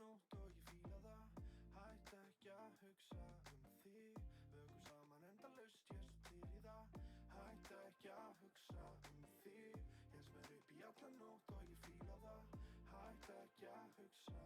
nótt og ég fíla það. Hætt ekki að hugsa þig. Vökum saman endalaust, ég svo til í það. Hætt ekki að hugsa þig. Ég mér upp í alla nótt og ég fíla það. Hætt ekki að hugsa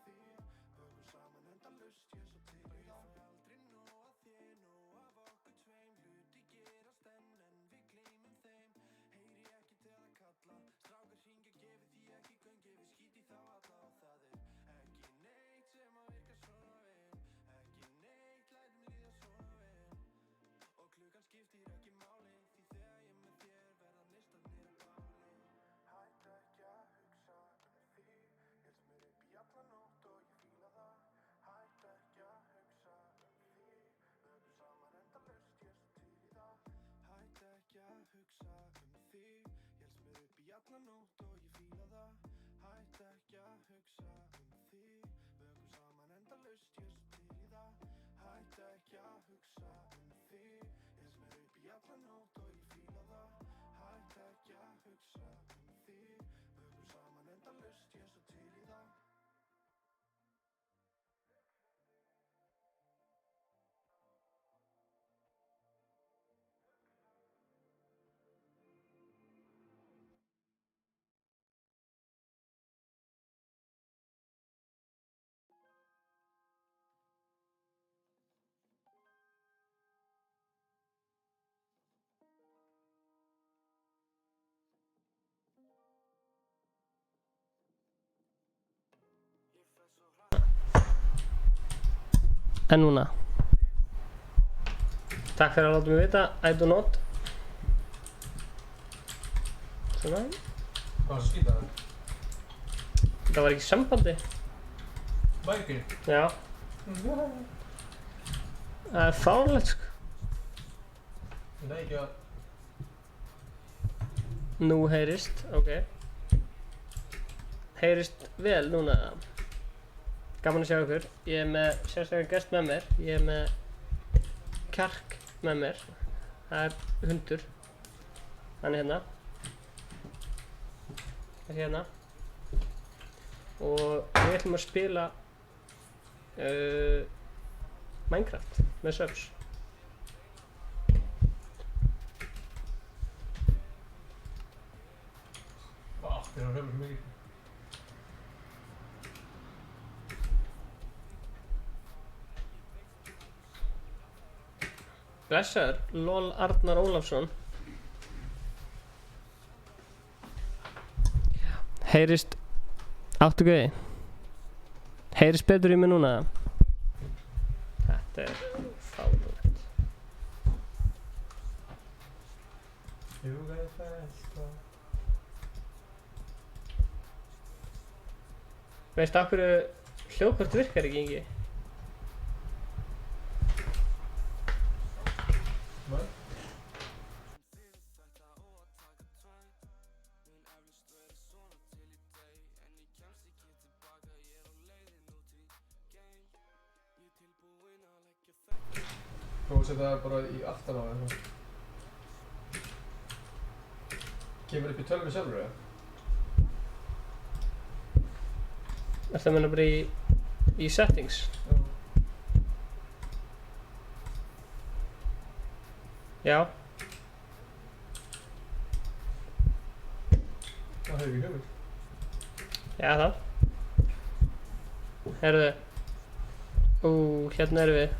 þig. Vökum saman endalaust, ég svo til í það. Ég fæ aldrei nóg af þér, nóg af okkur tveim. Hluti gerast en við gleymum þeim. Heyri ekki til að kalla. Strákar hringja, gefið því ekki gaum. Gefið skít í þá alla og það ekki neitt sem að virka svona vel. Ekki neitt, læt mig líða svona vel. Og klukkan skiptir ekki máli. Því þegar ég með þér verða neistarnir að báli. Hætt ekki að hugsa þig. Helst mér upp í alla nótt og ég fíla það. Hætt ekki að hugsa þig. Vökum saman endalaust, ég svo til í það. Hætt ekki að hugsa þig. Helst mér upp í alla nótt og ég fíla það. Hætt ekki að hugsa þig. Vökum saman endalaust, ég svo til í það. Hætt ekki að hugsa þig. Helst mér upp í alla nótt og ég fíla það. Hætt ekki að hugsa þig. Vökum saman endalaust, ég svo til í það. En núna. Takk fyrir að láta mig vita, I do not. Svona. Hvað var það skýtaði? Það var ekki sambandi. Mækir? Já. Það er fáránlegt sko. Nei, ekki að... Nú heyrist, ok. Heyrist vel núna. Gaman að sjá ykkur. Ég er með sérstaklega gest með mér. Ég er með kjark með mér. Það er hundur. Hann er hérna. Þessi hérna. Og við ætlum að spila Minecraft með subs. Það er að höfum svo mikið. Blessaður, LOL Arnar Ólafsson. Heyrist, áttu gauði? Heyrist betur í mig núna? Þetta er fáránlegt. You guys fast. Veistu af hverju hljóðkort virkar ekki, Ingi? Nei? Þú setja það bara í aftan á það. Kemur upp í tölvu sjálfur eða? Ertu að meina bara í settings? Já. Það hefur ekki hugmynd. Já það. Heyrðu. Hérna erum við.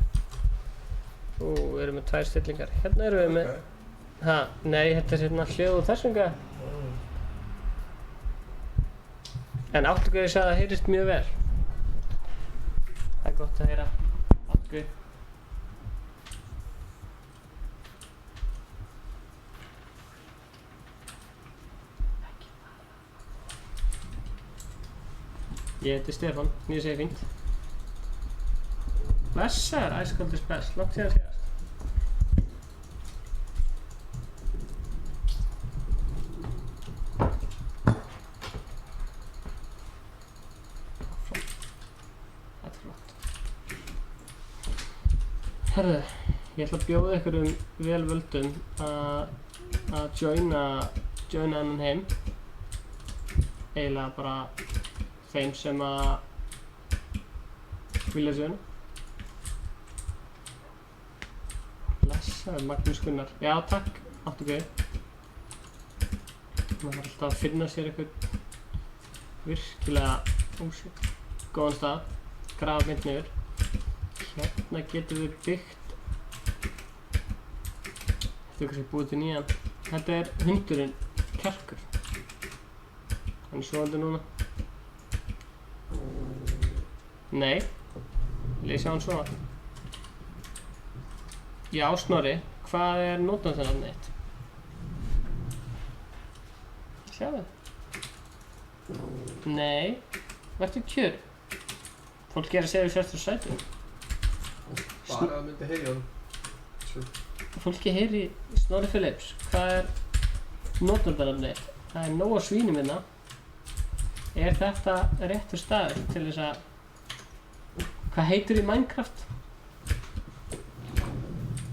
Við erum með tvær stillingar. Hérna erum við með... Ha, nei, þetta er hérna hljóð og þessunga. En áttuguði sagði að það heyrist mjög vel. Það er gott að heyra. Áttuguði. Ég heiti Stefán, ég segi fínt. Blessaður, æskaldur spes, langt síðan síðast. Þetta er flott. Herðu, ég ætla að bjóða ykkur vel völdum að joina annan heim. Eiginlega bara þeim sem að Vilja Blessaður Magnús Gunnar. Já, takk. Áttu gauð. Maður þarf alltaf að finna sér eitthvað virkilega góðan stað. Grafa mynd niður. Hérna getum við byggt. Þetta er kannski búið til nýjan. Þetta er hundurinn Kjarkur. Hann er sofandi núna. Nei. Vil ég sjá hann sofa? Já, Snorri. Hvað er nótnafnið þitt? Sjáðu. Nei. Vertu kjör. Fólk er að segja sérstur sætu. Bara að myndi heyri á hann. Fólki heyri Snorri Phillips. Hvað er nótnafnið þitt? Það er nóg af svínum hérna. Er þetta réttur staður til þess að... Hvað heitir í Minecraft?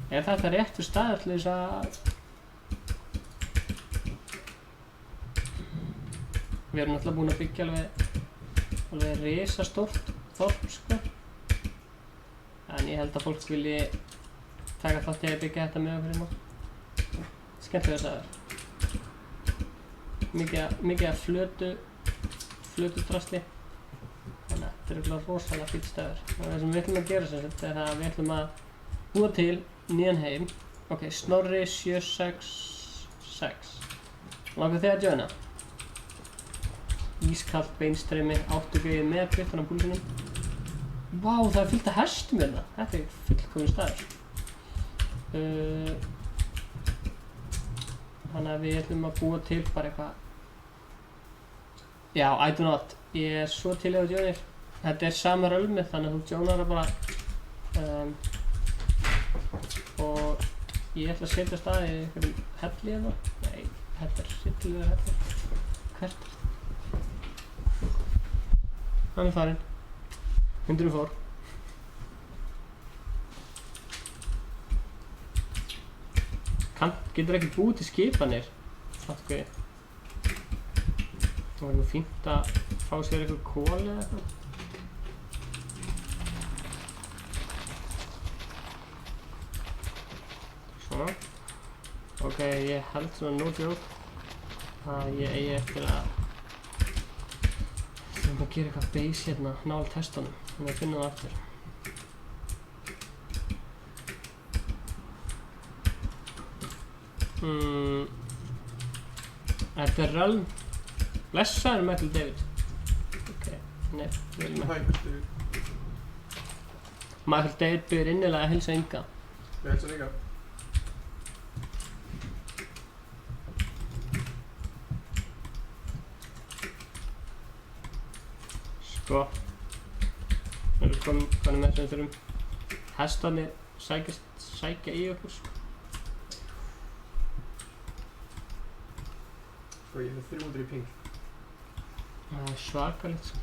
Er þetta réttur staður til þess að... Við erum náttúrulega búin að byggja alveg risastórt þorp, sko. En ég held að fólk vilji taka þátt í að byggja þetta með okkur hérna. Skemmtilega staður. Mikið af flötu drasli. Þannig að þetta er eitthvað rosalega fýtt staður. Og það sem við ætlum að gera sem sagt er að við ætlum að búa til nýjan heim. Ok, Snorri 766. Langar þig að joina? Ískallt beinstreymi, áttu gauðið með kvittan á púlsinum. Vá, það er fullt af hestum hérna. Þetta er fullkominn staður. Þannig að við ætlum að búa til bara eitthvað. Já, I do not. Ég er svo til að joina. Þetta er sama rölmið, þannig að þú joinar það bara. Og ég ætla að setja stað í einhverjum helli hérna. Nei, þetta er hryllilegur helli. Hvert? Hann er farinn. Hundurinn fór. Getur ekki búið til skipanir. Okay. Það var nú fínt að fá sér eitthvað kol eða eitthvað. Svona. Ok, ég held svona no joke að ég eigi eftir að þurfum að gera eitthvað base hérna nálægt hestunum. Þannig að finna það aftur. Þetta er Rölm. Blessaður Michael David. Ok, nei, við viljum ekki. Michael David byrður innilega að heilsa Inga. Ég heilsa Inga. Sko. Við erum komin með sem við þurfum. Hestarnir sækja í okkur. Sko, ég er 300 í ping. Það er svakalegt, sko.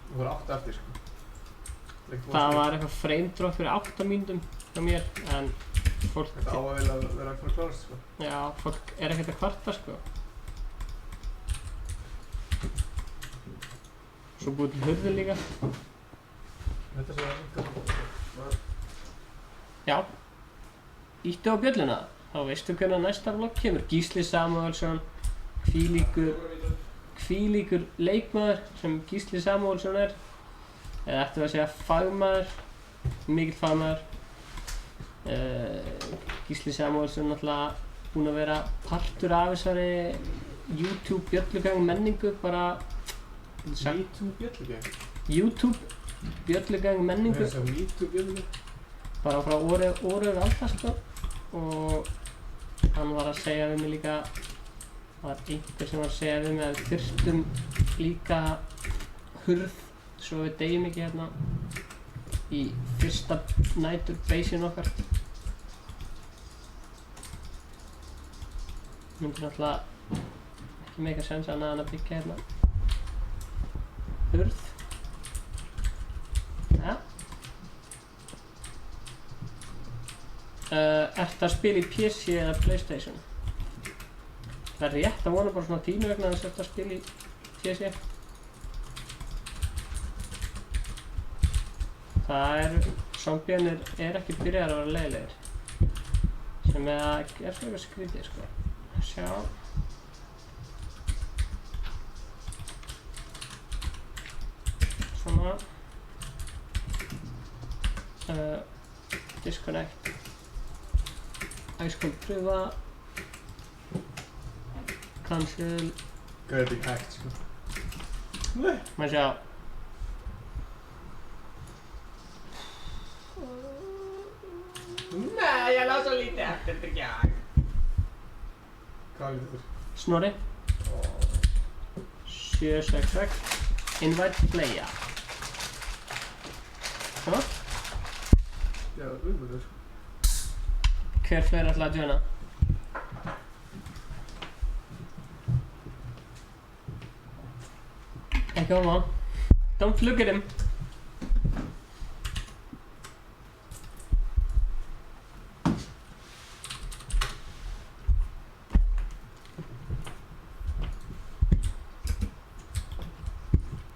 Það var 8 eftir, sko. Það var eitthvað frame drop fyrir 8 mínútum hjá mér, en fólk... Þetta á að vera að klárast, sko. Já, fólk er ekkert að kvarta, sko. Svo búið til hurðin líka. Þetta er svo að Já. Íttu á bjölluna, þá veistu hvernig næsta vlogg kemur. Gísli Samúelsson, hvílíkur leikmaður sem Gísli Samúelsson er. Eða ættum við að segja fagmaður, mikill fagmaður. Gísli Samúelsson náttúrulega búinn að vera partur af þessari YouTube bjöllugang menningu bara. YouTube bjöllugang? YouTube bjöllugang menningu. Það er svo YouTube bjöllugang? Bara frá orður alltaf, sko. Og hann var að segja við mig líka, það var einhver sem var að segja við mig að við þyrftum líka hurð svo við deyjum ekki hérna í fyrsta næturbaseinu okkar. Myndi náttúrulega ekki meika sens annað en að byggja hérna hurð. Ja. Ertu að spila í PC eða Playstation? Það er rétt að vona bara svona tínu vegna að þess að ertu að spila í PC. Zombíanir er ekki byrjar að vera leiðilegir. Sem er frekar skrítið, sko. Sjá. Svona. Disconnect. Æskal pröfa. Cancel. Gauði þetta ekki hægt, sko. Nei. Má sjá. Nei, ég lá svo lítið eftir þetta ekki. Hvað er þetta? Snorri. 766. Invite player. Svona. Já, umhverfið, sko. Hver fleiri ætla að joina? Hey, come on. Don't look at him.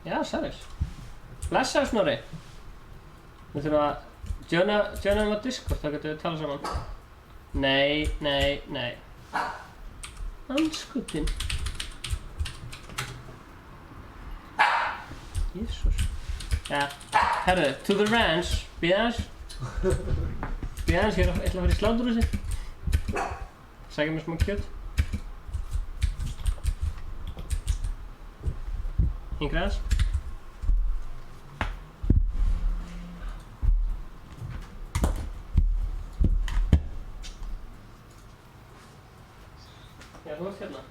Já, sælis. Blessaðu Snorri. Við þurfum að joina um á Discord, þá getum við talað saman. Nei. Andskotinn. Jesús. Ja, herðu, to the ranch. Bíða aðeins, ég ætla að fara í sláturhúsið. Sækja mér smá kjöt. Hingra aðeins. Já, þú ert hérna.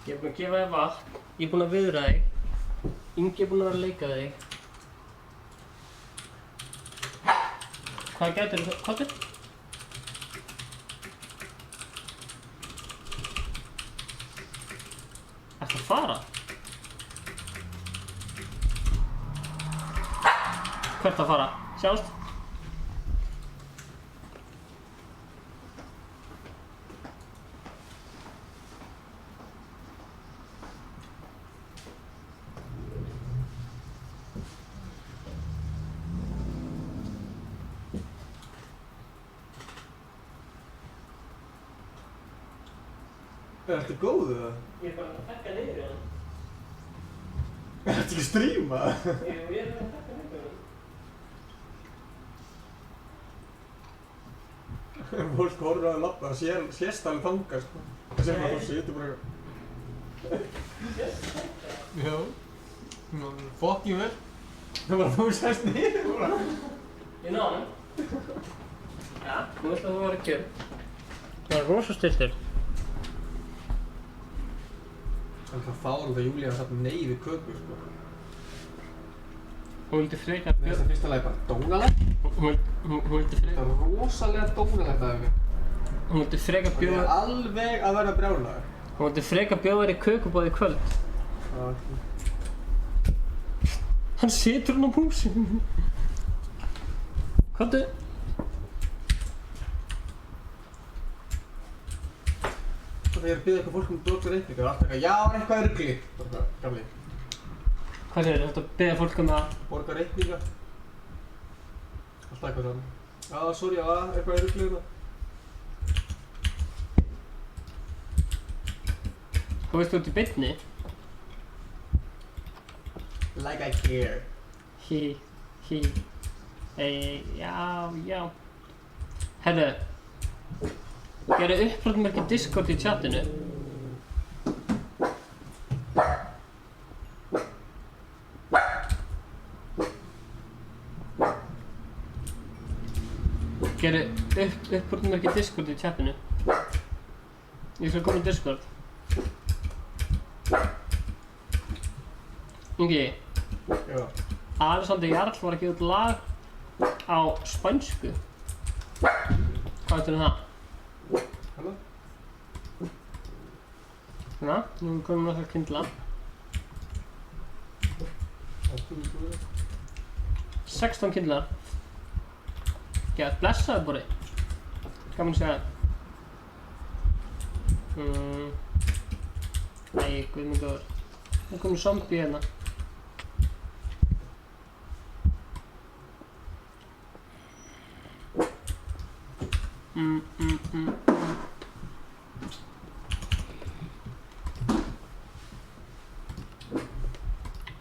Ég er búinn að gefa þér vatn, ég er búinn að viðra þig, Ingi er búinn að vera að leika þig. Hvað gætirðu það? Komdu. Ertu að fara? Hvert að fara? Sjáumst. Ertu góð eða? Ég er bara að taka niður í hann. Ertu ekki að stríma? Jú, ég er bara að taka niður í hann. Fólk horfir að labba, það sést alveg þangað, sko. Það sér maður þú situr bara Sést þetta? Já. Fokkjum vel. Það var að þú sést niður bara. Ég náði hann. Já, nú ætla þú að vera kjör. Það var rosa stilltur. Það er það fárúð að Júlía satt nei við köku, sko. Hún vildi freka Mér finnst það fyrsta lagi bara dónalegt. Hún vildi freka... Það er rosalega dónalegt af mig. Hún vildi freka Ég bjóða... er alveg að verða brjálaður. Hún vildi freka bjóða þér í kökuboð í kvöld. Hann situr hann á húsinu. Komdu. Þegar ég er að biðja eitthvað fólk brotur reikninga, það er alltaf eitthvað, já, eitthvað er rugli. Bara, gamli. Hvað segir þetta? Biðja fólk að Borga reikninga. Alltaf eitthvað svona. Já, sorry, já, eitthvað er rugli hérna. Þú veist þú ert í beinni? Like I care. Já. Herðu. Gerðu upplátmerki Discord í chatinu. Gerðu upplátmerki Discord í chatinu. Ég skal koma í Discord. Ingi. Já. Alexander Jarl var að gefa út lag á spænsku. Hvað veistu um það? Hanna? Svona, nú erum við komin með nokkra kyndla. 16 kyndlar. Gæt, blessaðu Bori. Gaman að segja það. Nei, guð minn góður. Það er komið zombie hérna.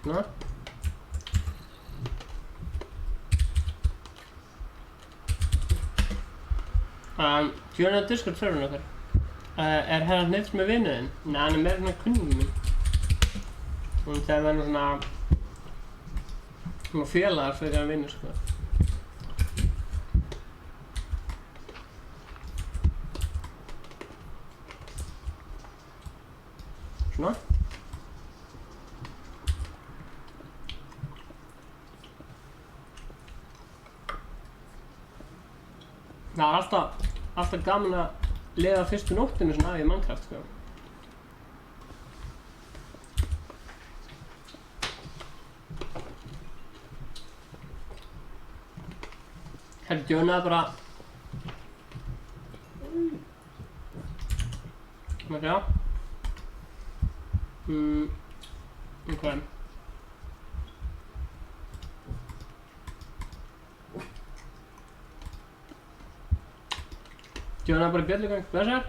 Ná. Joina Discord serverinn okkar. Er hérna hneyft með vinuðinn? Nei, hann er meira hérna kunningi minn. Og það verður svona félagar fyrir hann vinur, sko. Svona. Það er alltaf gaman að liða fyrstu nóttinu svona af í Minecraft, sko. Herri, djónaði bara... Maður sjá. Ok. Djónaði bara í bjöllugang, blessaður.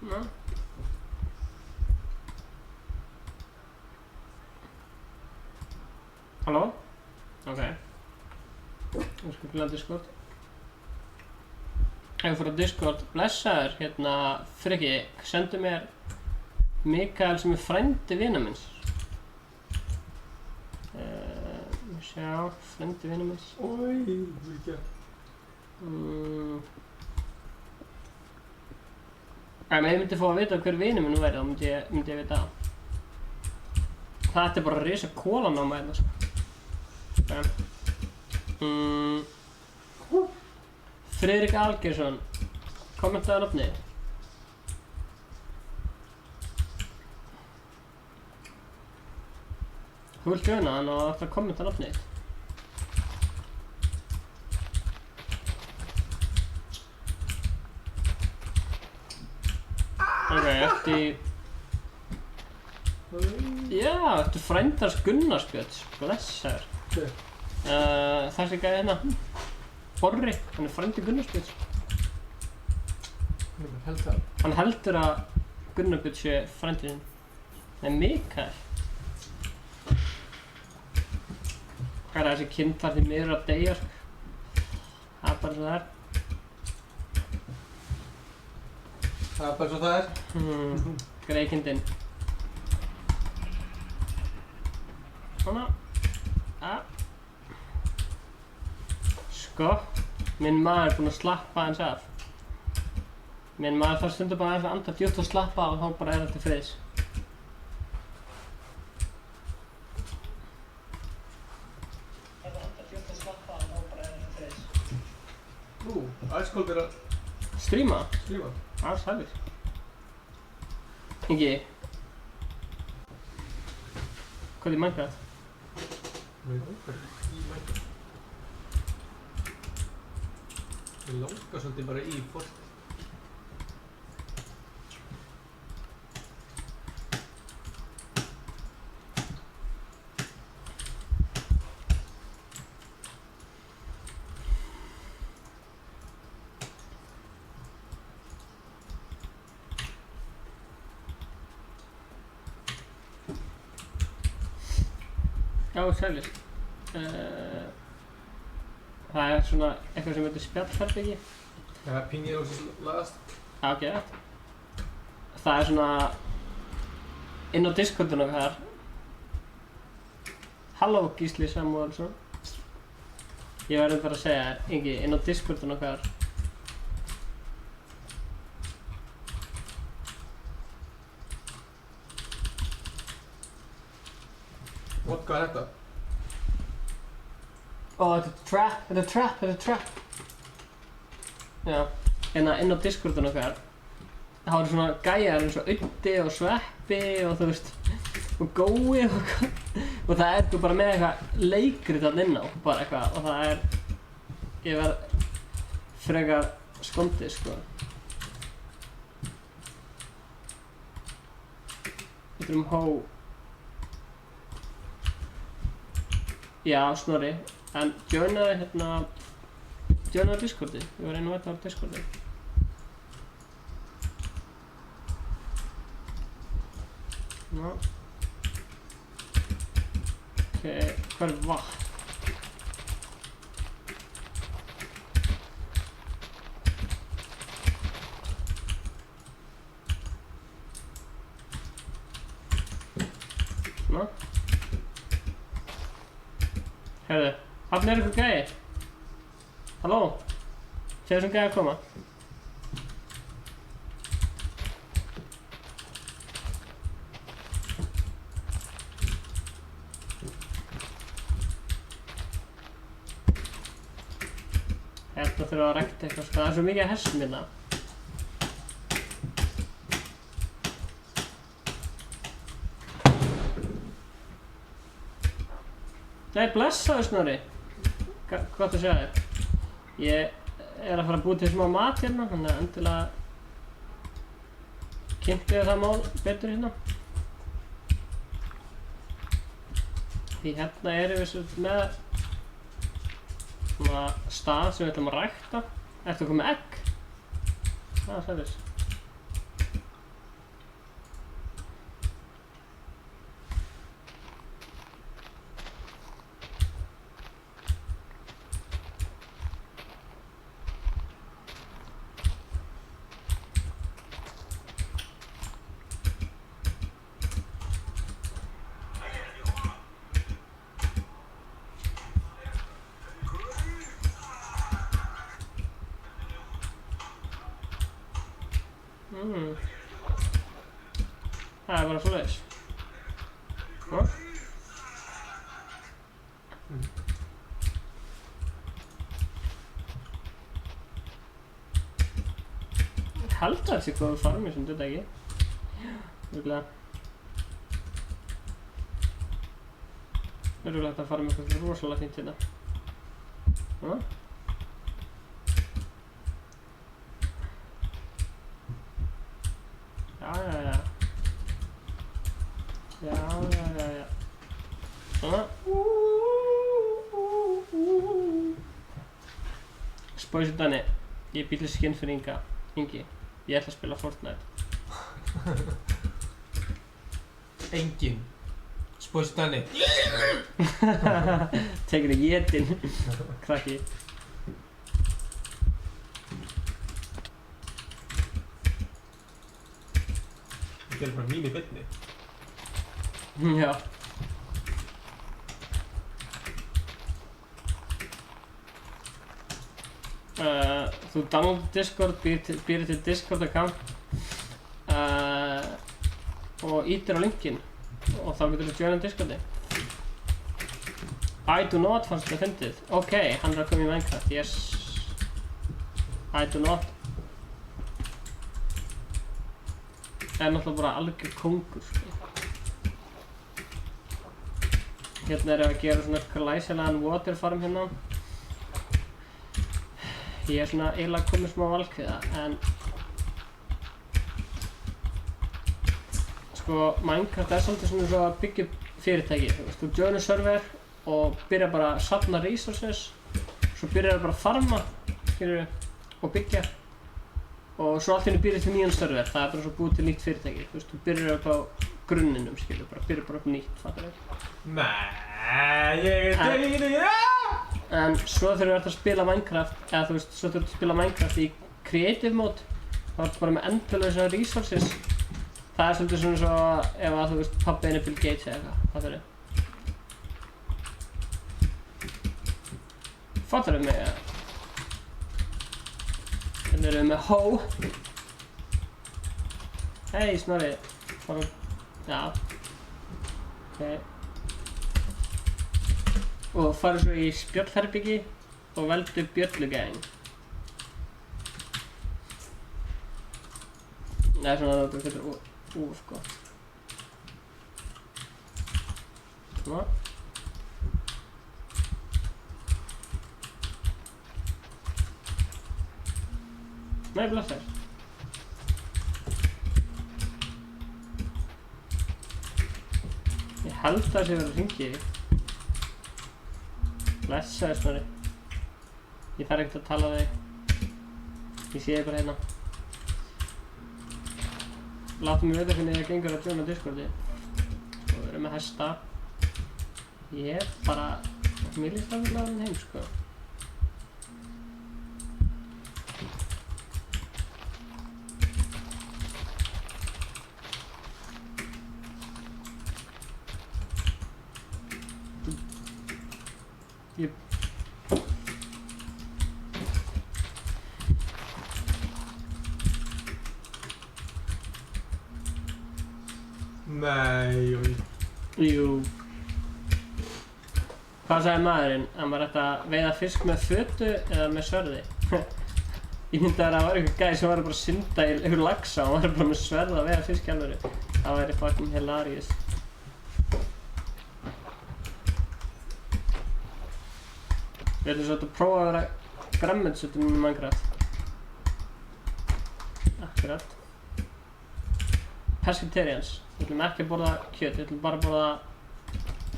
Ná. Halló? Ok. Ég skal byrja á Discord. Ef ég fór á Discord, blessaður, hérna, Frikki, sendu mér Mikael sem er frændi vina minns. Sjá, frændi vina minns. Oj, vilka. Ef ég myndi fá að vita hver vinur minn nú væri, þá myndi ég vita það. Þetta er bara risa kólanáma hérna, sko. Okay. Friðrik Algeirsson, kommentaðu nafnið. Þú vilt joina hann og ætla að kommenta nafnið. Ok, ertu frændars Gunnarsbjörns, blessaður. Þessi gæði hérna, Borri, hann er frændi Gunnarsbjörns. Hann heldur að Gunnarsbjörns sé frændi þinn. Nei, Mikael. Hvað er þessi kind þar því miður að deyja, sko? Það er bara svo það er. Það er bara svo það er. Greikindin. Svona. Sko, minn maður er búinn að slappa aðeins af. Minn maður þarf stundum bara aðeins að anda djúpt og slappa af og þá bara þetta til friðs. Ice Cold er að Stríma? skrifa. Sælir. Ingi. Hvað er Minecraft? Mér langar í Minecraft. Mér langar svolítið bara í Fortnite. Já, sælir. Það er svona eitthvað sem heitir spjallherbergi. Já, pingið á þessu lagast. Já, ok. Það er svona inn á Discordinu okkar. Halló Gísli Samúelsson. Ég verður bara að segja þér, Ingi, inn á Discordinu okkar. Hvað er þetta? Ó, þetta er trap. Já, inn á Discordinu okkar. það voru svona gæjar eins og Auddi og Sveppi og þú veist, og Gói og það er bara með eitthvað leikrit þarna inn á, bara eitthvað, og það er, ég verð frekar skondið, sko. Þetta hó. Já, Snorri, en joinaði joinaði Discordi, ég var einu veit á Discordi. Ná. Ok, hvað er vatn? Ná. Herðu, þarna er ykkur gæi. Halló? Séu þessum gæi að koma? Hérna þurfa að rækta eitthvað, sko. Það er svo mikið af hestum hérna. Nei, blessaðu Snorri. Gott að sjá þig. Ég er að fara að búa til smá mat hérna, þannig að endilega kynntu þér það mál betur hérna. Því hérna erum við svo með svona stað sem við ætlum að rækta. Ertu að koma með egg? Það sælis. Það er bara svoleiðis. Ég held að það sé góður farmi sem þetta ekki. Örugglega. Örugglega þetta farmi eitthvað rosalega fínt hérna. Svona. Spoiler Danni, ég er bíllinn skinn fyrir Ingi. Ég ætla að spila Fortnite. Engin. Spoiler Danni. Tekur þig étinn, krakki. Ég gerði bara mín í beinni. Já. Þú download Discord, býr til Discord account og ítir á linkin og þá getur þú joina Discordi. I do not fannst þetta fyndið. Ok, hann er að koma í Minecraft, yes. I do not. Það er náttúrulega bara algjör kóngur. Hérna er að gera svona glæsilegan waterfarm hérna. Ég er svona eiginlega komið smá valkviða, en sko Minecraft er svolítið svona svo að byggja upp fyrirtæki. Þú joinur server og byrjar bara að safna resources, svo byrjar bara að farma, skilurðu, og byggja. Og svo allt í einu byrjar til nýjan server, það er bara svo búið til nýtt fyrirtæki. Þú byrjar upp á grunninum, skilurðu, byrjar bara upp nýtt, fattar þau? Nei, ég er döiði, En svo þegar þú ert að spila Minecraft, eða þú veist, svo þegar þú ert að spila Minecraft í creative mode, þá ertu bara með endalausa resources. Það er svolítið svona svo ef að þú veist pabbi er Bill Gates eða eitthvað, fattar þau? Fattar þau mig, eða? Hérna erum við með Hó. Hei, Snorri. Já. Ok. Og farið svo í spjallherbyggi og veldu Bjöllugæðing. Nei, svona að það getur sko. Svona. Nei, blessaður. Ég held að það sé verið að hringja í þig. Blessaður, Snorri. Ég þarf ekkert að tala við þig. Ég sé þig bara hérna. Láttu mig vita hvernig það gengur að joina Discordi. Sko, við erum með hesta. Ég er bara... Mér líst alveg hann heim, sko. Nei, Jú. Hvað sagði maðurinn? Hann var hægt að veiða fisk með fötu eða með sverði. Ég myndi að það var einhver gæði sem var bara að synda í einhver laxa og hann var bara með sverð að veiða fisk í alvöru. Það væri fucking hilarious. Við ætlum svo að prófa að vera grænmetisætur í Minecraft. Akkurat. Pescatarians. Við ætlum ekki að borða kjöt, við ætlum bara að borða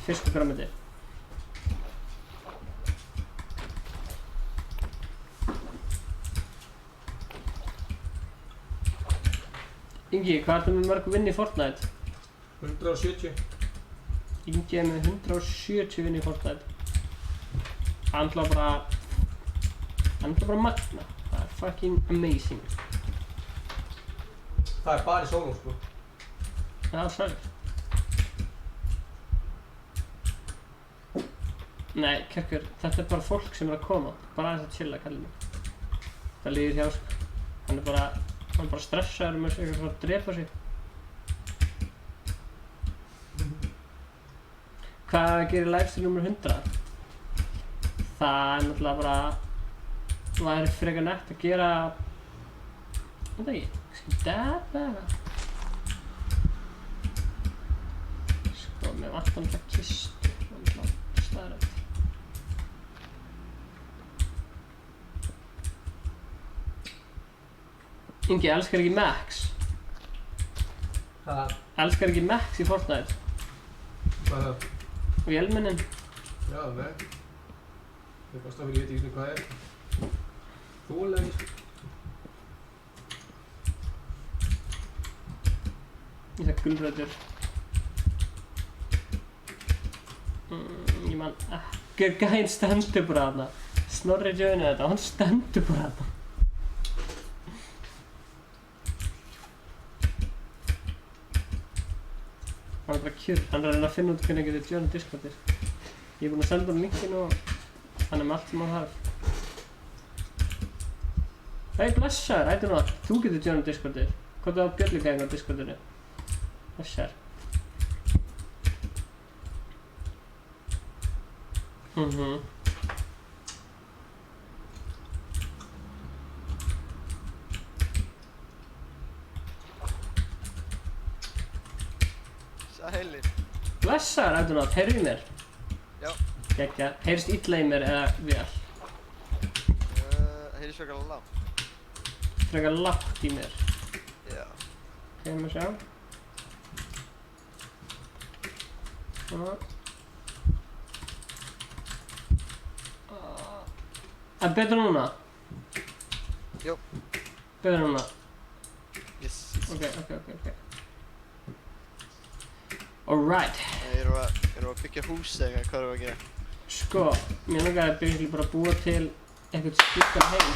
fisk og grænmeti. Ingi, hvað ertu með mörg vinn í Fortnite? 170. Ingi er með 170 vinn í Fortnite. Hann ætla bara magna. Það er fucking amazing. Það er bara í sólum, sko. Það er svolítið. Nei, Kjarkur, þetta er bara fólk sem er að koma. Bara aðeins að chilla, kallið mig. Það líður hjá, sko. Hann er bara stressaður með eitthvað að drepa sig. Hvað gerir livestream nummer 100? Það er náttúrulega bara... Það er frekar nett að gera... Hvað það ekki? Skal dabba eða? Sko, mér vantar náttúrulega kistu. Það er náttúrulega staðrætt. Ingi, elskar ekki Max? Hæ? Elskar ekki Max í Fortnite? Hvað er það? Vélmennin? Já, nei. Það er bara stafir, ég veit ekki svona hvað það er. Þú alveg ekki, sko. Ég það gulröður. Ég man ekki, gæinn stendur bara þarna. Snorri joinaði þetta og hann stendur bara þarna. Hann er bara kjur, hann er að reyna að finna út hvernig hann getur joinað Discordir. Ég er búinn að senda hann linkinu og hann er með allt sem hann þarf. Hei, blessaður, hættu nú að þú getur joinað Discordir. Hvað er það bjöllugæðing á Discordinu? Blessaður. Sælir. Blessaður, hættu nú að, heyrðu í mér? Já. Gekkja, heyrst illa í mér eða vel? Heyrðis frekar lágt. Frekar lágt í mér. Já. Ok, maður sjá. Svona. Er betur núna? Jó. Betur núna? Yes. Ok. Alright. Erum við að byggja hús eða hvað erum við að gera? Sko, mér langaði basically bara að búa til einhvern slíkan heim.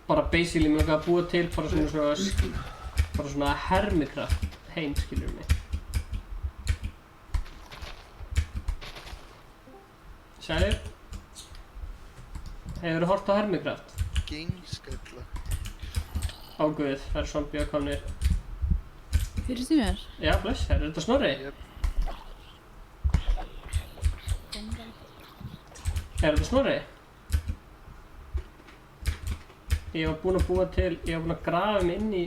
Bara basically mér langaði að búa til bara svona hermikraft heim, skilur mig. Sælir? Hefurðu horft á hermikraft? Gengskalla. Águð, það er zombie að komnir. Heyrðist í mér? Já, bless, er þetta Snorri? Jöp. Er þetta Snorri? ég var búinn að búa til, ég var búinn að grafa mig inn í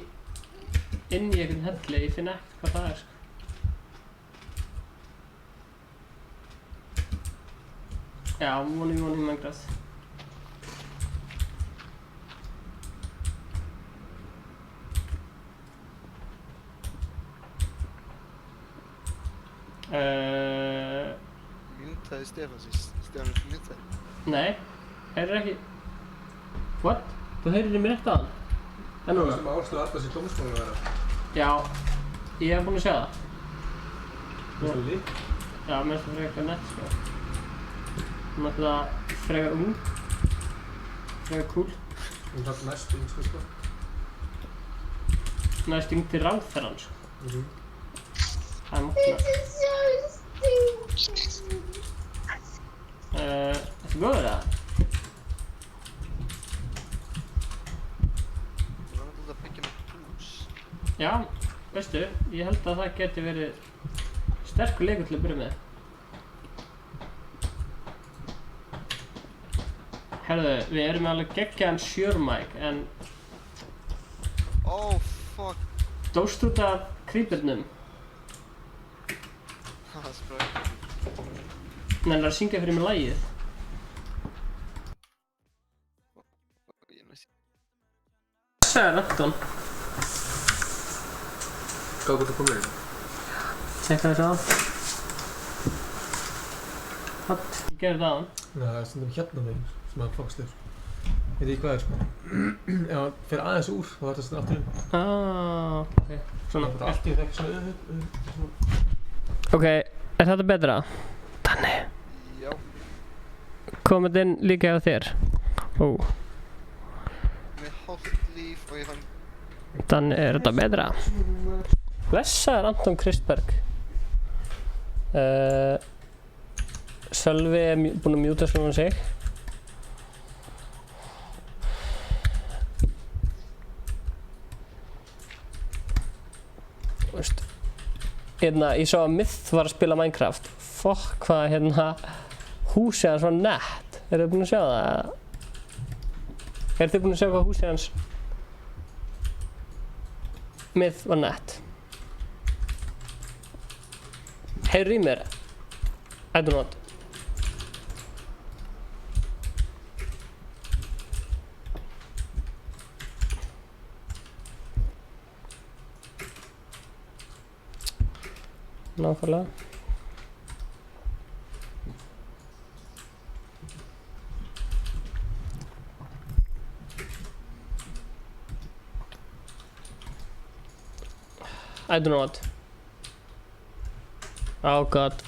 einhvern helli, ég finn ekkert hvað það er sko. Já, one í Minecraft. Mjútaði Stefán síst. Stefán er mjútaði. Nei, heyrir ekki. What? Þú heyrir í mér eftir hann? En núna? Sem áherslu Arnars í tónlismálum að vera. Já, ég hef búinn að sjá það. Þú lík? Já, mér finnst það frekar nett sko. Hún er náttúrulega frekar ung. Frekar cool. Hún er næst yngstu sko. Næst yngd til ráðherran sko. Það er náttúrulega. Ertu góður eða? Þú var náttúrulega að byggja með hús. Já, veistu, ég held að það geti verið sterkur leikur til að byrja með. Herðu, við erum með alveg geggjaðan Shure-mic, en Oh, fuck. dóst út af creepernum. Haha, spræk. Nennir að syngja fyrir mig lagið. Ég næst. Sæður, Anton. Gáðu hvort það komið inn. Tjekka þessu á. What? Ég gerði það á hann. Nei, það er stundum hérna meginn sem að fokkast þér. Veit ég hvað er sko. Ef hann fer aðeins úr, þá er þetta svona aftur inn. Ok. Svona. Allt í þetta svona. Ok, er þetta betra? Danni. Já. Kom þetta inn líka hjá þér? Ó. Með hálft líf og ég fann... Danni, er þetta betra? Blessaður Anton Kristberg. Sölvi er búinn að mjúta svona sig. Veist, ég sá að Myth var að spila Minecraft. Fokk hvað húsið hans var nett. Eru þið búin að sjá það? Eru þið búin að sjá hvað húsið hans Myth var nett? Heyrðu í mér? I do not. Nákvæmlega. I do not. Oh god.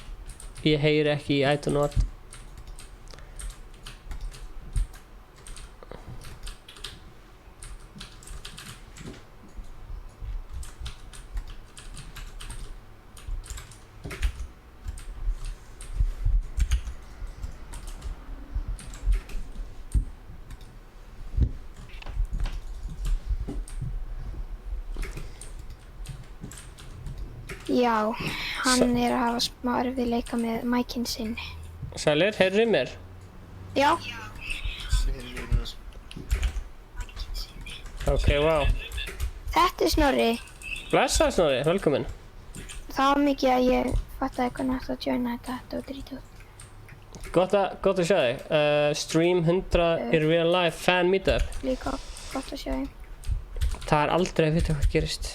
Ég heyri ekki í I do not. Já, hann er að hafa smá erfiðleika með mækinn sinn. Sælir, heyrðu í mér? Já. Ok, wow. Þetta er Snorri. Blessaður Snorri, velkomin. Það var mikið að ég fattaði hvernig hægt að joina þetta og drítið út. Gott að sjá þig. Stream 100 in real life fan meetup. Líka gott að sjá þig. Það er aldrei að vita hvað gerist.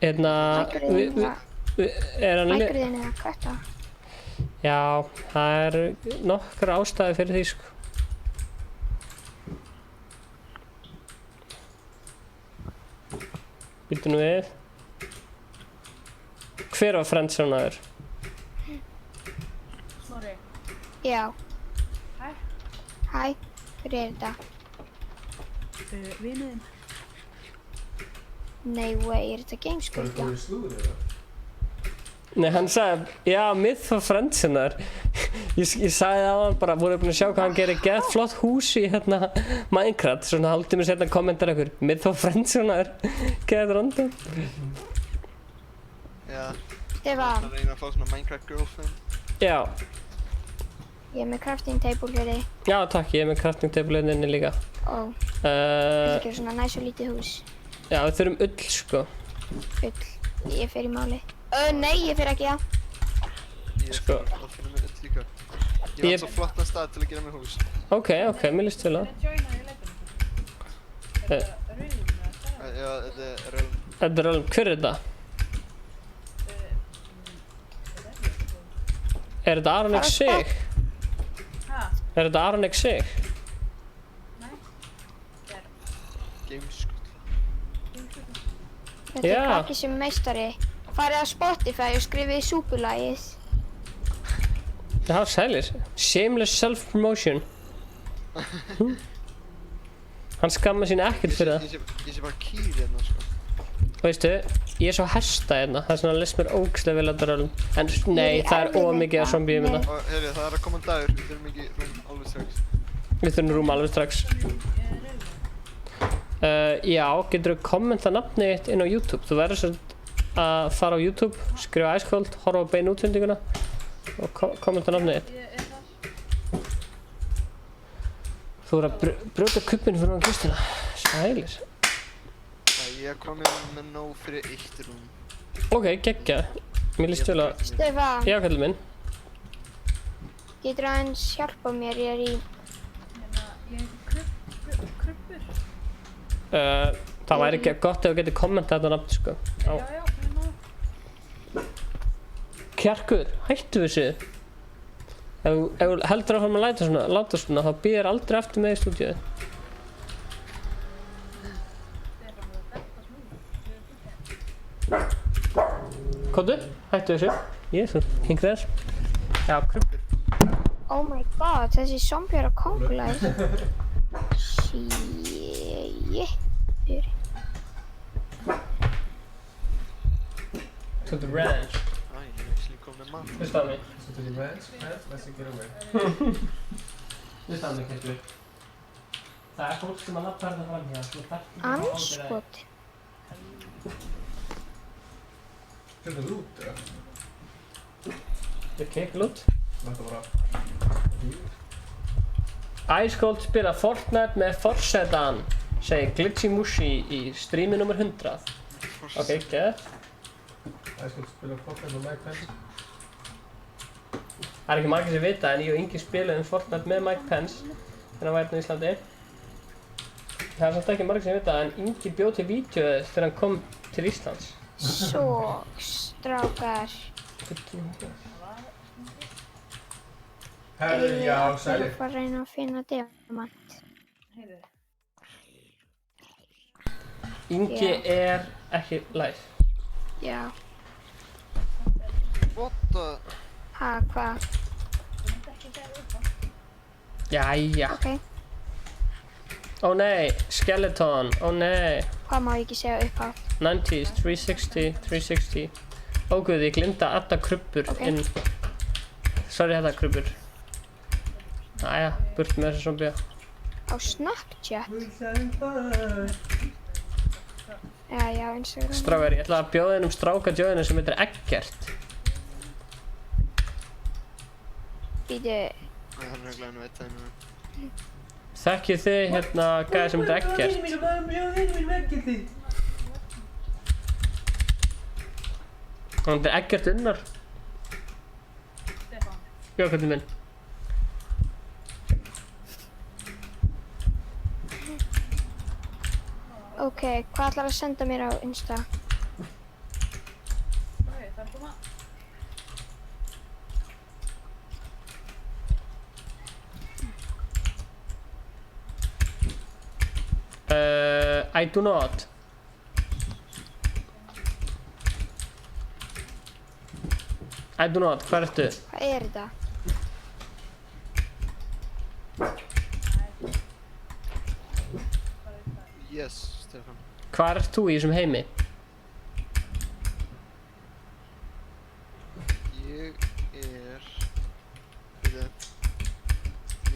Mækurinn er að kvæta. Já, það er nokkra ástæði fyrir því sko. Býttu nú við. Hver var friendzonaður? Snorri. Já. Hæ. Hæ, hver er þetta? Vinuðinn. Nei, way, er þetta gameskvölda? Það er komið í slúður eða? Nei, hann sagði, já, Myth var friendzonaður. Ég sagði á hann bara, voruð búin að sjá hvað hann gerir gett flott hús í Minecraft. Svona hálftíma seinna kommentar einhver, Myth var friendzonaður. Gett random. Já. Stefán. Það reyna að fá svona Minecraft girlfriend. Já. Ég er með crafting table fyrir þig. Já, takk, ég er með crafting table inni líka. Ó, Uh, þetta er svona næs og lítið hús. já, við þurfum ull, sko. Ull. Ég fer í máli. Nei, ég fer ekki það. Ég Sko. þarf að finna mér eitt líka. Ég Ég- var svo flottan stað til að gera mér hús. Ok, mér líst til það. Já, þetta er realm. Þetta er alveg, hver er þetta? Er þetta Aron X Sig? Er þetta Aron X Sig? Gameskot. Þetta Já. er krakki sem meistari. Farið á Spotify og skrifið súpulagið. Já, sælir. Shameless self-promotion. Hann skammar sín ekkert fyrir það. Ég sé bara kýr hérna, sko. Veistu, ég er svo hesta hérna. Það er svona að list mér ógeðslega vel að drölum. En nei, það er ómikið af zombiðum hérna. Og heyrðu, það er að koma dagur. Við þurfum ekki rúm alveg strax. Við þurfum rúm alveg strax. Já, getur þú kommenta nafnið þitt inn á YouTube. Þú verður svo að fara á YouTube, skrifa Ice Cold, horfa á beinu útsendinguna og kommenta nafnið þitt. Þú verður að brjóta kubbinn fyrir hann Kristina. Sælir. Ég er komin með nóg fyrir eitt rúm. Ok, geggjað. Mér líst vel að... Stefán, Já, kallið minn. getur aðeins hjálpa mér? Ég er í... Það væri ekki gott ef þú getur kommentað þetta nafn, sko. Kjarkur, hættu þessu. Ef þú heldur að fara með að láta svona, þá býðir aldrei aftur með í stúdíu. Komdu, hættu þessu. Jésu, hingri þess. Já, krubbur. Oh my god, þessi zombie er að kóngulaðis. Shit. To the ranch. Ég er ekki komin með mat. Hlusta á mig. So to the ranch, let's get away. Hlusta á mig, Kjarkur. Það er fólk sem að labba hérna fram hér. Þú þarft ekki að fá ábyrgð. Anskot. Þetta er út, eða? Þetta er keiklut. Þetta bara... Ice Cold spila Fortnite með forsetan, segir Glitchy Mushi í streami nr. 100. Ok, gett. Það skal spila Fortnite með Mike Pence. Það er ekki margir sem vita en ég og Ingi spilaðum Fortnite með Mike Pence þegar hann var hérna í Íslandi. Það er samt ekki margir sem vita en Ingi bjóð til vídeoið þegar hann kom til Íslands. Svo, strákar. Herðu, já, Ég sælir. var að reyna að finna diamant. Ingi er ekki live. Já. What the... Ha, hvað? Jæja. Ok. Ó nei, Skeleton, ó nei. Hvað má ég ekki segja upphátt? 90s, 360, 360. Ó guð, ég glimta að adda krubbur Ok. inn. Sorry þetta krubbur. Æja, burt með þessu zombie. Á Snapchat? Já, Instagram. Strákar, ég ætla að bjóða þér stráka djóðinu sem heitir Eggert. Býtu, Hann er glæðin að veit það núna. Þekkið þið hérna gæði sem heitir Eggert? Hann heitir Eggert Unnar. Já, hvernig minn? ok, hvað ætlar að senda mér á Insta? I do not. I do not, hvað ertu? Hvað er þetta? Yes, Stefán. Hvað ert þú í þessum heimi? Ég er... Bíddu.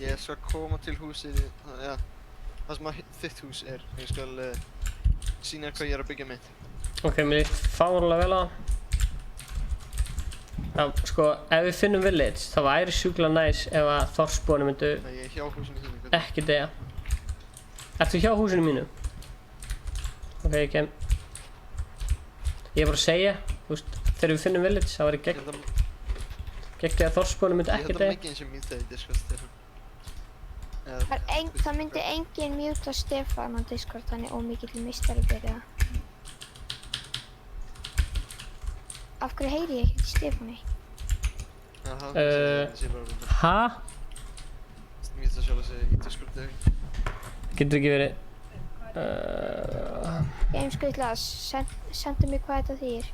Ég skal koma til húsið, já, það sem að þitt hús er. Ég skal sýna hvað ég er að byggja mitt. Ok, mér líst fáránlega vel á það. Sko, ef við finnum village, þá væri sjúklega næs ef að þorpsbúarnir myndu Nei, ég er hjá húsinu þínu. ekki deyja. Ertu hjá húsinu mínu? Ok, ég kem. Ég er bara að segja, þú veist, þegar við finnum village, þá væri gegn að þorpsbúarnir myndu Ég ekki held að deyja. mikið eins og mýta í Discord, Stefán. Það myndi enginn mjúta Stefán á Discord, hann er ómikill meistari fyrir það. Af hverju heyri ég ekki til Stefáni? Jaha, það sé bara Ha? mýta sjálf að segja í Discord eða ekki. Getur ekki verið... Gameskutla, sendu mér hvað þetta þýðir.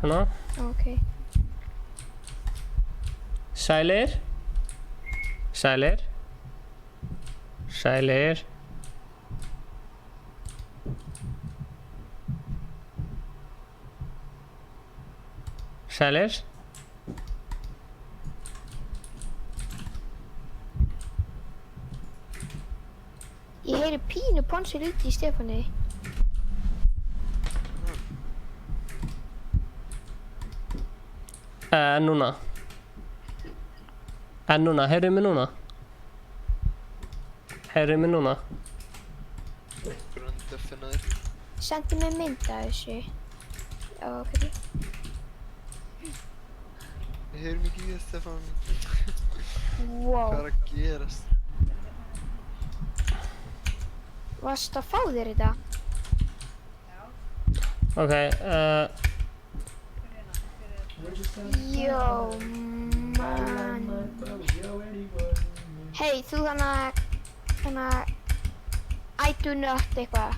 Hanna? Ok. Sælir? Sælir? Sælir? Sælir? Ég heyri pínu ponsi lítið í Stefáni. Núna. Núna, heyrðu mig núna? Heyrðu mig núna? Grönd að finna þér. Sendu mér mynd af þessu. Ok. Ég heyr mikið í þér, Stefán. Hvað Wow. er að gerast? Varstu að fá þér þetta? Ok, Jó, mann. Hey, þú þannig að I do not eitthvað.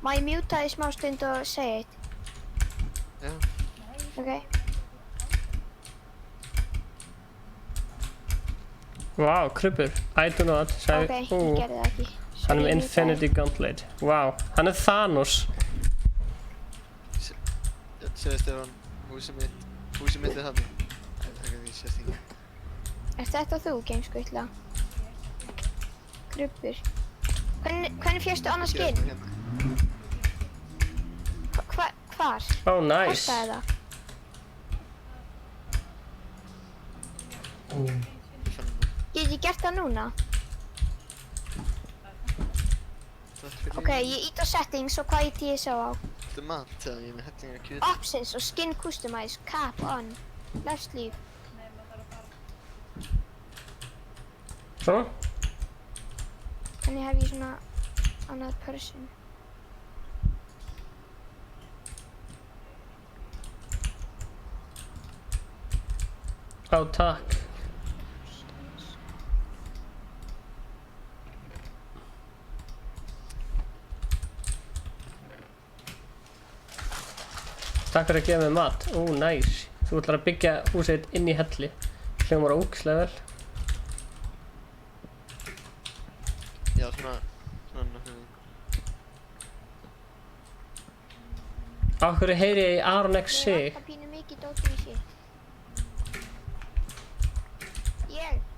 Má ég mjúta því smá stund og segja eitt? Já. Ok. wow, krupur. I do not, sagði... Ok, ég gerði það ekki. Hann er með Sorry, ég Infinity Gauntlet. Wow, hann er Thanos. Sjáðu, Stefán, húsið mitt er þarna. Það er því sést ekki. Er þetta þú, gameskutla? Krubbur. Hvernig férstu annars skinn? Hvar? Oh, nice. Kostaði það? Ég fann það. Get ég gert það núna? Takk fyrir. Ok, ég ít á settings og hvað ít ég sá á? Þetta er mat, þegar ég er með hettingar kjöt. Options og skin customize, cap on, left sleeve. Svona? Þannig hef ég svona annað person. Ó, takk. Takk fyrir að gefa mig mat. Ó, nice. Þú ætlar að byggja húsið þitt inn í helli. Hljómar ógeðslega vel. Já, svona nokkuð. Af hverju heyri ég í Aron X Sig? Mér vantar pínu mikið dót í shit.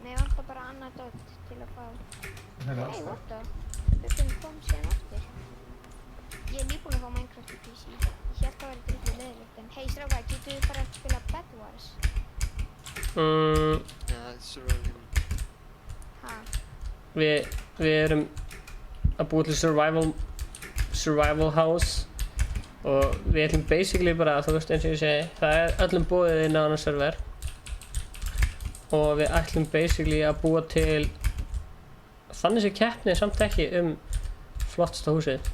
Mér vantar bara annað dót til að fá. Hey, what the? Þetta kom síðan aftur. Ég er nýbúin að fá Minecraft í PC. Ég hélt að það væri drullu leiðilegt en hey, strákar, getur við bara að spila Bed Wars? Já, það er survival. Ha? Við erum að búa til survival house og við ætlum basically bara, þú veist eins og ég segi, það er öllum búið inn á annan server og við ætlum basically að búa til þannig sem keppni samt ekki flottasta húsið.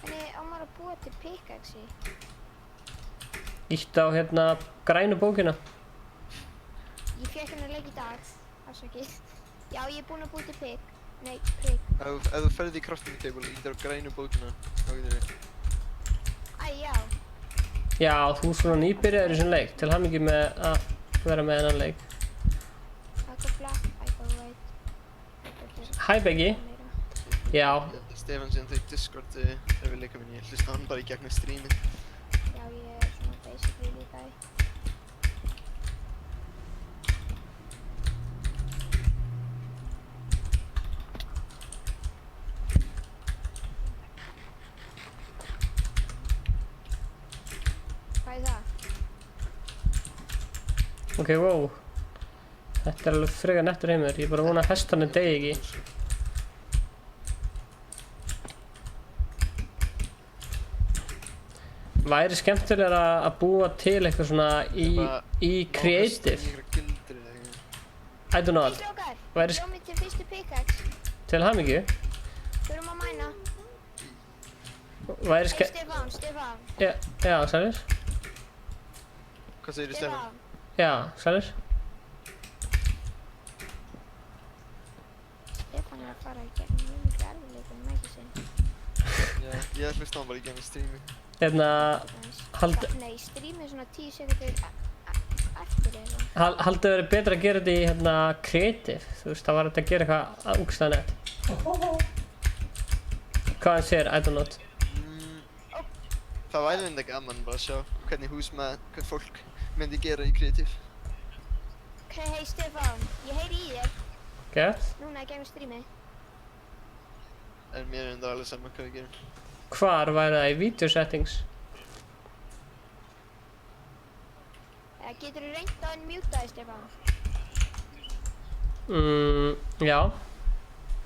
Þannig á maður að búa til pickaxe. Ítt á hérna grænu bókina. Ég fekk hennar leik í dag, afsakið. Já, ég er búinn að búa til pigg. Nei, pigg. Ef þú ferð í crafting table, ítir á grænu bókina, þá getur við. Æ, já. Já, þú er svona nýbyrjaður í þessum leik, til hamingju með að vera með þennan leik. I go black, I go white. Hæ Beggi. Já, Stefán síðan þau í Discord ef við leikum inn, ég hlusta hann bara í gegnum streamið. Já, ég er svona basically líka í. Hvað er það? Ok, wow. Þetta er alveg frekar nettur heimur. Ég er bara að vona að hestarnir degi ekki. Væri skemmtilega að búa til eitthvað svona í creative. I do not. Strákar, Væri sjáum við til fyrstu pickaxe. til hamingju. Þurfum að mæna. Væri Stefán. Já, sælir. Hvað segir Stefán? Já, sælir. Stefán er að fara í gegnum mjög miklu erfiðleikum með ekki sinn. Já, ég hlusta hann bara í gegnum streami. Nei, streamið svona 10 sekundur eftir eða. Haldið verið betra að gera þetta í creative. Þú veist, það var þetta að gera eitthvað ógeðslega nett. Hvað hann segir, I don't know. Það væri enda gaman bara að sjá hvernig hvern fólk myndi gera í kreatív. Hei Stefán, ég heyri í þér. Gett. Núna í gegnum streamið. En mér er enda alveg saman hvað við gerum. Hvar væri það í video settings? Getur þú reynt að unmjúta þig, Stefán? Já.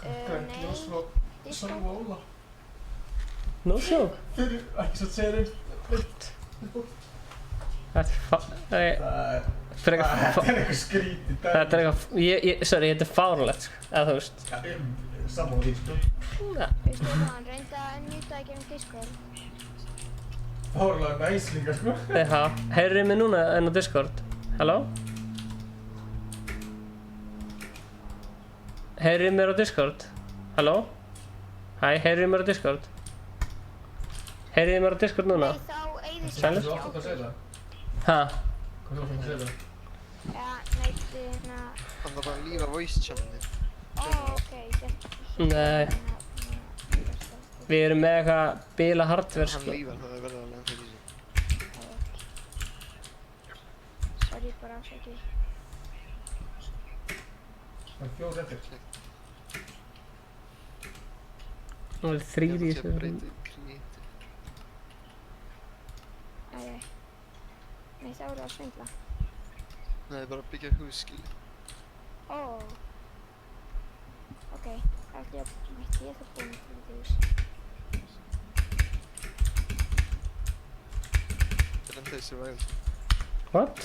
Nei. Discord. No show. Fyrir, ekki svo að segja þeim. Þetta er eitthvað skrítið. Þetta er eitthvað, sorry, þetta er fáránlegt, sko, eða þú veist. Sammála því, sko. Ja. Stefán, reyndu að unmjúta þig gegnum Discord. Fáránlega næs líka, sko. Já, heyrðu mig núna enn á Discord. Halló? Heyrðu mér á Discord? Halló? Hæ, heyrðu mér á Discord? Heyrðu mér á Discord núna? Nei, þá eyðist Sælir? Hvað er það að segja það? Ha? Hvað er það að segja það? Ja, nei, hérna. Hann var bara að lífa voice channelni. Ok, Nei. Við erum með eitthvað bila hardware, Hann sko. lífar, það er verið að lenda því. Sorry, bara afsakið. Það er 4 eftir. Það er 3 í Ég þessu. ætla að breyta í kreatív. Nei, þá eru það að svindla. Nei, bara að byggja hús, skilji. Ok, það ætla ég að mætti ég það búin til hús. Það er enda í survival. What?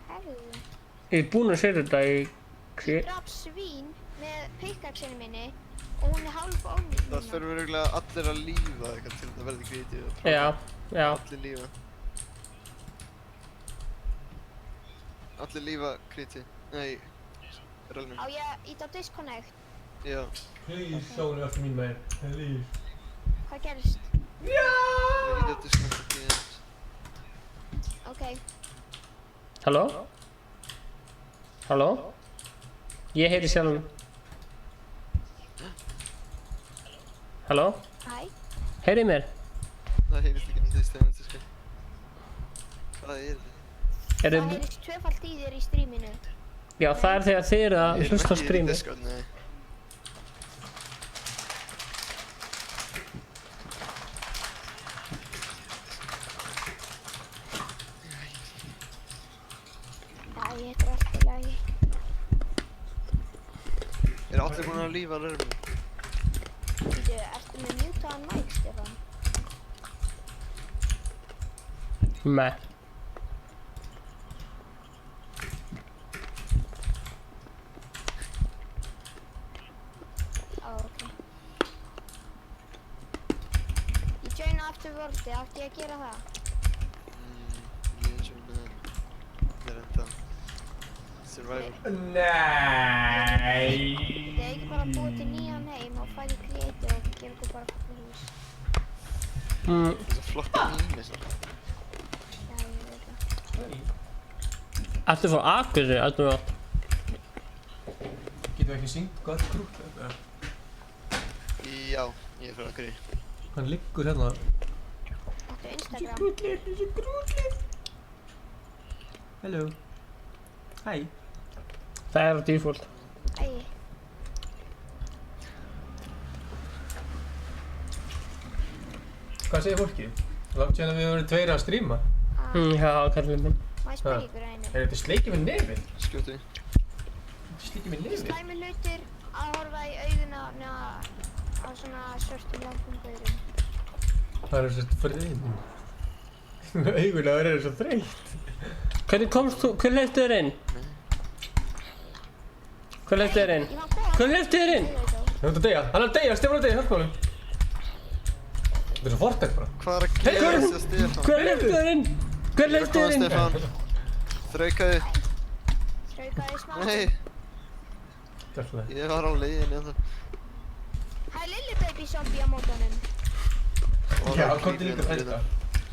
Herðu, Ég er búinn að setja þetta í... ég draf svín með pickaxeinu minni og hún er hálf ónýtt Það þurfum örugglega allir að lífa eitthvað til þetta verði kreatív. Já. Allir lífa. Allir lífa kreatív. Nei, rölnum. Á ég að íta á disconnect? Já. Please, sjáum við eftir mín megin. Please. Hvað gerist? Ég veit að disconnect ekki eins. Ok, Halló? Halló? Ég heyri sjálfum. Halló? hæ. Heyrið mér? Það heyrist ekki um því stefnandi, sko. Hvað er þetta? Það heyrist tvöfalt í þér í streaminu. Já, það er þegar þið eru að hlusta á Ég er streamið. ekki í Discord, nei. Þetta er allt í lagi. Er allir búin að lífa rörmum? Ertu með mjútaðan mic, Stefán? Nei. Ok. Ég joina aftur vorti, átti ég að gera það? Ég er svo með... Það er enda... Survival. Nei. Þið er ekki bara búið til nýjan heim og fæði creative og gera okkur bara fyrir hús. Það er svo flotta mými, svo. Já, ég veit það. Ertu frá Akureyri, Eldmur átt? Getum við ekki syngt gott grút? Já, ég er frá Akureyri. Hann liggur hérna. Áttu Instagram? Hello. Hi. Það er á default. Æ, Hvað segir fólki? Langt síðan að við vorum tveir að stríma. Já, kallið minn. má ég spyrja ykkur að einu? Er þetta sleikið með nefið? Skjótu. Þetta sleikið með nefið? Slæmi hlutur að horfa í auguna á svona svörtum langum gaurum. Það er svo friðin. Augun á þér eru svo þreytt. Hvernig komst þú? Hver hleypti þér inn? Hver hleypti þér inn? Ég var góð. Hver hleypti þér inn? Hann er að deyja, Stefán er að deyja, hjálpa honum. Þetta er svo Fortnite bara. Hvað er að gera þessi Stefán? Hver hleypti þér inn? Hver hleypti þér inn? Stefán. Þraukaði. Traukaði smá. Nei, Gjörflega. ég var á leiðinni en það. Það er Lilli Baby zombie á mótanum. Já, komdu líka að fælta.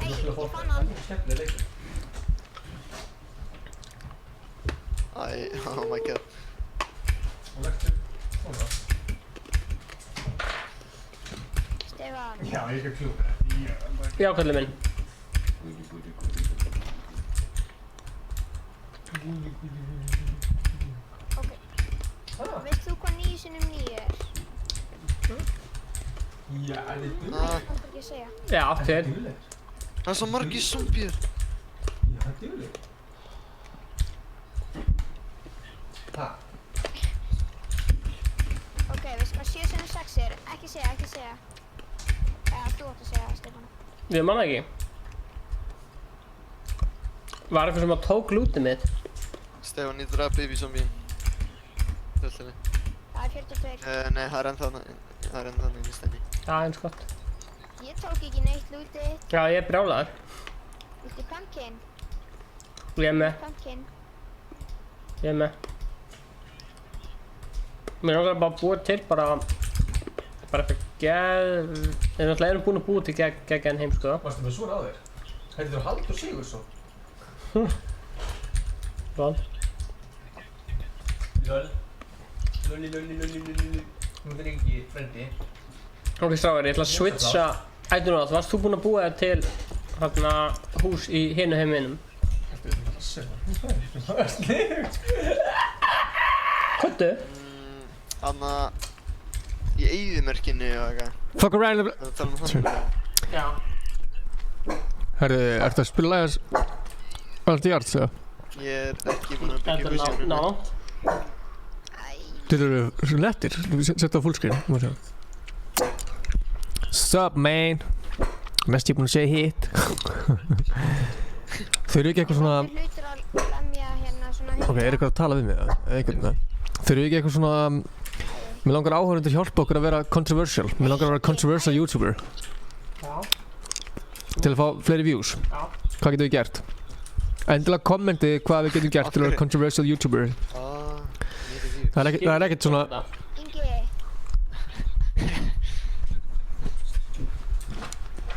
Hey, ég fann hann. Skemmtileg leikur. Æ, oh my god. Og verður svona. Stefán. Já, ég er ekki klúkur. Já, kallið minn. Ok. Veist þú hvað 9 sinnum 9 er? Já, það er dugleg. Ah, Það er ekki að segja. Já, þér. Dugleg. það er svo margir zombier. Já, það er dugleg. Það. Ok, veistu hvað 7 sinnum 6 er? Ekki segja, ekki segja. Eða, þú átt að segja það, Stefán. Ég man það ekki. Var eitthvað sem að tók lútið mitt? Stefán, ég draf baby zombie. Þöllinni. Það er 42. Nei, það er ennþá þannig í stenni. Já, eins gott. Ég tók ekki neitt lútið. Já, ég er brjálaður. Viltu pumpkin? Ég er með. Pumpkin. Ég er með. Mér langar bara að búa til bara eitthvað Við náttúrulega erum búin að búa til gegn heim, sko. Varstu með svona á þér? Heitir þú Halldór Sigurðsson? Lol. Lol. Lolli. Nú er ekki frendi. Ok, strákar, ég ætla að switcha. Ættu nú að, varst þú búinn að búa þér til hérna hús í hinu heiminum? Það er sniðugt. Kottu? Anna, í eyðimerkinu og eitthvað. Fuck around. Það er að tala um hann. Já. Herru, ertu að spila lagast allt í arts, eða? Ég er ekki búinn að byggja Þetta húsið er henni. nátt. Þetta eru svo lettir. Sett á fullscreen. Sup, man? Mest ég búinn að segja hitt. Þau eru ekki eitthvað svona... Hlutur að lemja hérna svona... Ok, er eitthvað að tala við mig, eða? Þau eru ekki eitthvað svona... Mér langar áhorfendur hjálpa okkur að vera controversial. Mér langar að vera controversial YouTuber. Já. Til að fá fleiri views. Já. Hvað getum við gert? Endilega kommenti hvað við getum gert til að vera controversial YouTuber. Það er ekkert svona... Ingi.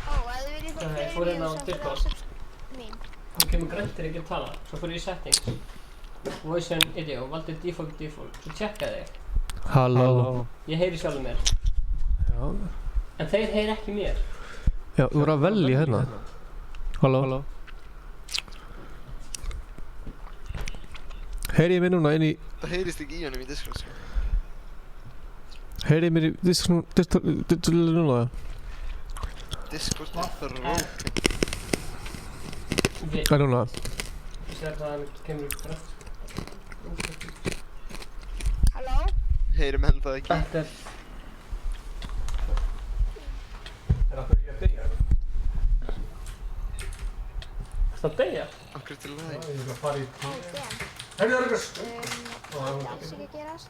Ó, ef þú viljið fá Ég fleiri fór inn á views þá fyrir Discord. ásöks mín. Þú kemur græntir ekki að tala. Svo fór ég í settings. Voice and video. Valdi default. Svo tjekkaði ég. Halló. Ég heyri sjálfur mér. Já. En þeir heyri ekki mér. Já, þú voru að velja hérna. Halló. Heyri ég mig núna inn í... Það heyrist ekki í honum í Discord, sko. Heyri ég mér í Discord núna? Discord er broken. Við Núna. sér það að hann kemur upp grænt. Halló? Heyrim henn það ekki. Þetta er... Er það fyrir að deyja? Það deyja? Akkur til lagi. Ég er að fara í... Ó, damn. Herri, það er eitthvað... Það er alls ekki að gerast.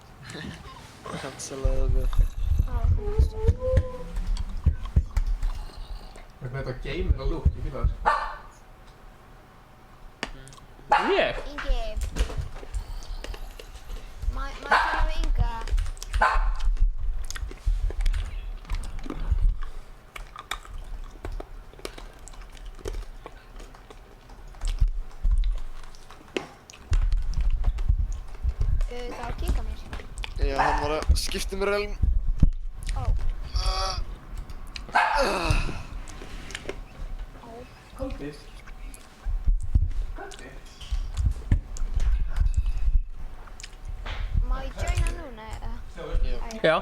Cancelaðu við. Á, þú veist. Þetta er game eða look, ég fýla það. Ég? Ingi. Má ég tala við Inga? Það var að kíka mér. Já, hann var að skipta mér elm. Ó. Kompis. Já.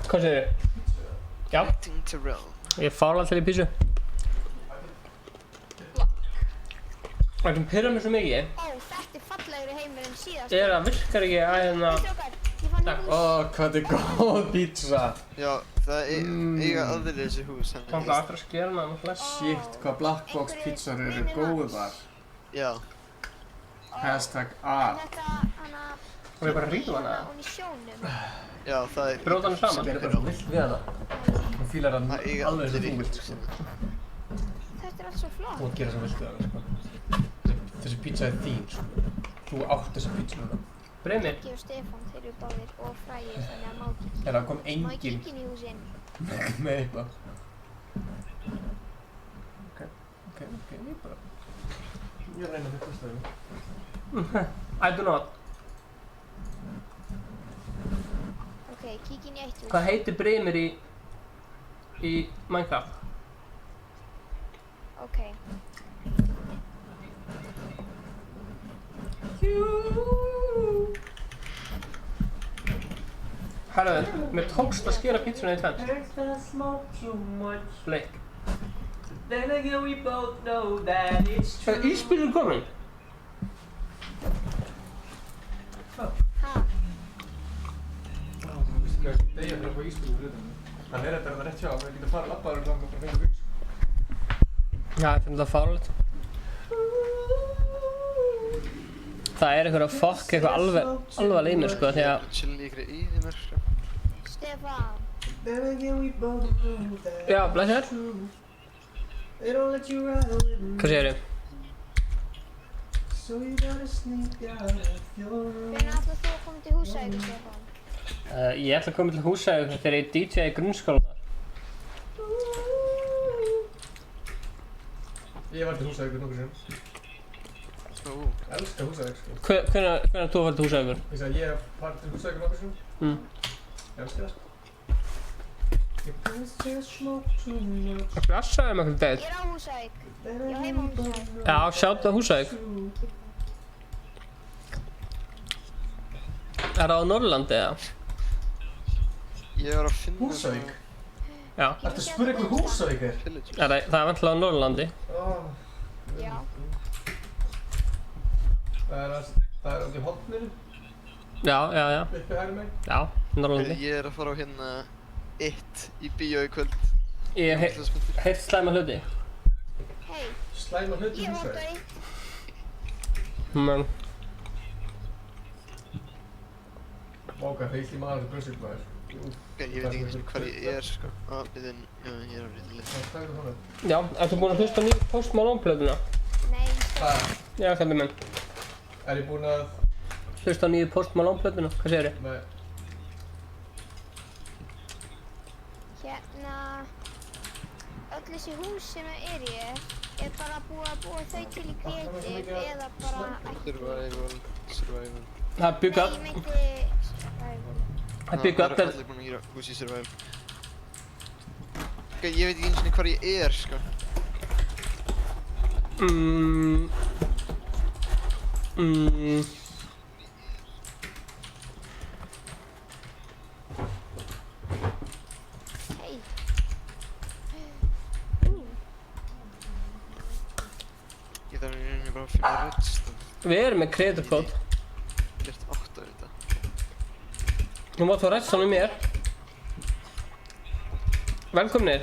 Hvað segir þið? Já. Eating Tyrell. Ég er fárlega til í pítsu. Það sem pirrar mig svo mikið Ó, þetta er fallegri heimur en síðast. það virkar ekki að hérna... Strákar, ég fann Takk. hús. Hvað þetta er góð pizza. Já, það eiga aðrir þessi hús. Það er allra að skera hana með flesk. Shit, hvað black box pizzar eru góðar. Já. Hashtag En R. þetta, hana... Og ég bara rífa hana. Hún í sjónum. Já, það er... Brjóta hana saman. Það er bara svo vilt við hana. Hún fílar hann Það eiga alveg allir sem í þú vilt, sko. húsinu. Þetta er allt svo flott. Þú átt að gera svo vilt við hana, sko. Þessi pizza er þín, sko. Þú átt þessa pizza núna. Brimir. Ég og Stefán, þeir eru báðir og frægir, þannig að má ekki. Það kom Má ég enginn kíkja inn í húsin? með eitthvað. Ok, ég bara... Ég reyna þetta stafið. I do not. Ok, kíkja inn í eitt hús. Hvað heitir Brimir í Minecraft? Ok. Herðu, mér tókst að skera pítsuna í tvennt. Bleik. Er ísbílur kominn? Ha? Deyja fyrir að fá íspilum fyrir þetta. Hann er þetta rétt hjá, við getum farið að labba og langa bara fengið byggs. Já, ég finn það fárlegt. Það er eitthvað að fokk eitthvað alveg í mér sko því að... Chill ykkur í því mér, sko. Stefán. Já, blessar. Hvað segir þið? Hvernig ætlar þú að koma til Húsavíkur, Stefán? Ég ætla að koma til Húsavíkur þegar ég DJ í grunnskólan. Ég var til Húsavíkur nokkuð sem. Elskar Húsavík, sko. Hvenær þú farið til Húsavíkur? Ég sagði ég hef farið til Húsavíkur nokkuð sem. Ég elskar það. Blessaði mig eitthvað Ég deitt. er á Húsavík. Ég á heima á Húsavík. Já, sjáttu á Húsavík. Er það á Norrlandi eða? Ég var að finna... Húsavík? Já. Ertu að spyrja hvað Húsavík er? Villages. Það er vantilega á Norrlandi. Já. Það er út í hodninu, Já. uppi hægri megin. Já, Norrlandi. Ég er að fara á hérna It í bíó í kvöld. Ég hef heyrt slæma hluti. Hei, Slæma hluti ég Húsavík. hóta eitt. Men, Bóka, heitli maður sem bröðsvík maður. Ég veit ekki eins og hvar ég er, sko. Bíðin, já, ég er á réttileg. Það stæður þannig. já, ertu búinn að hlusta á nýju Post Malone plötuna? Nei, Já, kallið minn. Er ég búinn að... Hlusta á nýju Post Malone plötuna, hvað segir þið? Nei. hérna... Öll þessi hús sem er ég bara búið að búa þau til í Creative eða bara ekki. Survival. Það er byggja Nei, ég meinti Survival. Það er byggja Það er allir búin að gera hús í Survival. Ok, ég veit ekki eins og hvar ég er, sko. Hei. Ég þarf í rauninni bara að finna redstone. Við erum með creative code. Gert 8 af þetta. Þú mátt fá redstone í mér. Velkomnir.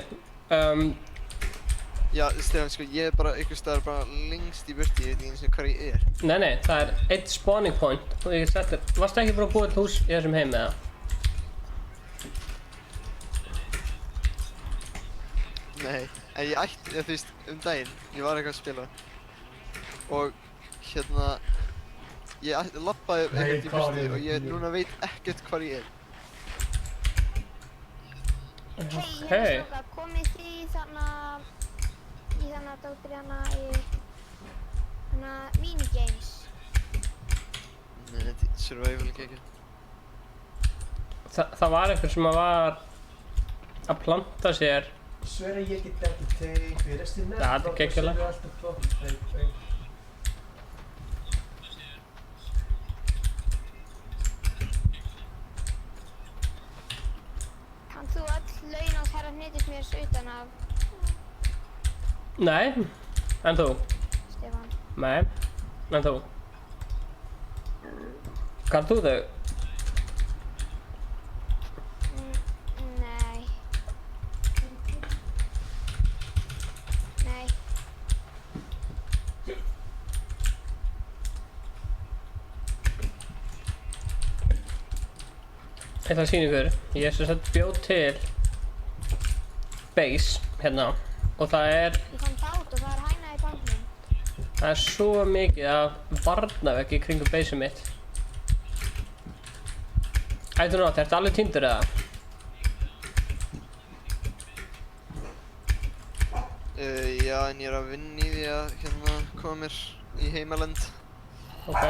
Já, Stefán, sko, ég er bara einhvers staðar bara lengst í burti, ég veit ekki eins og hvar ég er. Nei, það er eitt spawning point og ég settir... Varstu ekki bara að búa til hús í þessum heimi eða? Nei, en ég ætti, þú veist, daginn, ég var eitthvað að spila og hérna, ég labbaði eitthvað í burti og ég núna veit ekkert hvar ég er. Hei, Hey. hérna strákar, komið þið í þarna dóttir hérna í minigames. Nei, þetta er survival ekki. Það var einhver sem var að planta sér. Sverra ég get ekki teik, við restin Já, þetta er geggjulega. alltaf flott. Nei, en þú? Stefán. Nei, en þú? Kann þú þau? Nei. Nei. Ég ætla að sýna ykkur. Ég sem sagt bjóð til base hérna og það er Ég fann bát og það er hæna í bátnum. það er svo mikið af varnavegg í kringum baseið mitt. Ættu nátt, ertu alveg týndur eða? Já, en ég er að vinna í því að hérna koma mér í heimalend. Ok.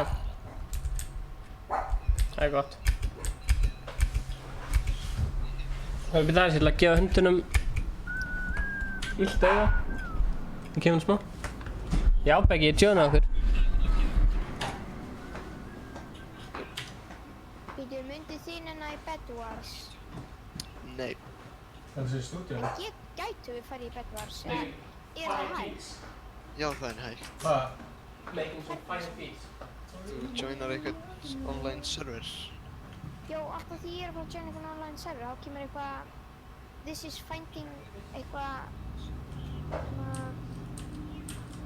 Það er gott. Það er byrjað aðeins, ég ætla að gefa hundunum illt auga. Það kemur smá. Já, Beggi, ég tjóna okkur. Býtur myndið þín hérna í Bedwars. Nei. Það sé stúdíu. Gætu við farið í Bedwars? Er það hægt? Já, það er hægt. Hvað? Making some fine beats. Þú joinar eitthvað online server. Jó, alltaf því ég er að fara að joina einhvern online server, þá kemur eitthvað This is finding eitthvað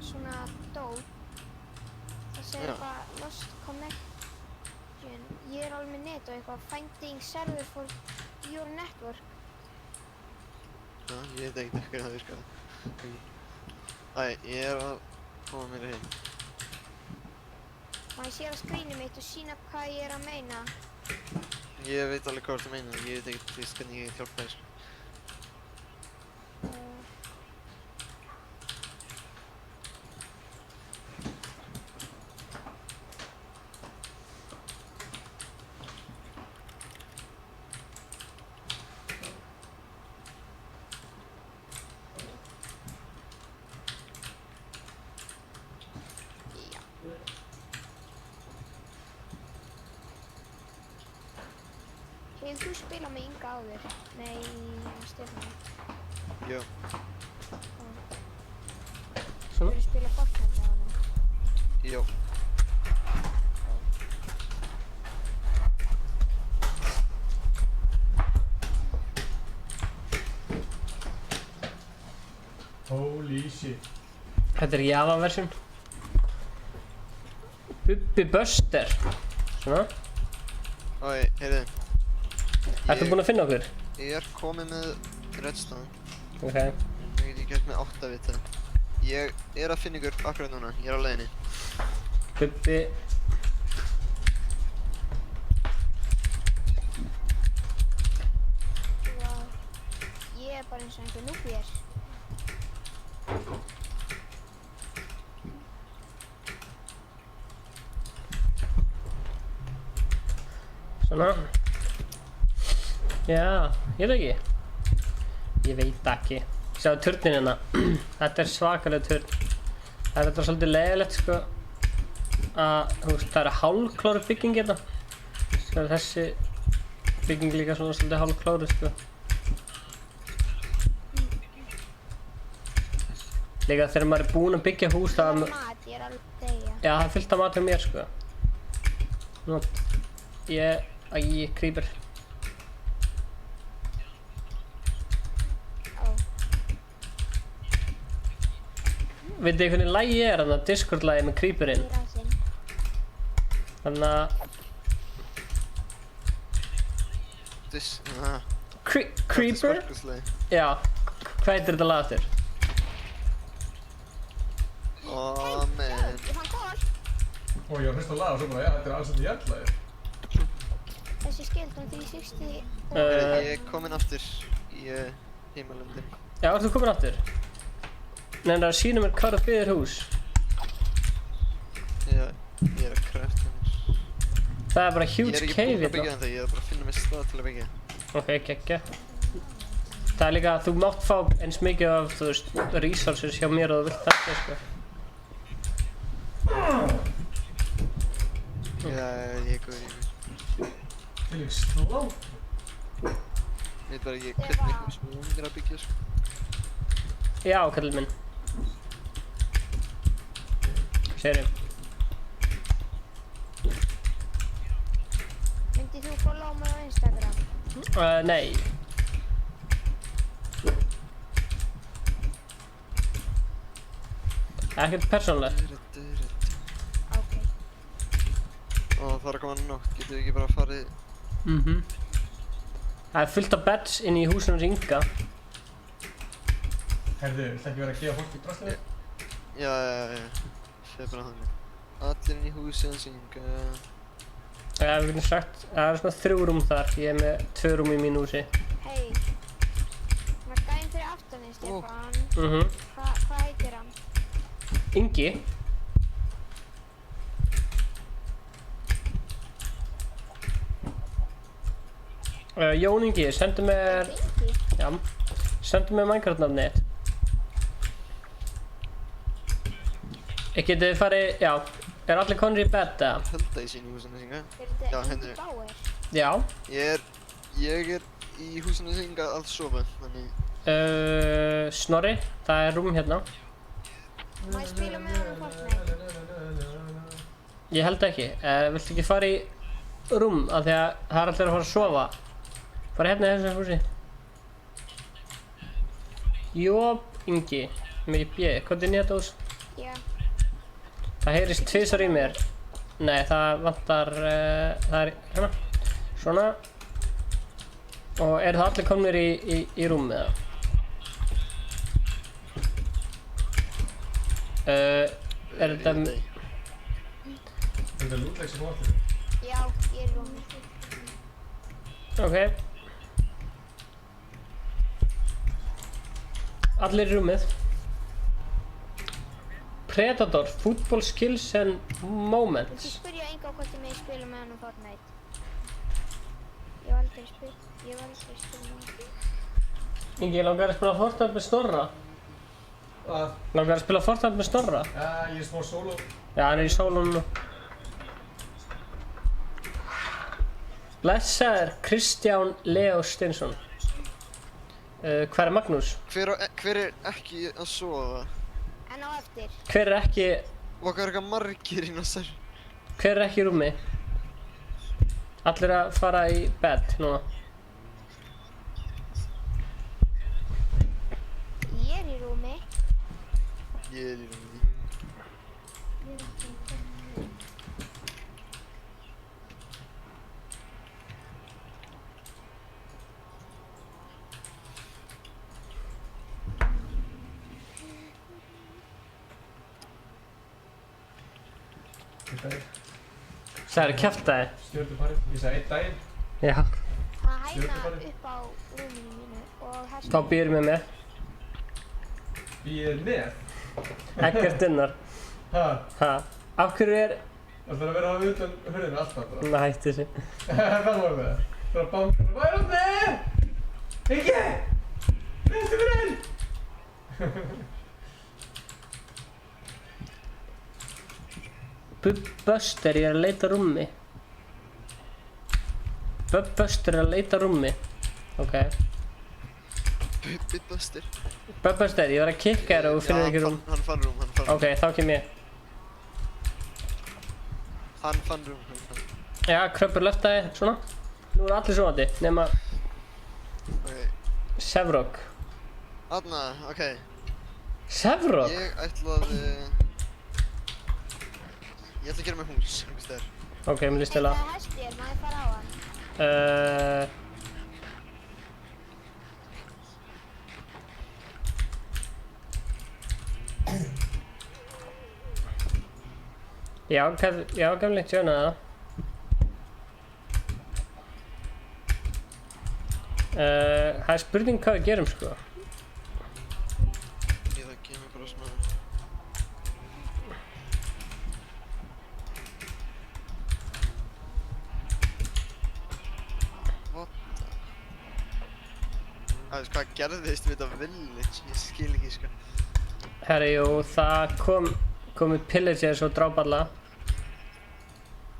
svona dót. Það segir eitthvað Lost Connection. Ég er alveg með net og eitthvað Finding server for your network. Já, ég veit ekkert hvernig það virkar. Æ, ég er að koma mér heim. Má ég sér að skrínið mitt og sína hvað ég er að meina? Ég veit alveg hvað þú meinar, ég veit ekkert fyrst hvernig ég get hjálpað þér. Hefur þú spilað með Inga áður? Nei, Stefán. Já. Svona. Hefur þú spilað Fortnite með honum? Já. Holy shit. Þetta er Java version. Bubbi Buster. Svona. Æ, heyrðu. Ertu búinn að finna okkur? Ég er komið með redstone. Ok. Ég get ekki gert með 8 vita. Ég er að finna ykkur akkurat núna, ég er á leiðinni. Bubbi. Vá. Ég er bara eins og einhver núbér. Svona. Já, ég veit ekki. Ég veit ekki. Sjáðu turnin hérna. Þetta er svakalega turn. Það er svolítið leiðilegt sko að, þú veist, það er hálfkláruð bygging hérna. Svo er þessi bygging líka svona svolítið hálfkláruð sko. Líka þegar maður er búinn að byggja hús það Ég er mat, ég er alveg degja. Já, það er fullt af mat hjá mér sko. Nú, ég creeper. Vitið þið hvernig lagi er þarna, Discord lagi með creeperinn? Í rásinn. Þannig að Creeper? Sparkleslei. Já, hvað heitir þetta lag aftur? Åh, man. Ég fann kól. Og ég var fyrst að laga og svo bara, já, þetta er alls þetta jætlaðir. Þessi Skeleton 360. Ég er kominn aftur í heimalendin. Já, ertu komin aftur? Nefnir að sína mér hvað það byggðir hús. Já, ég er að crafta mér. Það er bara Ég huge er ekki cave búinn að hérna. byggja þetta, ég er bara að finna mér stað til að byggja. Ok, geggja. Það er líka að þú mátt fá eins mikið af, þú veist, resources hjá mér og þú vilt þetta, sko. Já, ég er góður, ég er góður. Til ég slá. Ég veit bara ekki hvernig eitthvað sem þú langar að byggja, sko. Já, kallinn minn. Segir Myndið þú follow mig á Instagram? Nei. Ekkert persónulegt. Ok. Ó, það er að koma nótt, getum við ekki bara farið... Það er fullt af beds inn í húsinu hans Inga. Herðu, viltu ekki vera að gefa fólki drastlið? Já. Sér bara þannig. Allir inn í húsið hans Inga. Við getum sagt, það er svona 3 rúm þar. Ég er með 2 rúm í mínu húsi. Hei. Var gæinn fyrir aftan þig, Stefán. Hvað heitir hann? Ingi. Jón Ingi, sendu mér... Ingi? Já. Sendu mér Minecraft-nafnið þitt. Getið þið farið... Já. Er allir konur í bed, eða? Hölda í sínu húsinu hans Inga. Er þetta Já, Ingi henni. Bauer? Já. Ég er í húsinu hans Inga að sofa, þannig... Snorri, það er rúm hérna. Má ég spila með hann á Fortnite? Ég held ekki. Viltu ekki fara í rúm af því að það er allir að fara að sofa? Fara hérna í þessu húsi. Jóp Ingi. Með B. Hvað er nýtt hús? Já. Það heyrist 2 í mér. Nei, það vantar... það er hérna. Svona. Og eru það allir komnir í rúm eða? Er þetta... Er þetta lútleik sem vartur? Já, ég er í rúmi. Ok. Allir í rúmið. Predator, football skills and moments. Viltu spyrja Inga hvort ég megi spila með hann á Fortnite? Ég hef aldrei spila með hann. Ingi, langar að spila Fortnite með Snorra? Hvað? Langar að spila Fortnite með Snorra? Já, ég er smá solo. Já, hann er í sólunum nú. Blessaður Kristján Leo Steinsson. Hver er Magnús? Hver er ekki að sofa? En á eftir. Hver er ekki... Og hvað er eitthvað margir í næstar? Hver er ekki í rúmi? Allir að fara í bed núna. Ég er í rúmi. Ég er í rúmi. Það er kjaftaði. Stjórnuparið. Ég sagði 1 daginn. Já. Það hæna upp á rúminu mínu og herstum. Þá býður mér með. Ég er með. Ekkert innar. Ha? Af hverju er... Það þarf að vera á utan hurðinu alltaf bara. Nei, hætti þessi. Það var með það. Það var bankan. Hvað er það? Ingi! Veistu mér enn? Buster, ég er að leita rúmi. Buster er að leita rúmi. Ok. Buster. Buster, ég var að kikka þér og þú finnir ekki rúm. Hann fann rúm. Ok, þá kem ég. Hann fann rúm. Já, kröppur löftaði, svona. Nú eru allir sofandi, nema Ok. Sevrok. Þarna, ok. Sevrok? Ég ætla að gera mig hús, einhvers staðar. Ok, mér líst til að... Það er hestir, maður fara á hann. Já, gamleitt sjöna það. Það er spurning hvað við gerum, sko. Það kemur bara svona... What the... Það veist hvað gerðist við þetta village, ég skil ekki sko. Herri, jú, það komu pillagers og drápa alla.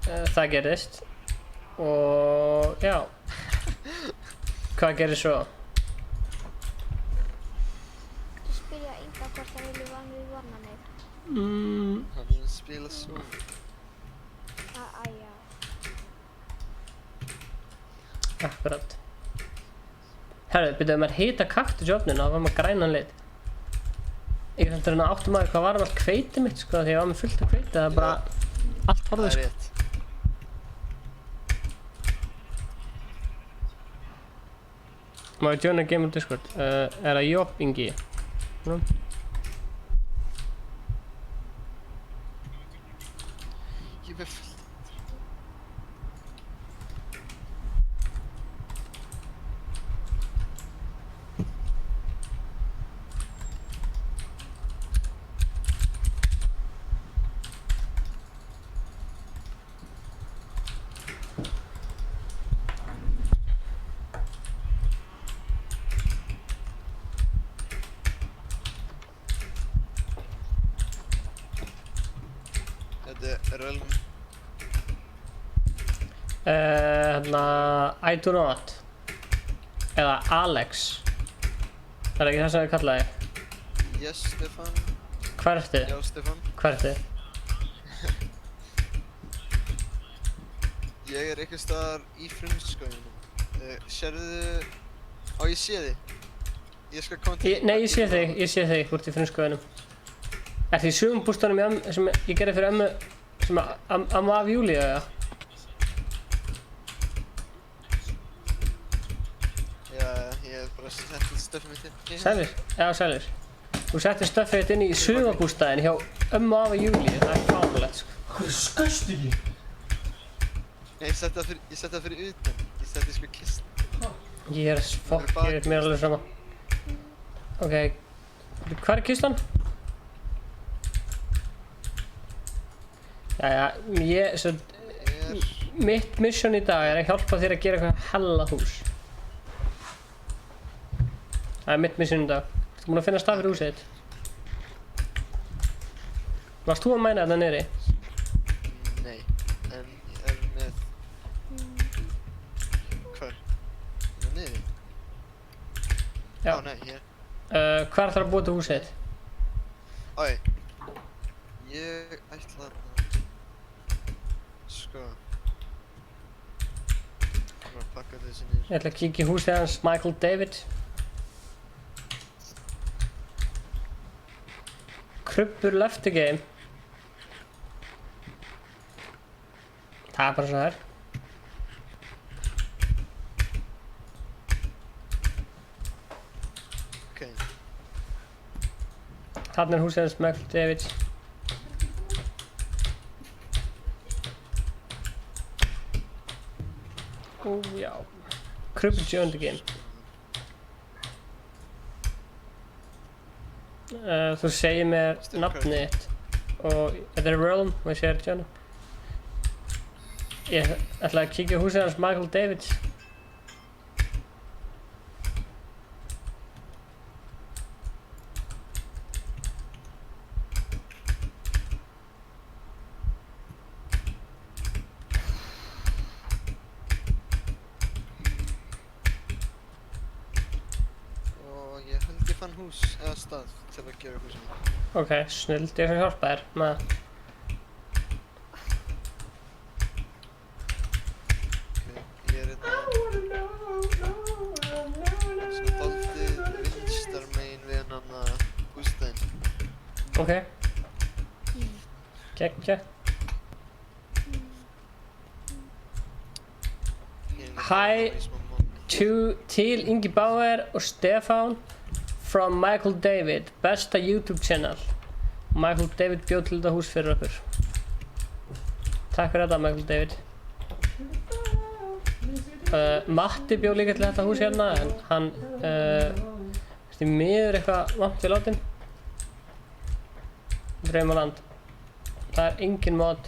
Það gerðist. Og, já. Hvað gerðist svo? Þú spyrja Inga hvort hann vilja vanna mig. Hann spila svona. Já. Akkurat. Herru, byrjuðu maður hita kaktus í ofninu og það var maður grænan lit. Ég heldur hérna áttum maður hvað var allt hveiti mitt sko því ég var með fullt af hveiti, það er bara allt Það horfið sko. rétt. Má ég joina game á Discord? Er það Job Ingi? Ég er með fullt. Þetta er Realm. Hérna, I do not. Eða Alex. Það er ekki það sem ég kallaði þig. Yes, Stefan. Hvar ertu? Já, Stefan. Hvar ertu? Ég er einhvers staðar í frumskóginum. Sérðu... Á, ég sé þig. Ég skal koma til... Nei, ég sé þig úr til frumskóðinum. Er því sumabústanum sem ég gerði fyrir ömmu sem amma af Júlíu eða? Já, ég hef bara sett stöffið mitt inn. Sælir? Já, sælir. Þú settir stöffið þitt inn í sumabústaðin hjá ömmu af Júlíu, það er fáránlegt sko. Hvað skaust ekki? Nei, ég setti það fyrir utan. Ég setti sko kist. Ég er mér alveg sama. Ok, hvað er kistan? Jæja, mitt mission í dag er að hjálpa þér að gera eitthvað hella hús. Það er mitt mission í dag. Þú múin að finna stað fyrir húsið þitt. Varst þú að mæna þetta niðri? Nei, en ég er með... Hvar? Ég er niðri? Já. Á, nei, hér. Hvar þarf að búa til húsið þitt? Æ, ég ætla að... Sko... Bara pakka þessi niður. Ég ætla að kíkja í húsið hans Michael David. Krubbur left the game. Það er bara svo þær. Ok. Þarna er húsið hans Michael David. Ó, já. Krubbur joined the game. Þú segir mér nafnið þitt og þetta er Realm og ég segir John. Ég ætla að kíkja í húsið hans Michael David. Og ég held ég fann hús eða stað til að gera húsinu. Ok, snilld, ég skal hjálpa þér með það. Ok, ég er hérna... Svona dálítið vinstar megin við hennan bústæðin. Ok. Gekkja. Hi til Ingi Bauer og Stefán from Michael David, besta YouTube channel. Michael David bjóð til þetta hús fyrir okkur. Takk fyrir þetta Michael David. Matti bjóð líka til þetta hús hérna en hann því miður eitthvað langt við látin. Draumaland. Það er engin mod.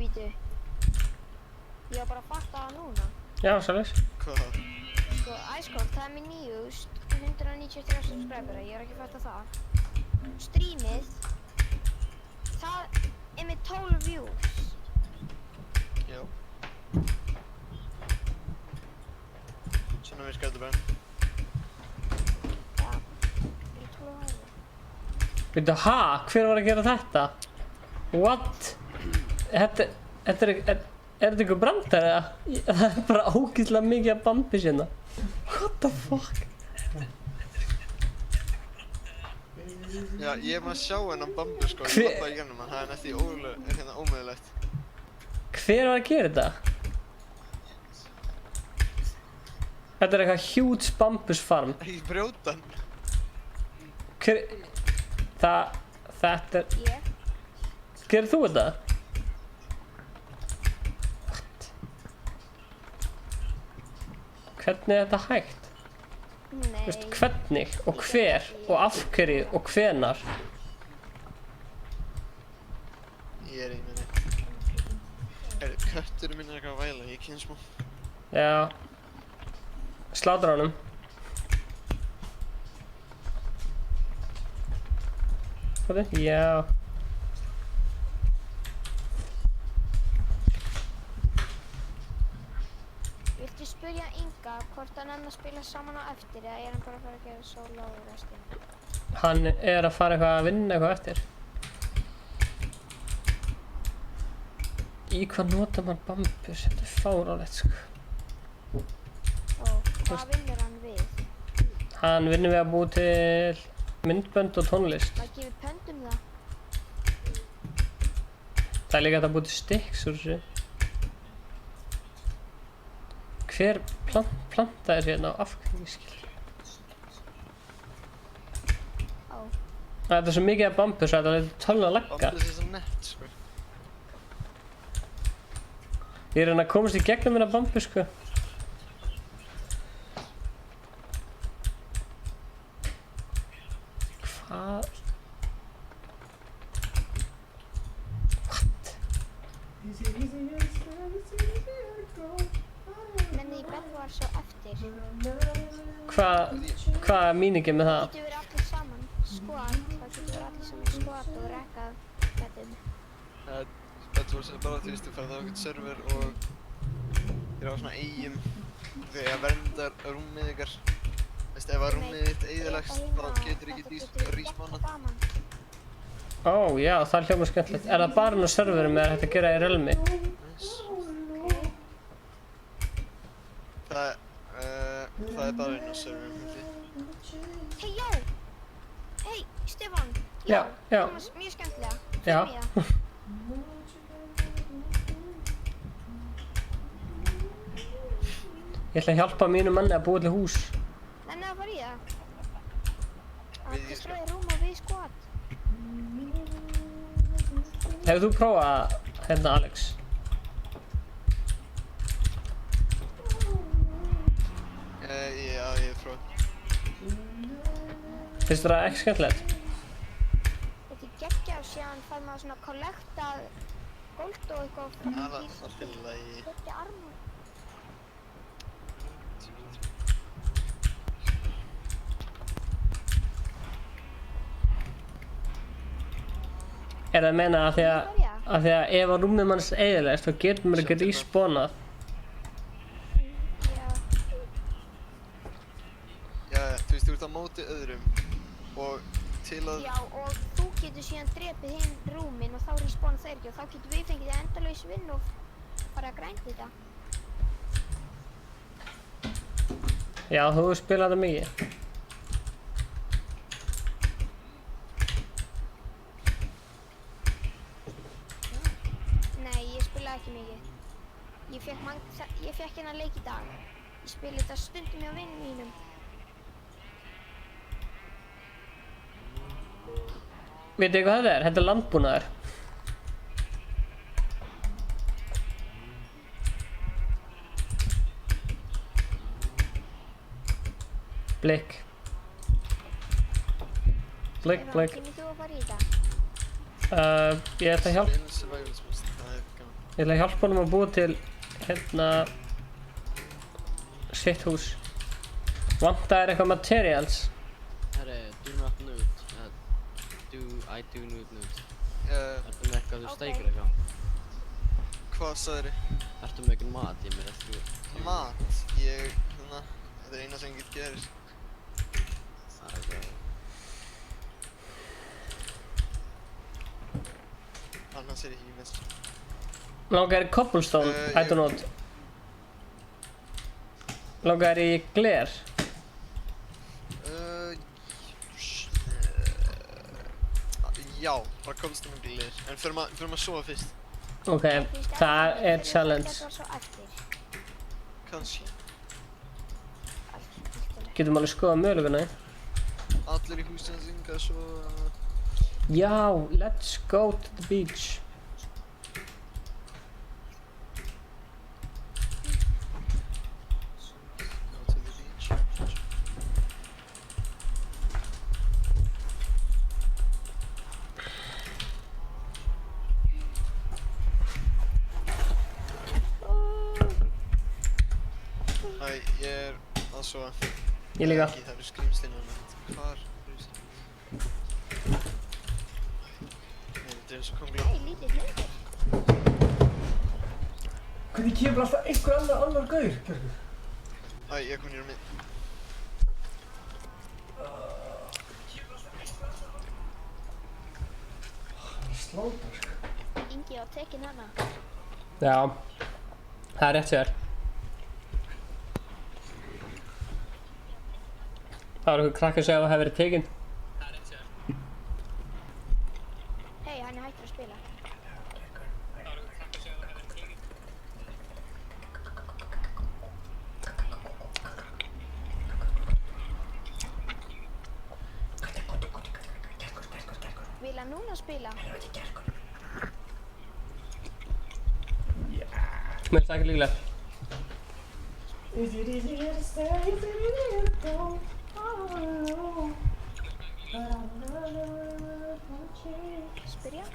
Bíddu. Ég var bara að fatta það núna. Já, svolítið. Hvað? Sko, Icecold, það er með 9.193 subscribera, ég er ekki að fatta það. Streamið, það með 12 views. Já. Svona virkar þetta bara. Já, í 12 ára. Veitu, ha? Hver var að gera þetta? What? Er þetta eitthvað brandar eða? Það er bara ógeðslega mikið af bambis hérna. What the fuck? Já, ég er maður að sjá hennan bambus sko, ég lappaði í gennum hann, það er næstu ómögulegt. Hver var að gera þetta? Þetta er eitthvað huge bambus farm. Ekki brjóta hann. Hver... Þetta er... Ég? Gerir þú þetta? What? Hvernig er þetta hægt? Nei. Veist, hvernig og hver og af hverju og hvenar? Ég er í minni. Kötturinn minn er eitthvað að væla, ég kynns smá. Já. Slátra honum. Hvað? Já. Viltu spyrja Inga hvort hann enn að spila saman á eftir eða er hann bara að fara að gera solo og restina? Hann er að fara eitthvað að vinna eitthvað eftir. Í hvað notar maður bambus? Þetta er fáránlegt sko. Og hvað vinnur hann við? Hann vinnur við að búa til myndbönd og tónlist. Maður gefur pöndum það. Það er líka hægt að búa til sticks úr þessu. Hver plantaði sér hérna á afkvæmni skil? Ó. Þetta er svo mikið af bambus að þetta er tölna að lagga. Bambus er svo nett sko. Ég er að komast í gegnum minna bambus sko. Hvað? What? Menni í Bell var svo eftir. Hvað er míningin með það? Getur verið allir saman squad, þá getur verið allir saman squad og rekkað bettum. Þetta var bara þú veist, þú færði á einhvern server og þér á svona eigum þegar ég verndar rúmið ykkar. Veist, ef að rúmið þitt eyðilagst, þá getur ekki respawnað. Ó, já, það hljómar skemmtilegt. Er það bara inn á serverum eða er hægt að gera í Realmi? Það er bara inn á serverum, held ég. Hei, já! Hei, Stefán! Já, já. Það var mjög skemmtilega. Já. Förum í það. Ég ætla að hjálpa mínu manni að búa til hús. Nenni að fara í það. Við Það skræði rúm og við squad. Hefur þú prófað hérna Alex? Já, ég hef prófað. Finnst þér það ekki skemmtilegt? Þetta er geggjað og síðan fær maður svona kollektað gold og eitthvað Það var alltaf til lagi. Geggja armor. Er það að meina að því að ef að rúmið manns eyðilegst þá getur maður ekki respawnað? Já, þú veist, þú ert á móti öðrum og til að... Já, og þú getur síðan drepið hinn rúmin og þá respawna þeir ekki og þá getur við fengið endalaus vinn og bara að grænda þetta. Já, þú spilaði þetta mikið. Nei, ég spilaði ekki mikið. Ég fekk hérna leik í dag. Ég spila þetta stundum hjá vinnum mínum. Vitið þið hvað þetta er? Þetta er landbúnaður. Blikk. Blikk, blikk. Kynir þú að fara í þetta? Ég ætla að hjálpa. Survival sport, það er gaman. Ég ætla að hjálpa honum að búa til hérna sitt hús. Vantar eitthvað materials. Herre, do not nude. I do nude. Ertu með eitthvað, þú Ok. steikir eitthvað? Hvað sagðirðu? Ertu með eitthvað mat, ég meina, ertu... Mat? Þetta er eina sem ég get gerir. Það er eitthvað... Annars er ég ekki mest. Langar í cobblestone, I don't know. Langar í gler. Já, bara cobblestone og glir. En förum að sofa fyrst. Ok, það er challenge. Það var svo eftir. Kanski. Getum alveg skoða möguleguna. Allir í húsinu synga svo... Já, let's go to the beach. Go to the beach. Æ, ég er að sofa. Ég líka. Ekki, það eru skrýmslin hérna. Hvar? Nei, þetta er eins og kongla. Nei, lítið hlutir. Hvernig kemur alltaf einhver annar gaur, Björgur? Æ, ég er komin í rúmið. Það er slátur, sko. Ingi á tekin hana. Já, það er rétt sér. Það var einhver krakki að segja að það hefði verið tekinn. Hei, hann er hættur að spila. Vil hann núna spila? Mér finnst það ekki líklegt. Spyrja?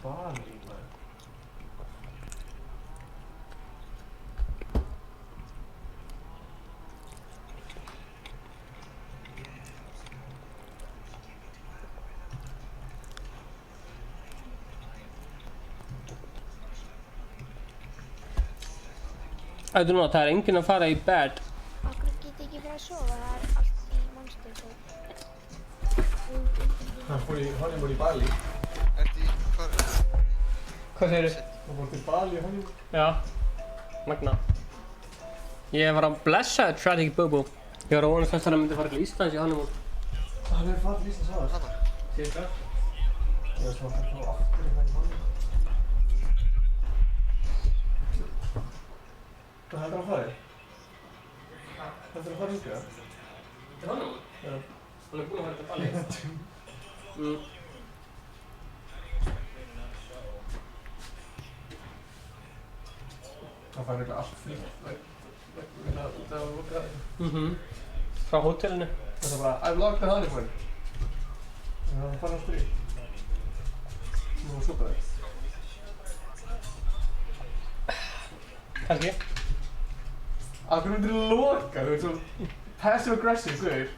Bali, maður. Ættu núna, það er enginn að fara í bed. Akkur get ekki fyrir að sofa, það er allt í monster. Hann fór í Bali. Ertu í... Hvar? Hvað segirðu? Hann fór til Bali í honeymoon. Já, magna. Ég var að blessa Tragic Boo-Boo. Ég var að vonast þess að hann myndi fara til Íslands í honeymoon. Hann er farið til Íslands aðeins. Hanna? Síðan það? Ég veist hvað hann fór aftur í honeymoon. Hvað heldur hann farið? Heldur hann farið hingað? Til honeymoon? Já. Hann er búinn að fara til Bali. Það fær eitthvað allt frítt. Út af lokaði. Frá hótelinu. Það er bara, I've logged the honeymoon. Það fær hann frí. Nú var svo bara. Kannski. Akkur myndir loka, þú veit svo passive aggressive, guður.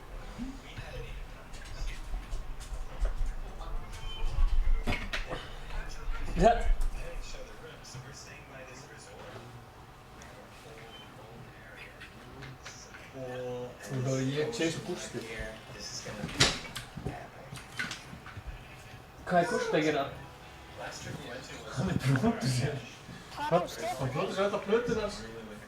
Það... Þú veit að ég chase Gústi. Hvað er Gústi að gera? Hann er pródúser. Hvað er Stefán? Hann pródúser þetta plötun hans,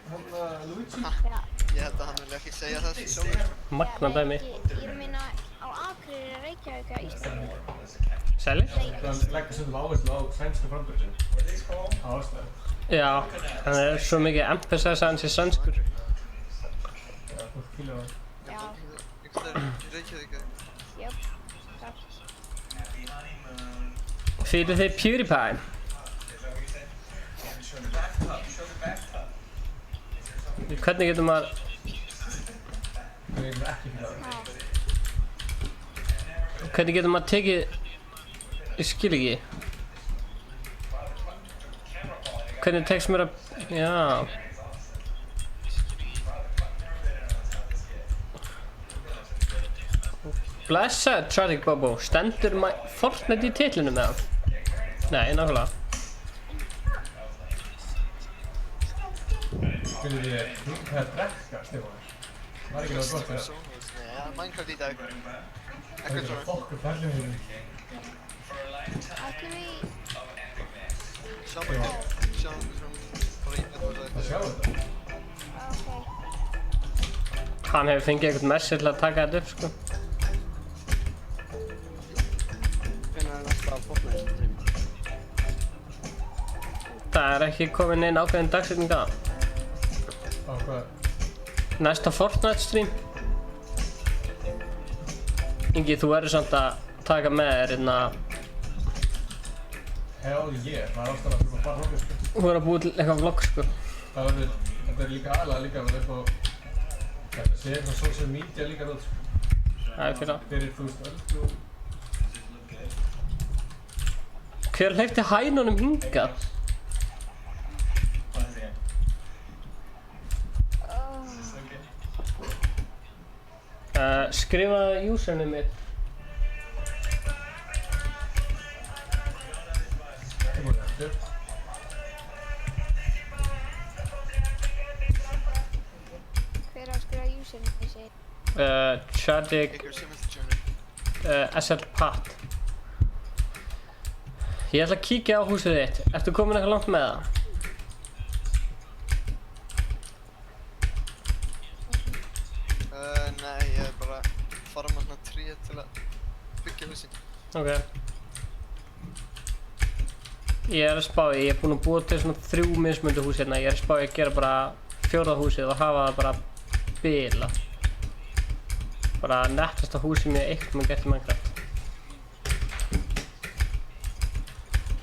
Luigi. Já. Ég held að hann vilja ekki segja það sem sjálfur. Magna dæmi. Ég er að minna á Akureyri, Reykjavík og Íslandi. Sælir? Hann leggur stundum áherslu á sænska framburðin. Á ástæðu. Já, hann er svo mikið emphasis að hann sé sænskur. Já, fólk fílar það. Já. Ykkur þar í Reykjavík eða? Jöp. Takk. Fyrir þið PewDiePie. Hvernig getur maður... Ég er ekki fílar það. Hvernig getur maður tekið... Ég skil ekki. Hvernig tekst mér að... Já. Blessaður Tragic Bobo, stendur Fortnite í titlinu með hann? Nei, nákvæmlega. Fyrir því hvað drekka, Stefán? Var ekki það gott Nei, það er Minecraft í dag. Ekkert svona. Fokkur færlega hérna. Ætlum við... Sjáum bara svona bara í þetta og Það sjáu þetta. Ok. Hann hefur fengið eitthvað messi til að taka þetta upp, sko. Hvernig er næsta Fortnite stream? Það er ekki komin neinn ákveðin dagsetning að. Á hvað? Næsta Fortnite stream. Ingi, þú verður samt að taka með þér hérna. Hell yeah, það er alltaf að fyrir að fara hókið, sko. Þú verður að búið til eitthvað vlogg, sko. Þetta er líka aðalega líka að vera upp á... Þetta sé eitthvað social media líka ráð, sko. Það er fyrir það. Fyrir, þú veist, öllu... Hver hleypti hænunum hingað? Skrifaðu username mitt. Þetta er búin eftir. Hver á að skrifa username sig? Tragic Ykkur Simulty Journey. SL Pat. Ég ætla að kíkja á húsið þitt. Ertu komin eitthvað langt með það? Nei, ég er bara að fara með svona tré til að byggja húsin. Ok. Ég er að spá í, ég er búinn að búa til svona 3 mismunandi hús hérna. Ég er að spá í að gera bara 4. húsið og hafa það bara bilað. Bara nettasta hús sem ég eitthvað með gert í Minecraft.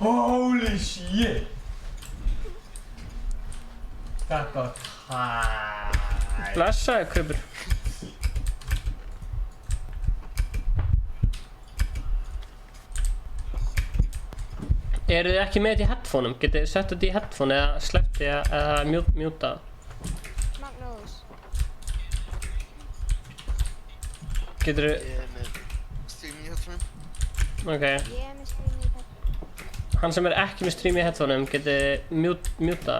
Holy shit! Þetta var tæ. Blessaði, Krubur. Eru þið ekki með þetta í headphoneum? Getið þið sett þetta í headphone eða sleppt þið eða mjúta? Magnús. Getur þið... Ég er með stream í headphone. Ok. Ég er með stream í þetta. Hann sem er ekki með stream í headphoneum, getið þið mjúta?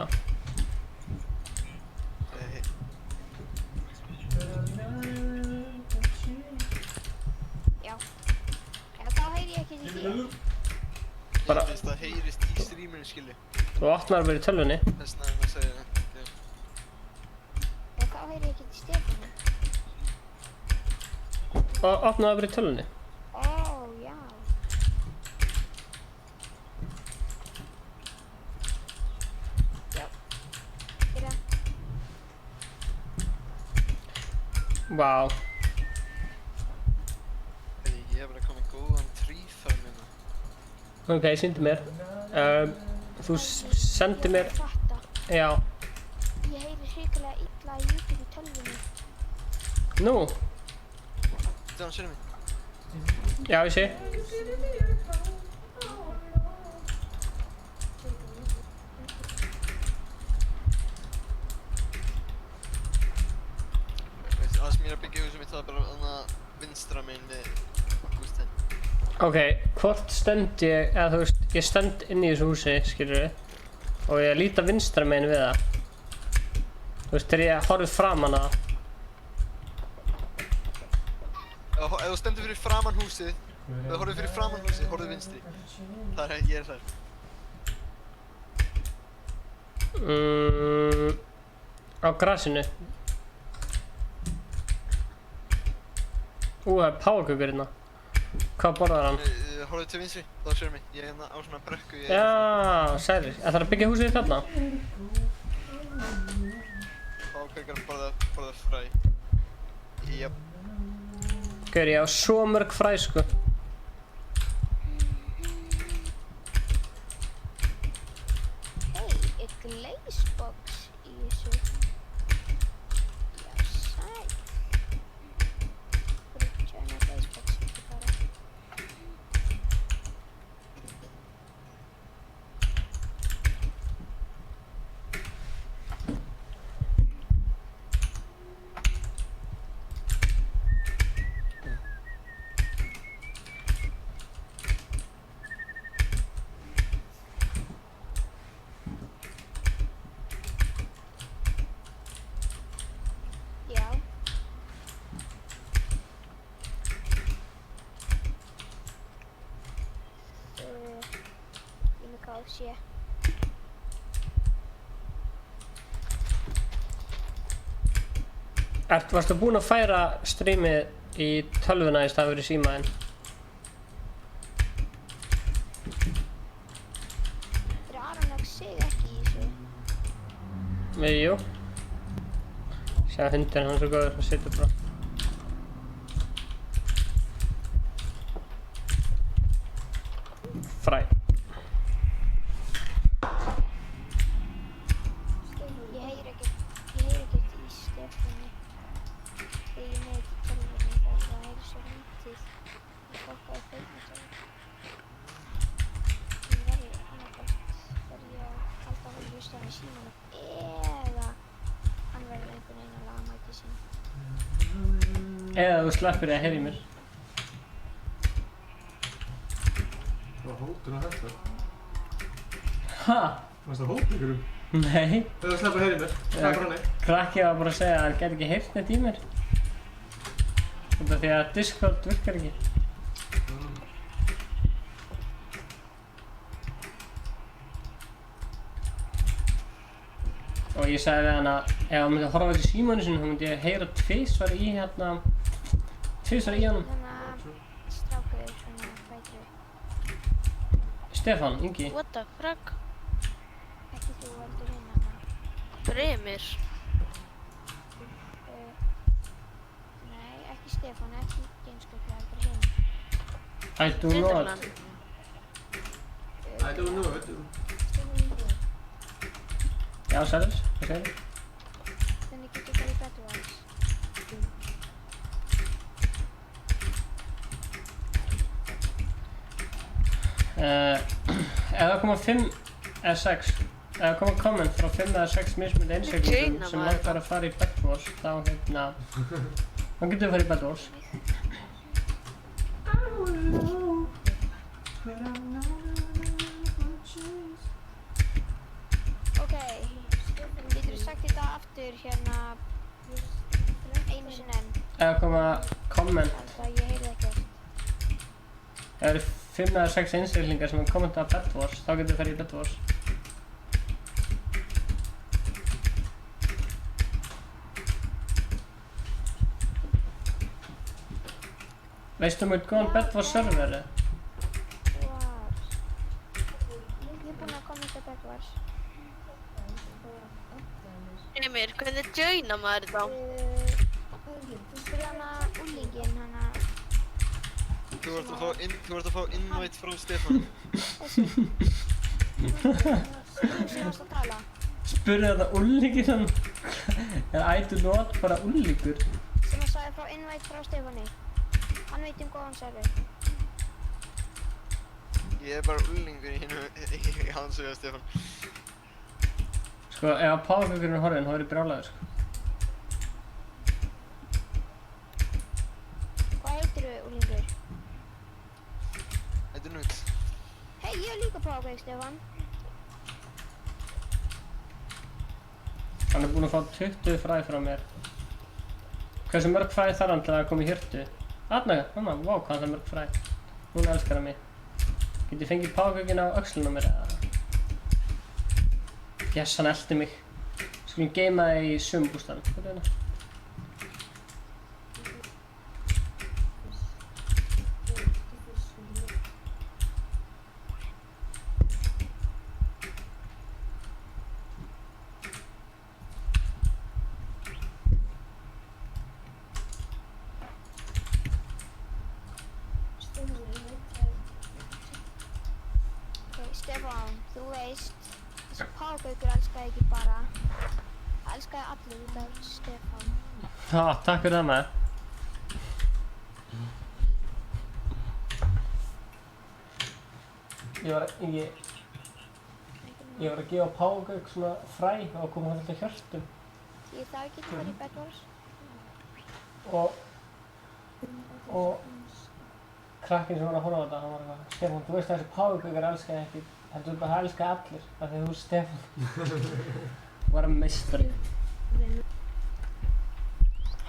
Já. Já, þá heyri ég ekki því þér. Bara- Ég veist það heyrist í streaminu, skilju. Þú opnar bara í tölvunni. Þess vegna er maður að segja það. Já, þá heyri ég ekki því Stefánu. Og opnaðu bara í tölvunni. Ó, já. Já. Byrja. Vá. Ég er bara að koma í góðan trífarm hérna. Ok, sýndu mér. Þú sendi mér... Þetta. Já. Ég heyri hrikalega illa í YouTube í tölvunni. Nú. Þetta var hann sérna minn. Já, ég sé. Veist, það sem ég er að byggja húsum mitt, það er bara þarna vinstra megin við hústegn. Ok, hvort stend ég, eða þú veist, ég stend inn í þessu húsi, skilur við. Og ég líta vinstra megin við það. Þú veist, þegar ég horfið framan á það. Ef þú stendur fyrir framan húsið, ef þú horfir fyrir framan húsið, horfðu vinstri. Það er, ég er þar. Á grasinu. Það er páfagaukur hérna. Hvað borðar hann? Horfðu til vinstri, þá sér mig. Ég er hérna á svona brekku. Já, sælir. Ætlarðu að byggja húsið þarna? Páfagaukar borða fræ. Jöp. Gaur, ég á svo mörg fræ, sko. Hey, er glazebox í þessu? Já, sæl. Þú erum tjóðin að glazebox ekki bara. sé. Varstu búinn að færa streamið í tölvuna í staðinn fyrir símaðinn? Er Aron sig ekki í þessu? Jú. Sjá hundin, hann er svo góður, hann situr bara. Fræ. Ég heyri ekkert í Stefáni. Þegar ég með í tölvunni það heyri svo lítið. Ég fokkaði feitnatölvu. Ég verði annarkvæmt ég að halda að hlusta hann í símanum eða hann verður einhvern veginn að laga mæti sín. Eða þú sleppir að heyra í mér. Það var hótun á þetta. Ha? Varst það hótun ykkur um? Nei. Það var slepp að heyra í mér. Það er bara nei. Krakkið var bara að segja að hann gæti ekki heyrt neitt í mér. Út af því að Discord virkar ekki. Og ég sagði við hann að ef hann myndi horfa til símanu sinu þá myndi ég heyra tvisvar í honum. Þannig að strákur svona fætru. Stefán, Ingi. What the fuck? Ekki þú heldur hinn hana. Brimir. Nei, ekki Stefán, ekki Geinsköpja, heldur hinn. I do not. Sunderland. I don't know it. Já, Sælis, hvað segir þú? Þannig getur það í Bedwars. Ef það koma 5 eða 6, ef það koma komment frá 5 eða 6 mismunandi einstaklingum sem langar að fara í Bedwars, þá þá getur við að fara í Bedwars. Getur þú sagt þetta aftur hérna einu sinni enn? Ef það koma komment, Alltaf, ég heyrði ekkert. ef það eru 5 eða 6 einstaklingar sem kommenta á Bedwars, þá getur við að fara í Bedwars. Veistu um eitt góðan Bedwars serveri? Bedwars. Ég er búinn að kommenta Bedwars. Brimir, hvernig joina maður þá? Þú spurði hana úlinginn, hana Þú ert að fá invite frá Stefán. þessi. Þú sem varst að tala. Spurði þetta úlíkir hann? Er I do not bara úlíkur? Sem að sagði frá invite frá Stefáni. Hann veit um góðan server. Ég er bara úlingur í hans og Stefán. Sko, ef að páfagökurinn er horfinn, þá er ég brjálaður, sko. Hvað heitirðu, úlingur? Þetta er Null. Hei, ég er líka páfagögg, Stefán. Hann er búinn að fá 20 fræ frá mér. Hversu mörg fræ þarf hann til að koma í hjörtu? Þarna, mamma, vá, hvað það er mörg fræ. Hún elskar hann mig. Get ég fengið páfagögginn á öxluna mér eða? Yes, hann elti mig. Skulum geima það í sumabústaðnum. Stefán, þú veist, þessi páfagaukur elskaði ekki bara. Það elskaði allir út af Stefán. Já, takk fyrir það maður. Ég var að gefa páfagauk svona fræ og koma hann alltaf hjörtum. Því það getur verið í Bedwars. Og krakkinn sem var að horfa á þetta, hann var eitthvað, Stefán, þú veist að þessi páfagaukar elskaði ekki, heldur bara að elskaði allir, af því þú er Stefán. Var að meistari.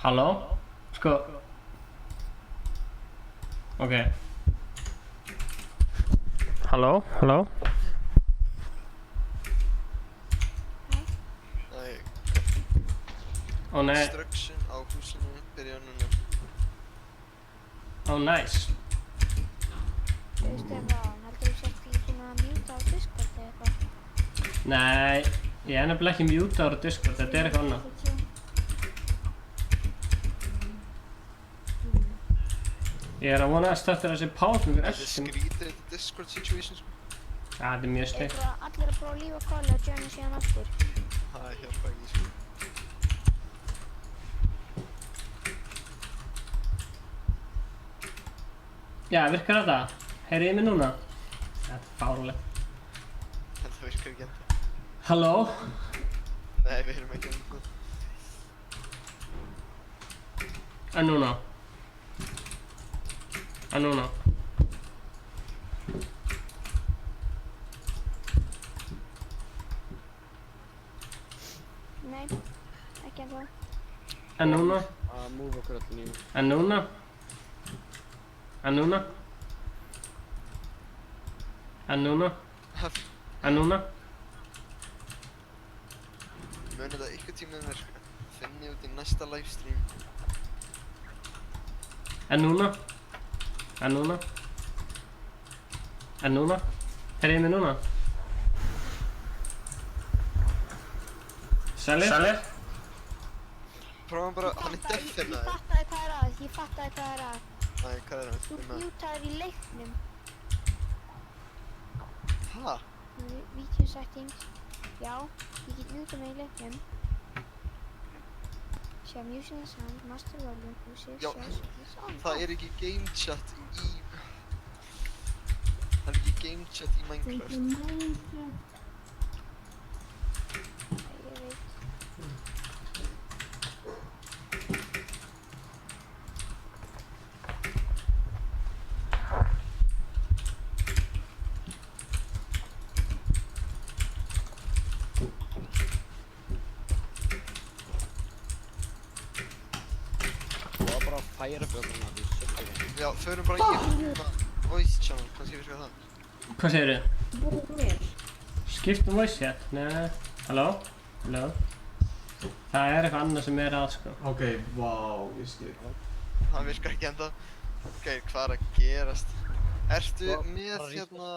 Halló? Sko. Ok. Halló? Ó nei, Construction á húsinu byrja núna. ó nice. Þú veist Stefán, heldur þú sért ekki búin að mjúta á Discord eða eitthvað? Nei, ég er nefnilega ekki mjútaður á Discord, þetta er eitthvað annað. Ég er að vonast eftir þessi pátum fyrir Þetta er elskum. skrítið þetta Discord situation sko. Ja, þetta er mjög Er steikt. bara allir að prófa að lífa kóli og joina síðan aftur? Það hjálpa ekki sko. Já, virkar þetta? Heyrið mig núna? Þetta er fáránlegt. Þetta virkar ekki ennþá. Halló? Nei, við erum ekki ennþá. En núna? En núna? Nei, ekki ennþá. En núna? Að move okkur öll nýjum. En núna? En núna? En núna? En núna? Muni þetta ykkur tíminn virka. Finni út í næsta livestream. En núna? En núna? En núna? Heyrið mig núna? Sælir? Sælir? Prófum bara, hann er Ég definaður. fattaði hvað er að, ég fattaði hvað er að. Æ, hvað er það? Þú mjútaður í leiknum. Hæ? Video settings. Já, ég get mjútað mig í leiknum. Sjá musing the sound, master volume, music, Já, sound. það er ekki game chat í... Það er ekki game chat í Minecraft. Ég veit. Það var bara að færa björnuna því sökkaði. Já, förum bara í voice channel, kannski virkar það. Hvað segirðu? Skiptum voice chat? Nei. Halló? Halló? Það er eitthvað annað sem er að sko. Ok, wow, ég skil. Það virkar ekki enda. Ok, hvað er að gerast? Ertu með hérna...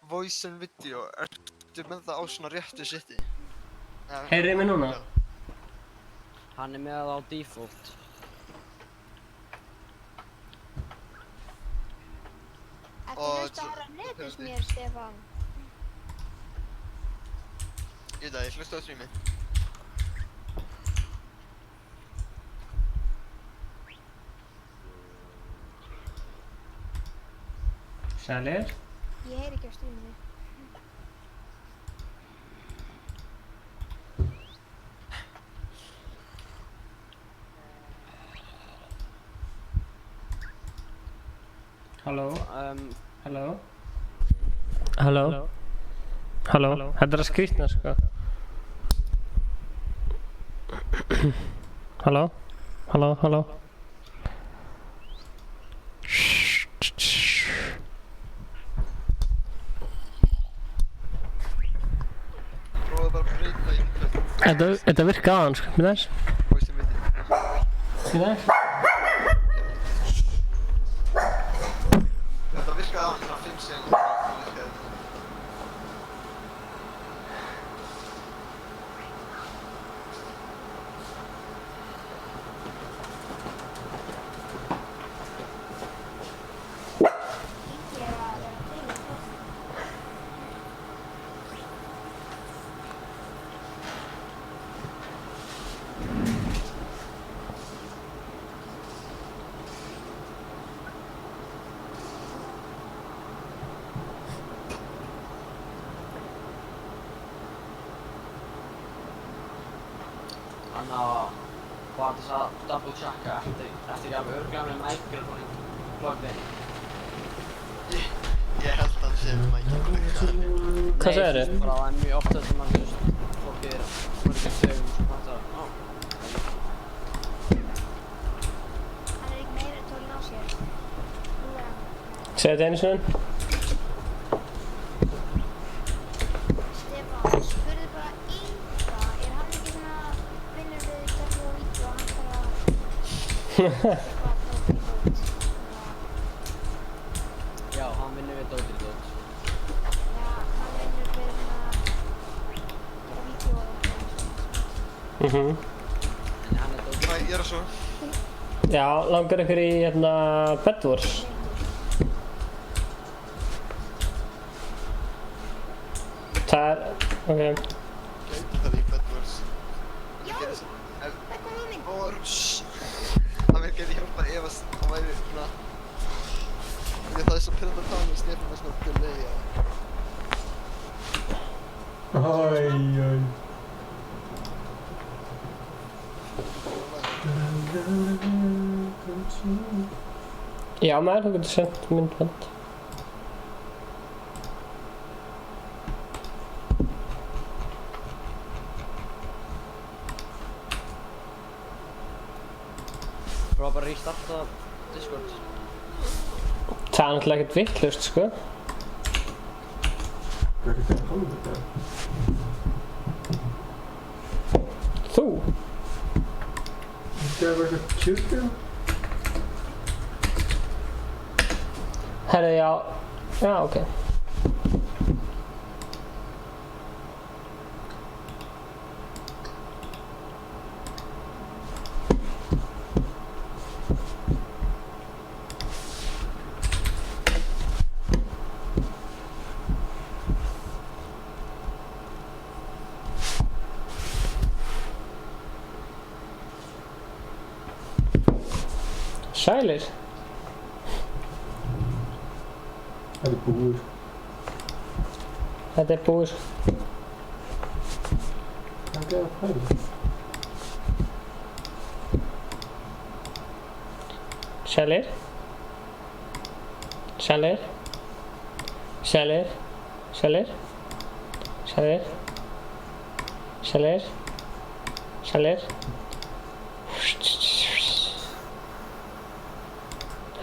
Voice and video, ertu með það á svona réttu sitti? Heyrið mig núna? Já. Hann er með það á default. Ekki Og hlusta á aðra netus mér, Stefán. Ég veit það, ég hlusta á streamið. Sælir? Ég heyri ekki á streaminu. Halló? Halló? Halló? Halló? Þetta er að skrýtna sko. Halló? Halló? Halló? Prófaðu bara að breyta í Minecraft. Þetta virka aðan sko. Með þess? Voice and video. Með þess? Þetta virkaði á hann svona 5 sekúndur. Það virkaði. Þannig að hvað þess að double checka eftir ekki að við örglega með microphone plugged in. Ég held að hann sé með mækinn. Hvað segirðu? Bara það er mjög oft þess að mann just fólkið er ekki sögum sem hægt að Hann er ekki meira tólinn á sér. Nú er hann. Segðu þetta einu sinni? Stefán, spurðu bara Inga, er Já, hann vinnur við dóttir í dót. Já, hann vinnur við gera vídeo og eitthvað. En hann er dóttir. Æ, ég er að svo. Já, langar ykkur í hérna Bed Wars? Það er, ok. Gæti það í Bed Wars. Já, það kom hugmynd. Það mér geti hjálpað ef að hann væri svona... Því það er svo pyrrandi að tala með Stefán með svona delay Já maður, þú getur sendt myndband. Prófa bara að restarta Discord. Það er náttúrulega ekkert vitlaust, sko. Þú? Herri, já. Já, ok. Sælir. Það er búið. Þetta er búið. Það er að færa. Sælir. Sælir. Sælir. Sælir. Sælir. Sælir. Sælir.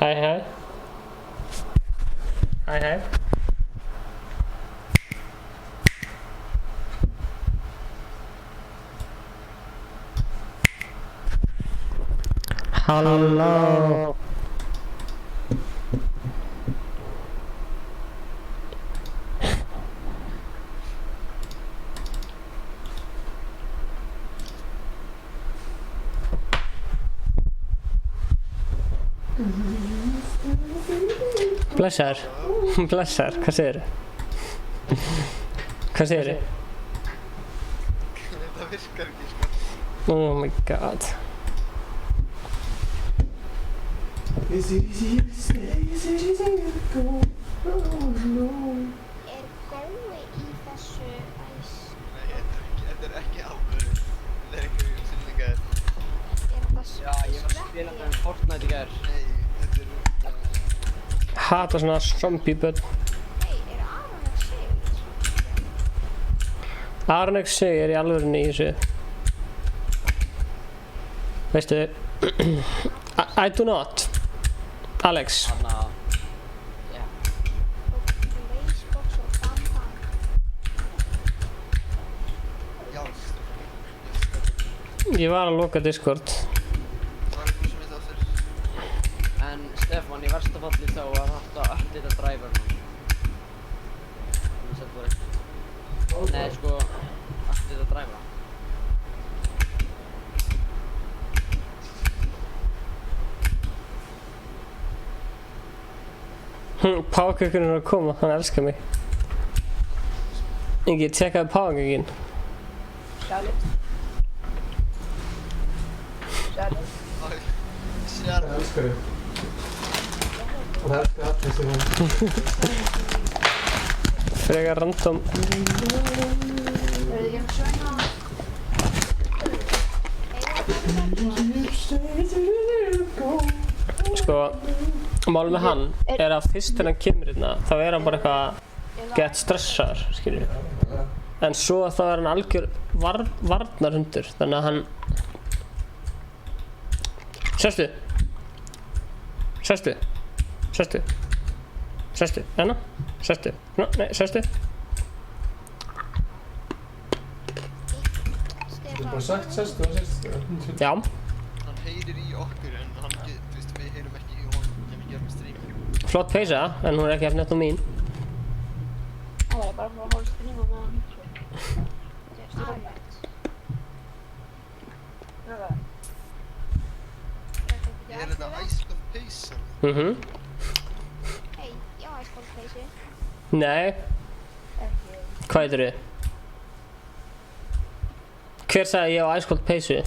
Hæ, hæ. Hæ, hæ. Halló. Blessaður. Blessaður, hvað segirðu? Hvað segirðu? Það virkar ekki, sko. Oh my god. Is it easy to say? Is it easy to go? Oh no. Er gói í þessu æs? Nei, þetta er ekki alvöru. Þetta er einhverjum sýningar. Er þetta Já, ég var að spila þetta með Fortnite í gær. Nei, þetta er... Hata svona zombie-börn. Nei, er Aron að segja? Aron X er í alvörunni í þessu. Veistu, I do not. Alex. Hanna... Já. Racebox og Bam Bam. Já, Ég var að loka Discord. það var eitthvað sem þetta aftur. En Stefán, í versta falli þá var hægt að updata driverinn. Þannig að þetta var ekki. Nei, sko, updata driverinn. Pákakökurinn er að koma, hann elskar mig. Ingi, tjekkaði pákakökinn. Æ, sér Það elskar þig. Og það elskar allir sem hún. Frekar random. Sko, málið með hann er að fyrst þegar hann kemur hérna, þá er hann bara eitthvað gett stressaður, skiljið. En svo þá er hann algjör varnarhundur, þannig að hann... Sestu. Sestu. Sestu. Sestu. Hérna. Sestu. Nei, sestu. Þú hefur bara sagt sestu og sestu. Já. heyrir í okkur en hann, þú veist, við heyrum ekki í honum ef við gerum stream. Flott peysa, en hún er ekki eftir nett á mín. Það er bara frá að hóla stríma með hann. Er þetta æskald peysan? Hei, ég á æskólpeysu. Nei. Hvað heitir þið? Hver sagði ég á æskold peysu?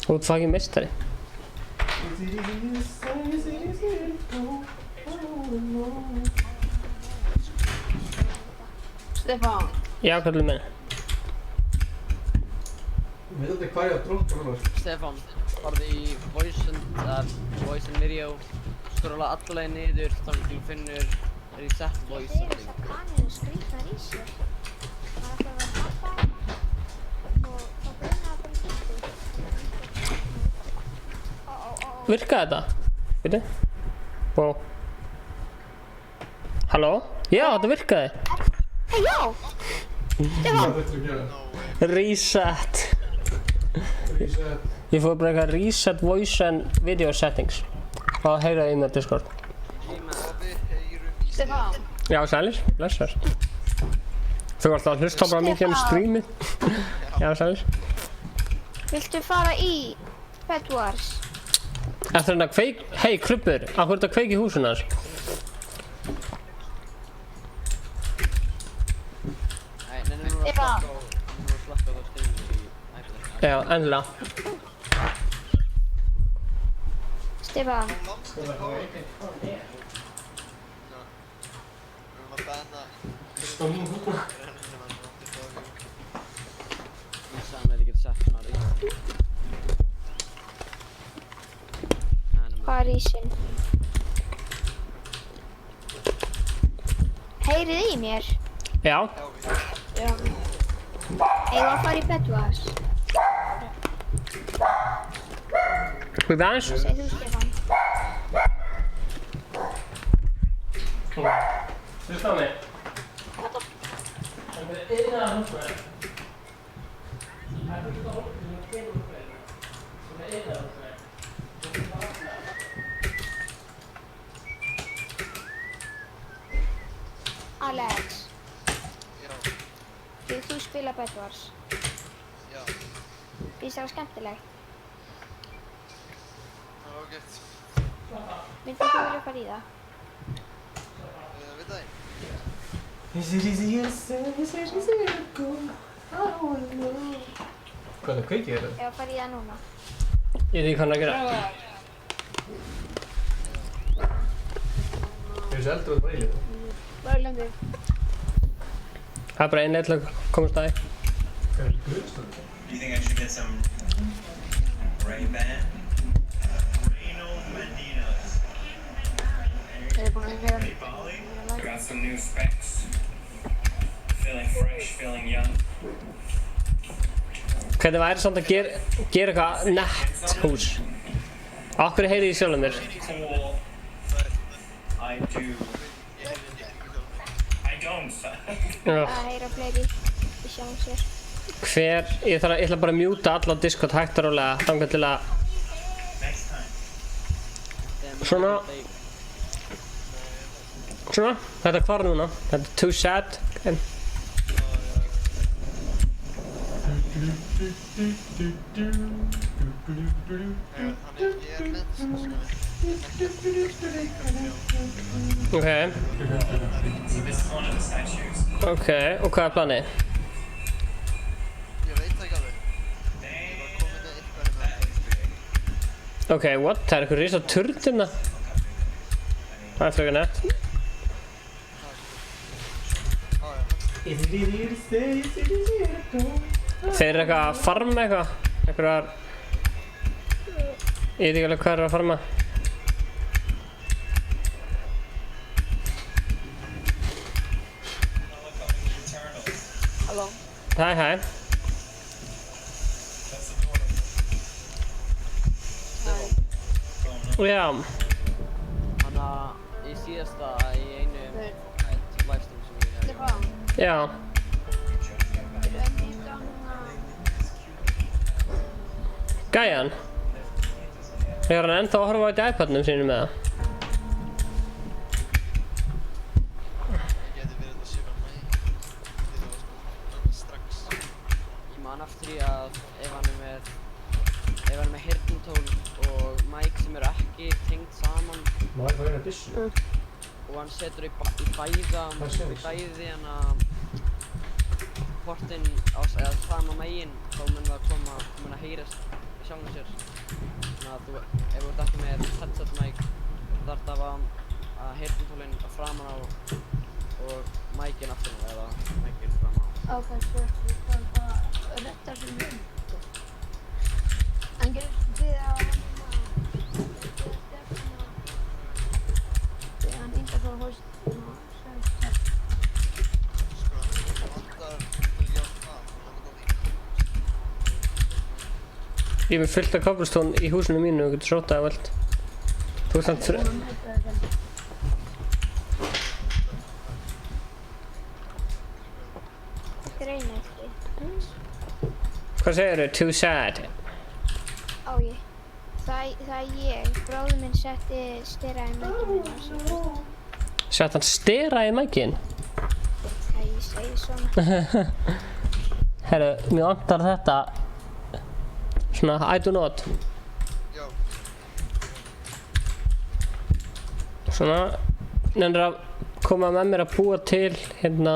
Þú ert fucking meistari. Stefán. Já, kallið minn. Ég veit ekki hvað ég á drótt og Stefán, farðu í voice and video, skróla alla leið niður þannig til þú finnur reset voice Það setting. þessar kaninu skrýtnar í sér. Það er alltaf að pappa og það grunar bara í kýttu. Virkaði þetta? Veitu? Wow. Halló? Já, þetta virkaði. Hei, já! Stefán! Reset. Ég fór bara eitthvað reset voice and video settings. Og heyraði í mér Discord. Stefán. Já, sælir. Blessar. Þú varst að hlusta bara mikið streamið. Já, sælir. Viltu fara í Bed Wars? Eftir hérna kveik... Hei, Krubbur. Akkur er þetta kveik í húsinu hans? Nei, nú erum við að slakka á streaminu í ætla. Já, endilega. Stefán. Við erum að banna Ég sagði að þið getur sett hana rísa. Hvað er ísinn? Heyrið í mér? Já. Já. Eigum að fara í Bed Wars? Hvað aðeins? Segð þú, Stefán. Hlusta á mig. Það er eina að hlusta á mig. Það er hlusta á hlusta sem er tveir hlusta á mig. Það er eina að hlusta á mig. Alex. Já. Vil þú spila Bed Wars? Já. Finnst það skemmtilegt? Það var ágætt. Myndir þú vilja fara í það? Veit það ekki? Hvað er kveikið þetta? Ef að fara í það núna? Ég veit ekki hvað hann er að gera. Ég er svo eldur að breyla þetta. Bara glemdi. Það er bara einn leið til að komast að því. Hvað er grunnstofn? Do you think I should get some Ray-Ban? Reno-Mendinas. Ég er búin að vera. Hey, Bali? Got some new specs. Feeling fresh, feeling young. Hvernig væri samt að gera eitthvað nett hús? Akkur heyrið í sjálfum mér. Cool. I do. I don't. Já. Að heyra fleiri í sjálfum sér. Ég ætla bara að mjúta alla á Discord hægt og rólega þangað til að... Next time. Svona. Svona. Þetta er hvar núna. Þetta er too sad. En... Ok. Ok, og hvað er planið? Ég veit það ekki alveg. Ég var komin með eitthvað hérna. Ok, what? Það er eitthvað risa turn hérna. Það er frekar nett. Þeir eru eitthvað að farma eitthvað. Einhverjar... Ég veit ekki alveg hvað er að farma. Halló. Hæ, hæ. Já. Þannig að í síðasta í einu livestream sem við Stefán. Já. Við erum í núna Gæjan? Er hann ennþá að horfa á þetta iPadnum sínum með það? Geti verið þetta svipað Mike. Þetta var sko strax. Ég man eftir því að ef hann er með heyrnartól og mic sem eru ekki tengd saman Maður var að byssu. og hann setur í bæði hana portinn eða sama megin, þá mun það heyrast sjálfum sér. Þannig að ef þú ert ekki með headset mic þá þarf það að heyrnartólinn framan á og micin aftan á eða micin framan á. Ok, svo það rettar sem mynd. En gerist við að hann yngar frá hóstum og sætt. Sko, vantar til hjálpa að Ég er með fullt af cobblestone í húsinu mínu og getur sótað af allt. Þú ert samt fyrir... Þetta er einu eftir. Hvað segirðu? Too sad. Á ég. Það er ég. Bróður minn setti stera í mækinn minn á sig. Sett hann stera í mækinn? Það ég segi svona. Herru, mér vantar þetta. Svona, I do not. Já. Svona, nennir að koma með mér að búa til, hérna...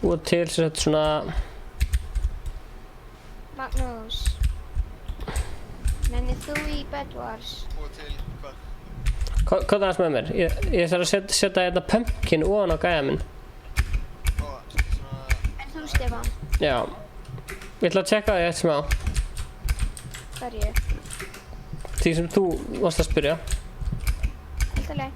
Búa til svona... Magnús. Nennir þú í Bed Wars? Búið til hvað? Hvað aðeins með mér? Ég þarf að setja hérna pumpkin ofan á gæja minn. Ó, svona... En þú, Stefán? Já. Ég ætla að tjekka það í eitt smá. Hverju? Því sem þú varst að spyrja. Alltaf leið.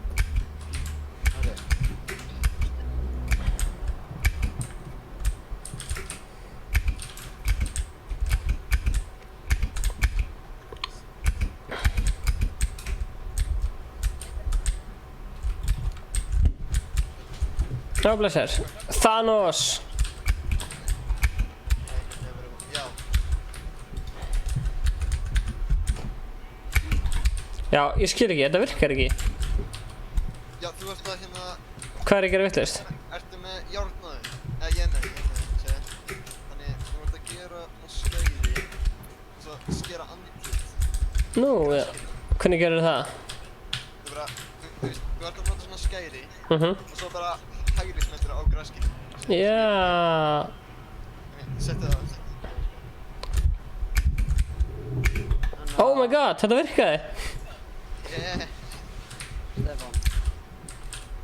Já, blessar. Thanos! Já. Já, ég skil ekki, þetta virkar ekki. Já, þú ert að hérna... Hvað er að gera vitlaust? Ertu með járnaðu? Ég nei, segja. Þannig, þú ert að gera skæri og svo skera andlit. Nú, já. Hvernig gerur það? Þú bara, þú ert að nota svona skæri Og svo bara hægri smettur á græskinu. Já. Settu það. Oh my god, þetta virkaði. Yeah. Stefán.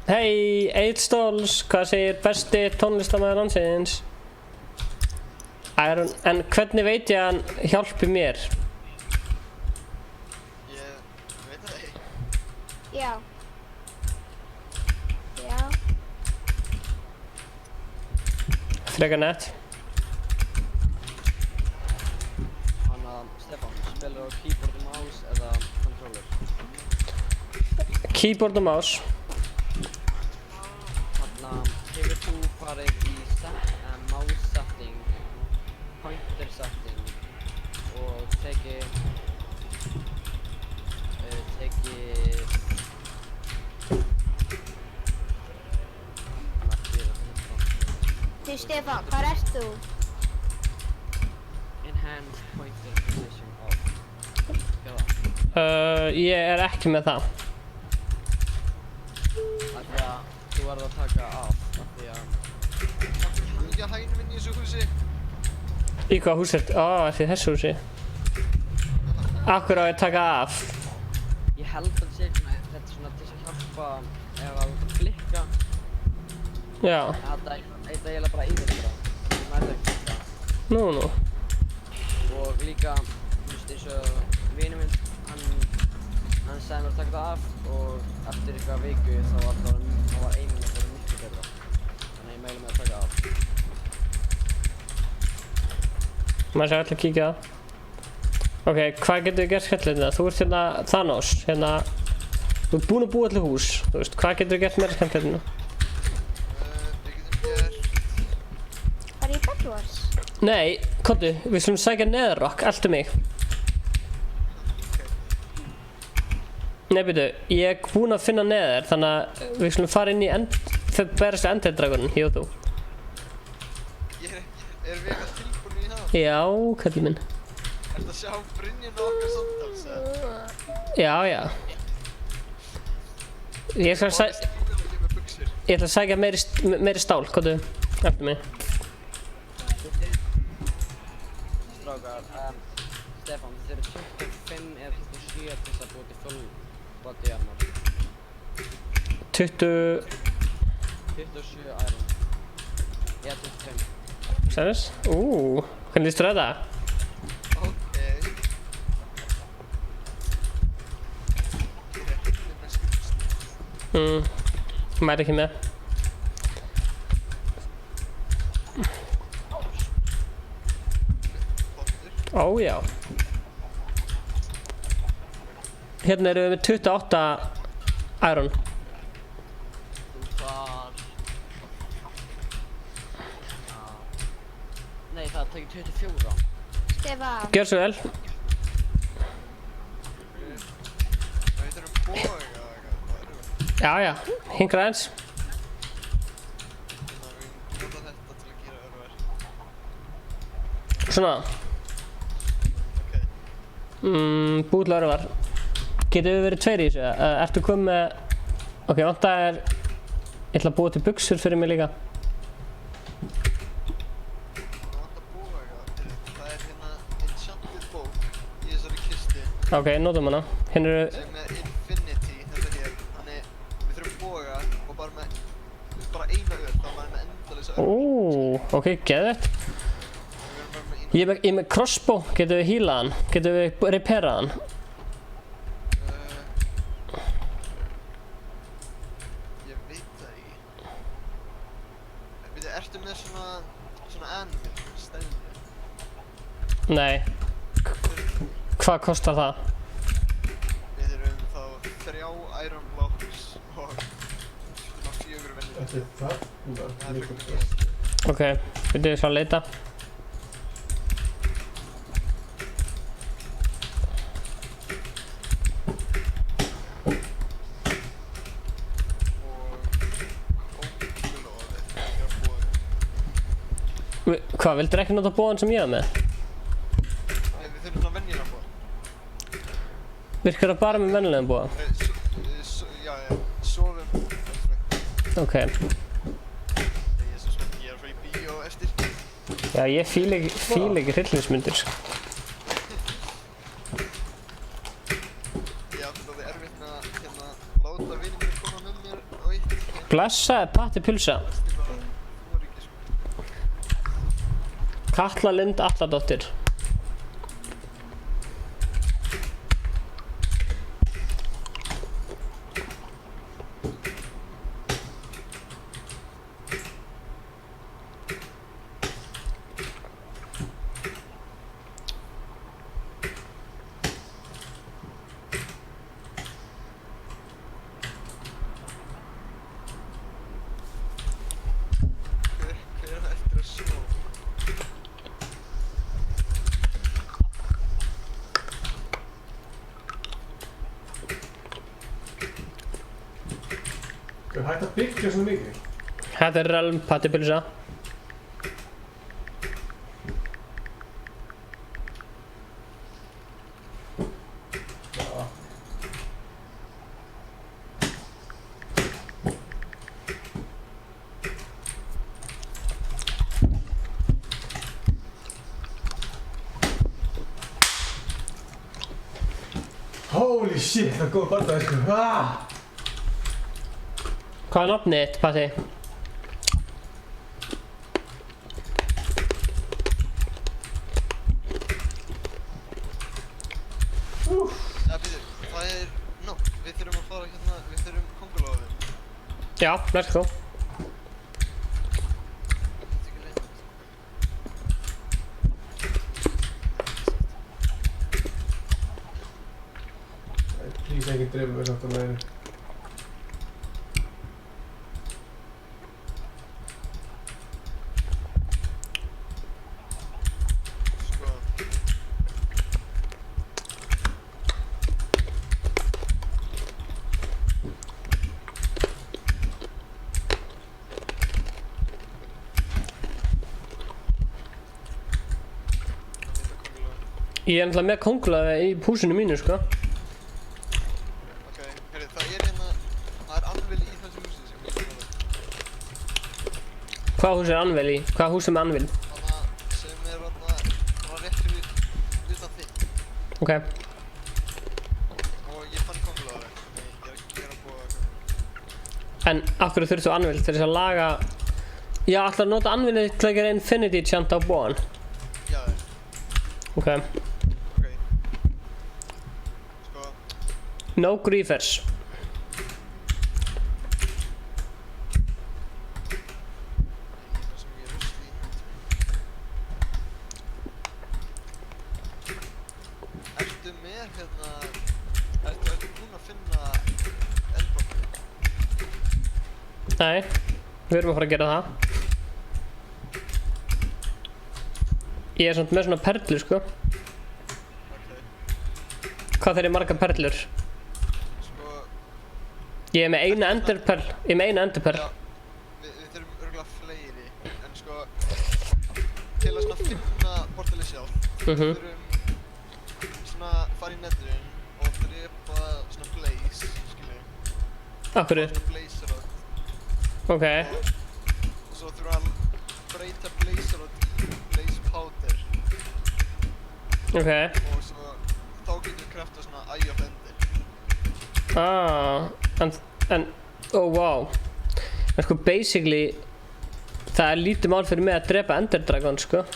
Hei, Egill Stóls, hvað segir besti tónlistarmaður landsins? En hvernig veit ég að hann hjálpi mér? Ég veit það ekki. Já. Já. Frekar nett. Stefán, spilar á keyboard og mouse eða controller? Keyboard og mouse. Hefur þú farið í mouse setting, pointer setting og tekið Þú, Stefán, hvar ert þú? enhanced pointer position off? Ég er ekki með það. Af því að þú verður að taka af, af því að Hann ekki að hænum inn í þessu húsi. Í hvað hús er þetta? Er því þessu húsi? Akkur á ég að taka af? ég held að þetta sé þetta svona til að hjálpa ef að þú ert að klikka. Já. Þetta er eiginlega bara yfir þetta. Þú nærðu að klikka. Nú. Og líka, þú veist, eins og vinur minn, hann sagði mér að taka það af og eftir eitthvað viku þá var aiming miklu betra. Þannig að ég meili mig að taka af. Maður sé alltaf að kíkja það. Ok, hvað getur við gert skemmtilegt þetta? Þú ert hérna Thanos, hérna... Þú ert búinn að búa allir hús, þú veist, hvað getur við gert meira skemmtilegt þetta? Við getum gert... Var ég í Bed Wars. Nei, komdu, við slum sækja Netherrock, eltu mig. Nei, byrju, ég er búinn að finna Nether, þannig að við slum fara inn í berast Enderdragonin, ég og þú. Er við eitthvað tilbúin í það? Já, kallið minn. Ertu að sjá brynjuna okkar samtals, eða? Já, já. Ég ætla að sækja meiri stál, komdu, eftir mig. Strákar, Stefán, þið eru 25 eða 27 til þess að búa til full body armor. 27 iron. Eða 25. Sérus? Hvernig líst þér þetta? Mæri ekki með. Ó, já. Hérna erum við með 28 iron. Nei, það tekið 24. Stefán. Gjör svo vel. Við þurfum boga eða eitthvað. Já, já. Hingra eins. Við nota þetta til að gera örver. Svona. Búið til örvar. Getum við verið tveir í þessu? Ertu komið með... Ok, vantar ég ætla að búa til buxur fyrir mig líka. Ok, notum hana. Hérna eru... Sem er Infinity, þetta hér. Þannig, við þurfum boga og bara með eina öll, þá maður með endalisa öll. Ok, geðvett. Ég er með crossbow, getum við healað hann? Getum við repairað hann? Ég veit það ekki. Veitu, ertu með svona animal, stæðinu? Nei. Hvað kostar það? Við þurfum þá 3 iron blocks og 4 vennilega. Þetta er það? Það er frekar mikið. Ok, við þurfum svo að leita. Hvað, vildur ekki nota bóðan sem ég hef með? Nei, við þurfum svona vennilega bóða. Virkar það bara með vennilegum bóða? Já, sofum. Ok. Ég er svo spennt, ég er að fara í bíó eftir. Já, ég fíl ekki hryllingsmyndir. Ég átti þetta erfitt með að láta vinið mér koma með mér á eitt. Blessaði Patti Pulsa. Katla Lind Atladóttir. Er hægt að byggja svona mikið? Þetta er Realm Patti Pulsa. Holy shit, það er góð barndagi sko. Hvað er nafnið þitt, Patti? Ja, býðu, það er nótt. Við þurfum að fara hérna, við þurfum kongulófið. Já, let's go. Please ekki drefa mig samt á leiðinni. Ég er náttúrulega með kóngulaði í húsinu mínu, sko. Ok, heyrðu, það er anvil í þessu húsi sem ég skoða. Hvað hús er anvel í? Hvað hús er með anvel? Þarna sem er þarna rétt fyrir utan þig. Ok. Og ég fann kóngulaði. Nei, ég er að búa En af hverju þurftu anvel til þess að laga... Já, ætlar að nota anvelið til að gera infinity chant á bóðan? Já, Ok. ok. Sko, No griefers. ég er sem ég rusli í. Ertu með hérna... Ertu búinn að finna eldbombu? Nei, við erum að fara að gera það. Ég er samt með svona perlur, sko. Ok. Hvað þeir eru margar perlur? Sko, Ég er með eina enderperl. Ég er með eina enderperl. já, við þurfum örugglega fleiri. En sko, til að svona finna portalið sjálf, Mhm. þurfum svona fara í neturinn og drepa svona blaze, skilju. Af hverju? Svona blaze rod. Ok. Og svo þurfum að breyta blaze rod í blaze powder. Ok. Og svo, þá getum við kraftað svona Eye of Ender. Oh wow. En sko basically það er lítið mál fyrir mig að drepa Ender Dragon, sko. Ok.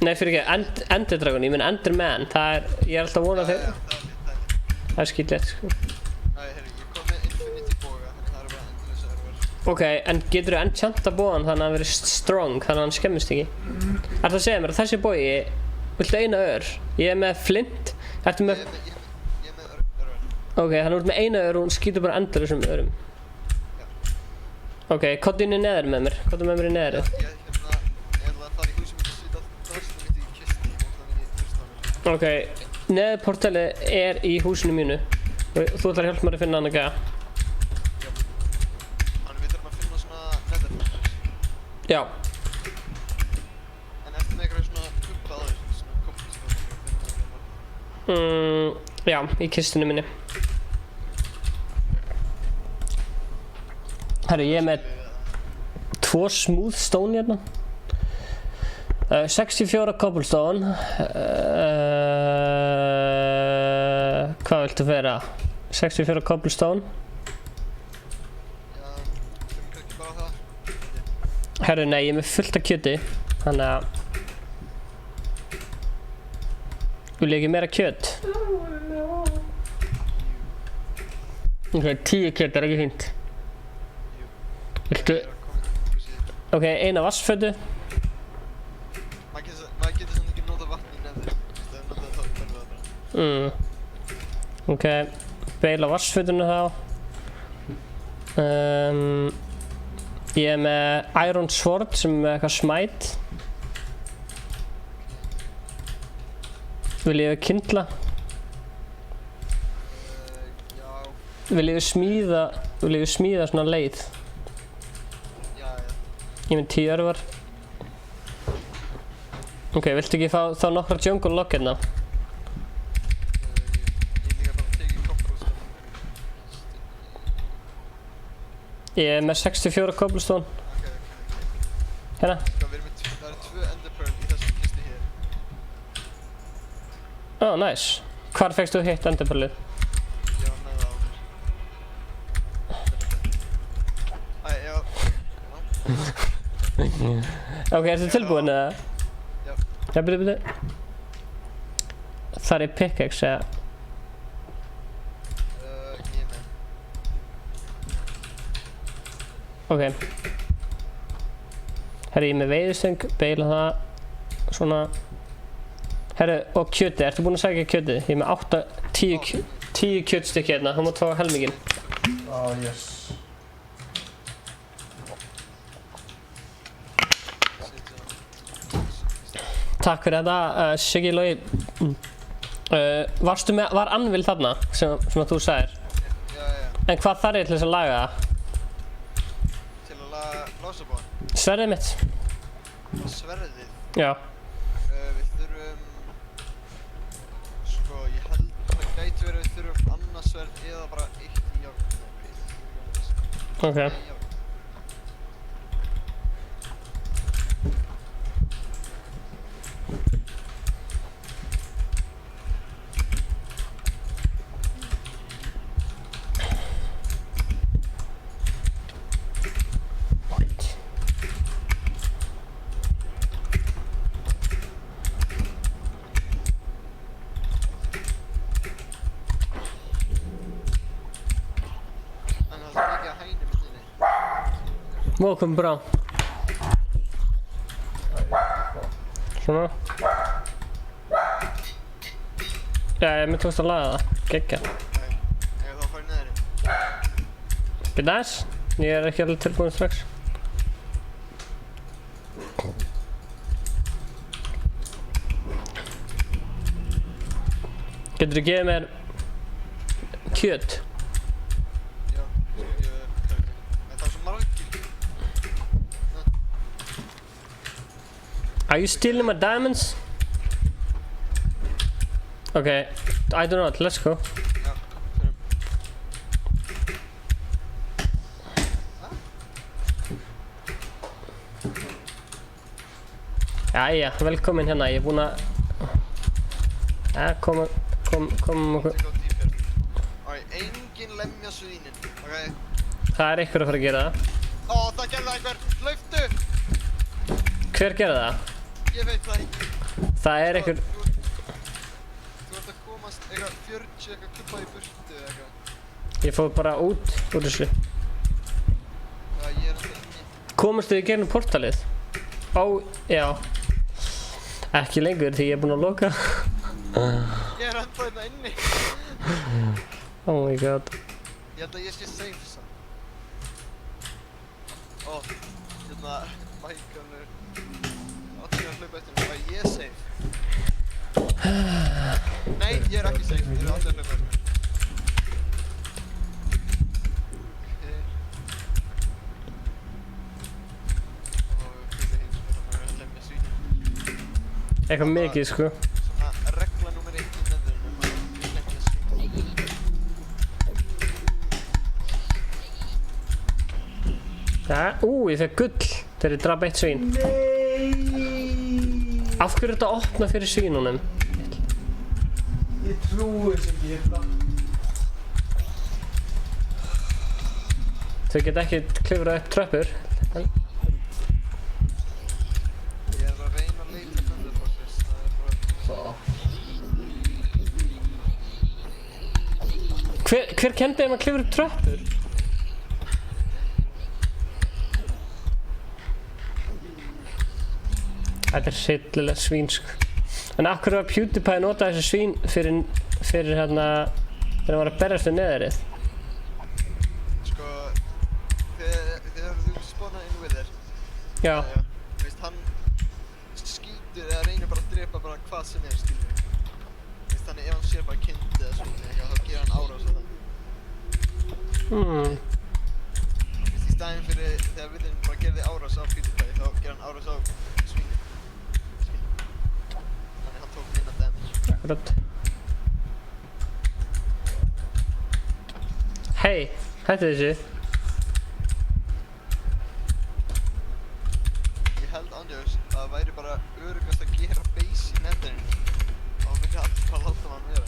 Nei, fyrir ekki, Ender Dragon, ég meina Enderman. Ég er alltaf að vona þegar. Það er skýtlegt, sko. Æ, herri, ég kom með Infinity boga, þannig það eru bara endurlösa örvar. Ok, en getur þú enchanta bóðan þannig að hann verið strong, þannig að hann skemmist ekki? Ertu að segja mér að þessi bói, viltu eina ör? Ég er með flint, ertu með... Ég er með örvar. Ok, þannig að þú ert með eina ör og hún skýtur bara endalausum örum. Já. Ok, kottu inn í neðar með mér, kottu með mér í neðar. Ég ætla að fara í húsum og svita drastum mitt í kisti, ég ætla að vinna í húsnafnir. Ok, neðar portalið er í húsinu mínu og þú ætlar að hjálpa mér að finna hann að gæða. Þannig við þurfum að finna svona netherportals. Já. En eftir með eitthvað svona kubba aður, svona kompistóðan. Já, í kistinu minni. Herru, ég er með 2 smooth stone hérna. 64 cobblestone. Hvað viltu vera? 64 cobblestone. Já, þurfum kannski bara það. Herru, nei, ég er með fullt af kjöti. Þannig að... Vil ég ekki meira kjöt? Ok, 10 kjöt er ekki fínt. Viltu... Ég er að koma í húsið. Ok, eina vassfötu. Maður getur svona ekki nota vatn í nether. Það er notað þá hverfið það bara. Ok, beila vassfötuna þá. Ég er með Iron Sword sem er með eitthvað smite. Vil ég kyndla? Já, Vil ég smíða svona leið? já. Ég er með 10 örvar. Ok, viltu ekki fá þá nokkra jungle lock hérna? Ég líka bara tekið cobblestone. Ég er með 64 cobblestone. Ok. Hérna. Sko, það eru 2 enderpearl í þessum kisti hér. Oh, nice. Hvar fékkst þú hitt enderpearlið? Ég var með það á mér. Æ, já. Ok, ertu tilbúin eða? Já. Já, byrju. Það er pickaxe eða? Ég er með. Ok. Herri, ég er með veiðistöng, beila það, svona. Herri, og kjötið, ertu búinn að sækja kjötið? Ég er með 10 kjötstykki hérna, þú mátt fá helminginn. Yes. Takk fyrir þetta, Siggi Logi. Var anvil þarna, sem að þú sagðir? Já. En hvað þarf ég til þess að laga það? Til að lása búan. Sverðið mitt. sverðið. Já. Við þurfum, sko, ég held það gæti verið við þurfum annað sverð eða bara eitt járn. Ok. Welcome, bro. Svona. Já, ég myndi tókst að laga það. Gekkja. Ég þá farið neðri. Get næs. Ég er ekki alveg tilbúin strax. Getur þú gefið mér kjöt? Já, sko ég það er svo margir. Are you stealing my diamonds? Okay, I do not. Let's go. Já, fyrir. Jæja, velkomin hérna. Ég er búinn að... Kom okkur. Engin lemja svínin, ok? Það er einhver að fara að gera það. Ó, það gerði einhver! Hlauptu! Hver gerði það? Ég veit það ekki. Það er einhver... Þú ert að komast eitthvað 40 eitthvað kuppað í burtu eða eitthvað. Ég fór bara út úr þessu. Já, ég er alltaf inni. Komast þið í gegnum portalið? Ó, já. Ekki lengur því ég er búinn að loka. Ég er ennþá hérna inni. Oh my god. Ég held að ég sé safe samt. Ó, hérna, Michael áttu að hlaupa eftir mér. Ég er safe. Nei, ég er ekki safe. Þeir eru allir að hlaupa eftir mér. Eitthvað mikið, sko. Svona regla númer 1 í neðrunum að lemja svín. Ég fekk gull þegar ég draf eitt svín. Nei! Af hverju er þetta að opna fyrir svínunum? Ég trúi þess ekki hérna. Þau geta ekki klifrað upp tröppur. Ég er að reyna að leita Thunderboxes, það er bara... Hver kendi þeim að klifra upp tröppur? Þetta er sillilega svínsk. En af hverju var PewDiePie nota þessu svín fyrir hérna þegar hann var að berjast við neðrið? Sko, þegar þú spawna inn við þér. Já. Þú veist, hann skýtur eða reynir bara að drepa bara hvað sem er, skilur. Þú veist, þannig ef hann sér bara kind eða svona eitthvað, þá gerir hann árás á það. Þú veist, í staðinn fyrir þegar villinn bara gerði árás á PewDiePie, þá gerir hann árás á svínin. Skilur. Þannig hann tók minna damage. Akkurat. Hei, hættu þessu. Ég held ándjóðs að það væri bara öruggast að gera base í netinu. Þá myndi allir bara láta hann vera.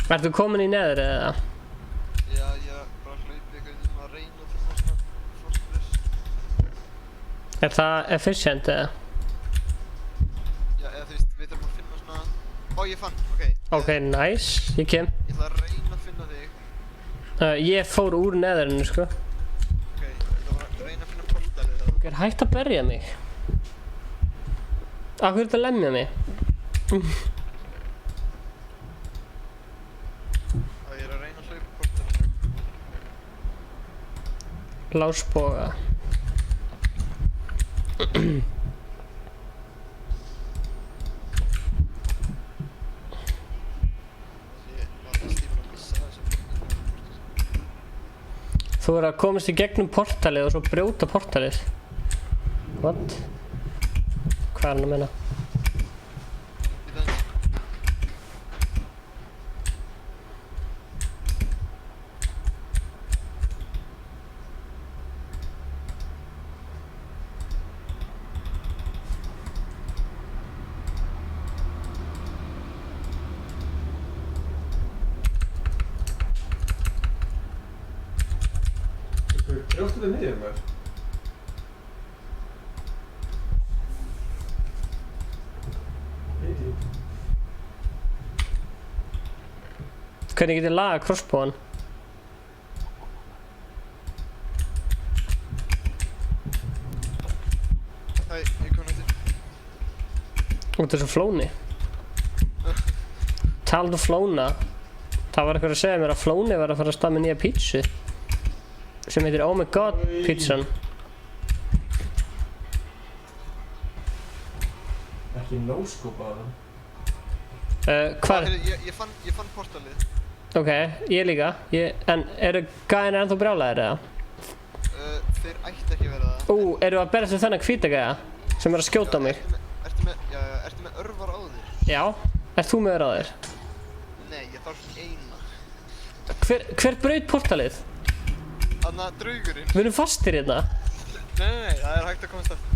Ertu komin í neðri eða? Já, ég bara hlaupi eitthvað að reyna að finna svona fortress. Er það efficient eða? Já, eða þú veist, við þurfum að finna svona... Ó, ég fann, ok. Ok, nice, ég kem. Ég ætla að reyna að finna þig. Ég fór úr neðrinu, sko. Ok, ég ætla bara að reyna að finna portalið það. Er hægt að berja mig? Af hverju er þetta að lemja mig? Ég er að reyna að hlaupa portalinu. Lásboga. Þú verður að komast í gegnum portalið og svo brjóta portalið. What? Hvað er hann að meina? Brjóstu þig niður maður? Hvernig get ég lagað crossbow'an? Hæ, ég kom nættir. Út þessu flóni. Talandi flóna. Það var eitthvað að segja mér að flóni var að fara að stað með nýja pítsu. Sem heitir Oh My God pizzan. Ekki no-scope á það. Hvar? Ég fann portalið. Ok, ég líka. En eru gæðin ennþá brjálæðir eða? Þeir ætti ekki verið það. Eru að berast við þennan hvíta gæða? Sem er að skjóta á mig? Ertu með örvar á þér? Já. Ert þú með örvar á þér? Nei, ég þarf eina. Hver braut portalið? Þannig að draugurinn. Við erum fastir hérna. Nei, það er hægt að komast aftur.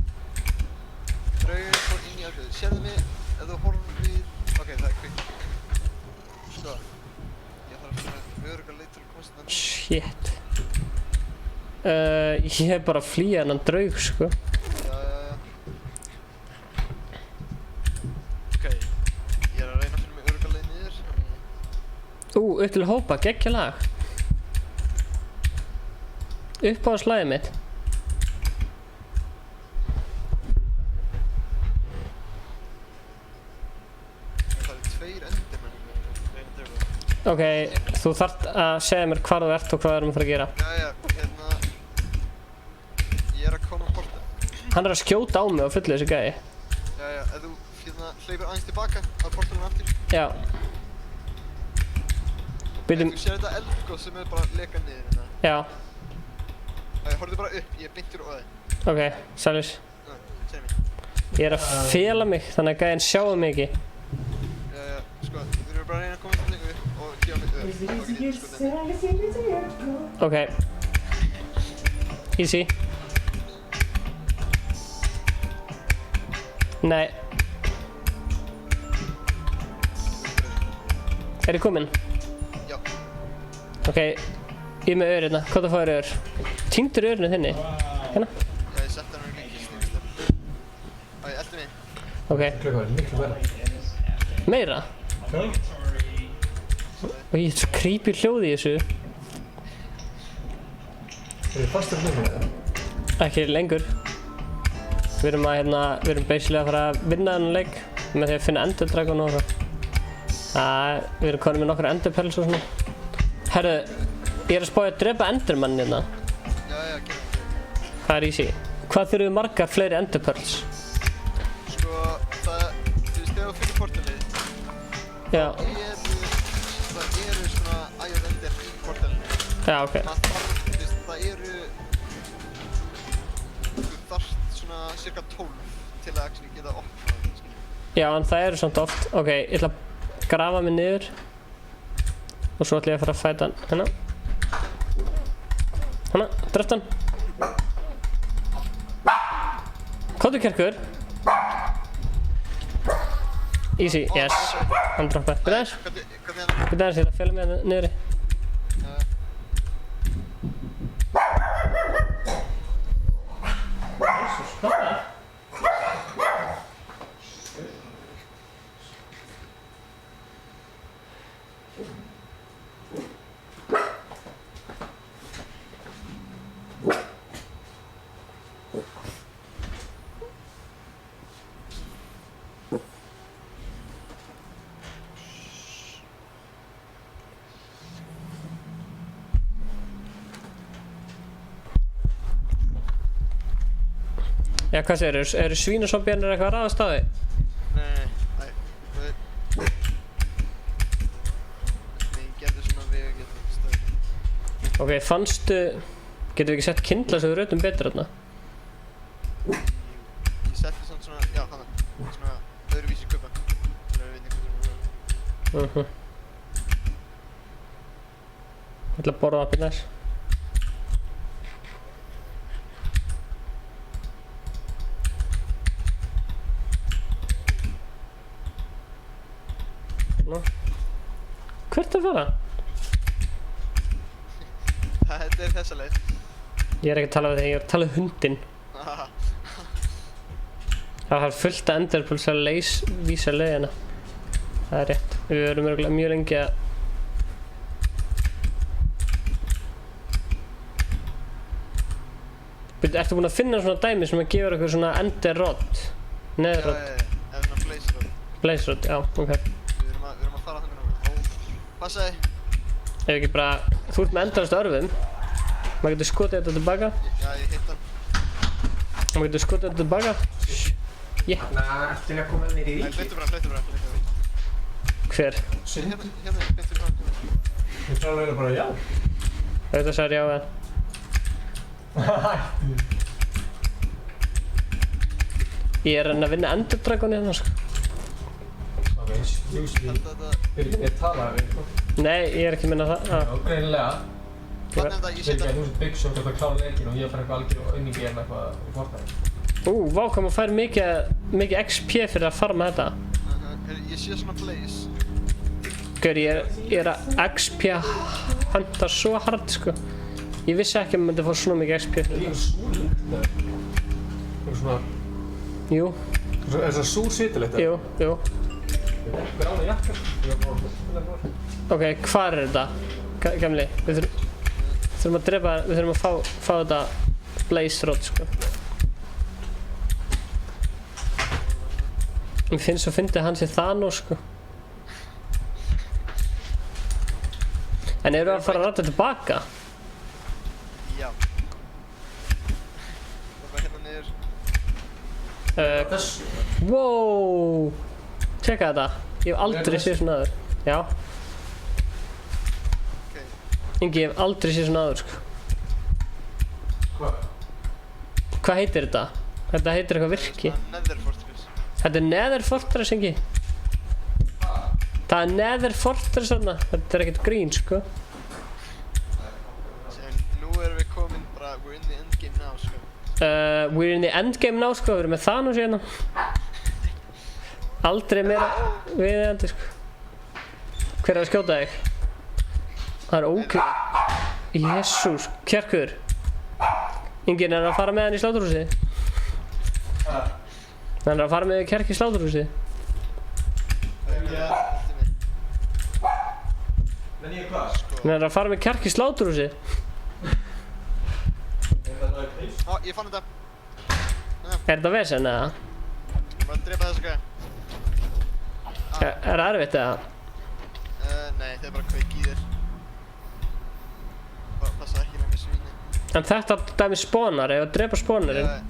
Draugurinn fór inn í afgjöðu. Sérðu mig ef þú horfir... Ok, það er kvikt. Sko. Ég þarf að finna örugga leið til að komast þetta. Shit. Ég er bara að flýja hennan draug, sko. Ok. Ég er að reyna að finna mig örugga leið niður. Upp til hópa, geggja lag. Upp á slæðið mitt. Það eru 2 endermenn með reyna drauga. Ok, þú þarft að segja mér hvar þú ert og hvað við erum að fara að gera. Jæja, hérna... Ég er að koma á portal. Hann er að skjóta á mig og fullu þessi gæði. Jæja, ef þú hérna hleypir aðeins tilbaka að portalinn aftur. Já. Byrjum... Þú sér þetta eldgóð sem er bara að leka niður hérna. Já. Horfðu bara upp, ég er beintur og aðeins. Ok, sælis. Segðu mér. Ég er að fela mig, þannig að gæðin sjáu mig ekki. Sko, við erum bara að reyna að koma þannig upp og gefa mig upp. Þá get ég sko Ok. Easy. Nei. Er ég kominn? Já. Ok. Ég er með ör hérna. Hvað það fáir ör? Týndur örinu þinni? Hérna? Já, ég setti hann í kistunni. Æ, eldi mig. Ok. Klukkan er miklu meira. Meira? Já. Og ég er svo creepy hljóð í þessu. Eru þið fastur hljóðinu eða? Ekki lengur. Við erum basically að fara að vinna þennan leik með því að finna Ender Dragon og það. Við erum konið með nokkra Enderpearls og svona. Herru, ég er að spá að drepa Endermann hérna. Já, gerum það. Hvað er easy? Hvað þurfum við margar fleiri Enderpearls? Sko, þú veist, þegar þú finnir portalið. Já. Það eru svona Iron Ender í portalinu. Já, ok. Það eru... Þú þarft svona cirka 12 til að actually geta opnað það, skilur. Já, en það eru samt oft. Ok, ég ætla að grafa mig niður. Og svo ætla ég að fara að fæta hann. Hérna. Hanna, dreft hann. Kóttu kjarkur. Easy, yes. Hann droppaði. Byrja aðeins. Byrja aðeins, ég ætla að fela mig hérna niðri. Jesus, hvað er það? Já, hvað segir þú? Eru svínasombjarnir eitthvað að ráðast á þig? Nei. Ég gerði svona veg að geta stöð. Ok, fannstu Getum við ekki sett kyndla svo við rautum betur þarna? Ég setti svona, já, hana, svona öðruvísi kupa. Til að við veitum hvað Ég ætla að borða það upp í næs. Hvert að fara? Þetta þessa leið. Ég er ekki að tala við þig, ég er að tala við hundinn. Það er fullt af enderpearls að vísa leiðina. Það er rétt. Við verðum örugglega mjög lengi að... Ertu búinn að finna svona dæmi sem að gefa ykkur svona enderrod? Netherrod? Eða svona blaze rod. Blaze rod, já, ok. Við erum að fara þannig núna. Passaði. Ef ekki bara... Þú ert með endalaust örvum. Maður getur skotið þetta tilbaka. Já, ég hitt hann. Maður getur skotið þetta tilbaka. Ertu að koma niður í ríki? Nei, hlautu bara. Hver? Hérna, beint fyrir hann. Ég tala eiginlega bara já. Auðvitað sagði já eða. Hættu. Ég er að vinna Ender Dragon hérna sko. Ok, byrjum ég að tala við eitthvað. Nei, ég er ekki að minna það. Já, greinilega. Þannig að ég Ég setja... þú sem bygg sem þetta klára leikinn og ég er bara eitthvað algjör og auðmingi hérna eitthvað í Fortnite. Vá, hvað maður fær mikið XP fyrir að farma þetta. Ég sé svona blaze. Gaur, ég er að XP hanta svo hard sko. Ég vissi ekki að maður myndi fá svona mikið XP. Það er súr lykt það. Það er svona... Jú. Það er svona súr sýtilegt það. Jú. Grána jakkar. Ok, hvar er þetta? Gamli, við þurfum að drepa, við þurfum að fá þetta blaze rod sko. Ég finn svo fyndið hann sé Thanos sko. En eru að fara að rata tilbaka? Já. Það var hérna niður. Wow! Tjekka þetta. Ég hef aldrei séð svona aður. Já. Ingi, ég hef aldrei séð svona aður sko. Hvað? Hvað heitir þetta? Þetta heitir eitthvað virki. Nether Fortress. Þetta er Nether Fortress, Ingi. Það er Nether Fortress þarna. Þetta er ekkert grín sko. Nú erum við komin bara, we're in the endgame now sko. We're in the endgame now sko. Við erum með Thanos hérna. Aldrei meira viðeigandi sko. Hver er að skjóta þig? Það er ókei... Jésús, Kjarkur. Ingin er að fara með hann í sláturhúsið. Hann er að fara með Kjark í sláturhúsið. Hann er að fara með Kjark í sláturhúsið. Ó, ég fann þetta. Er þetta vesen eða? Ég var að drepa þessu gæja. Er það erfitt eða? Nei, það er bara kveik í þér. Passa ekki með mér svíni. En þetta dæmi spawnar, ef að drepa spawnarinn? Nei.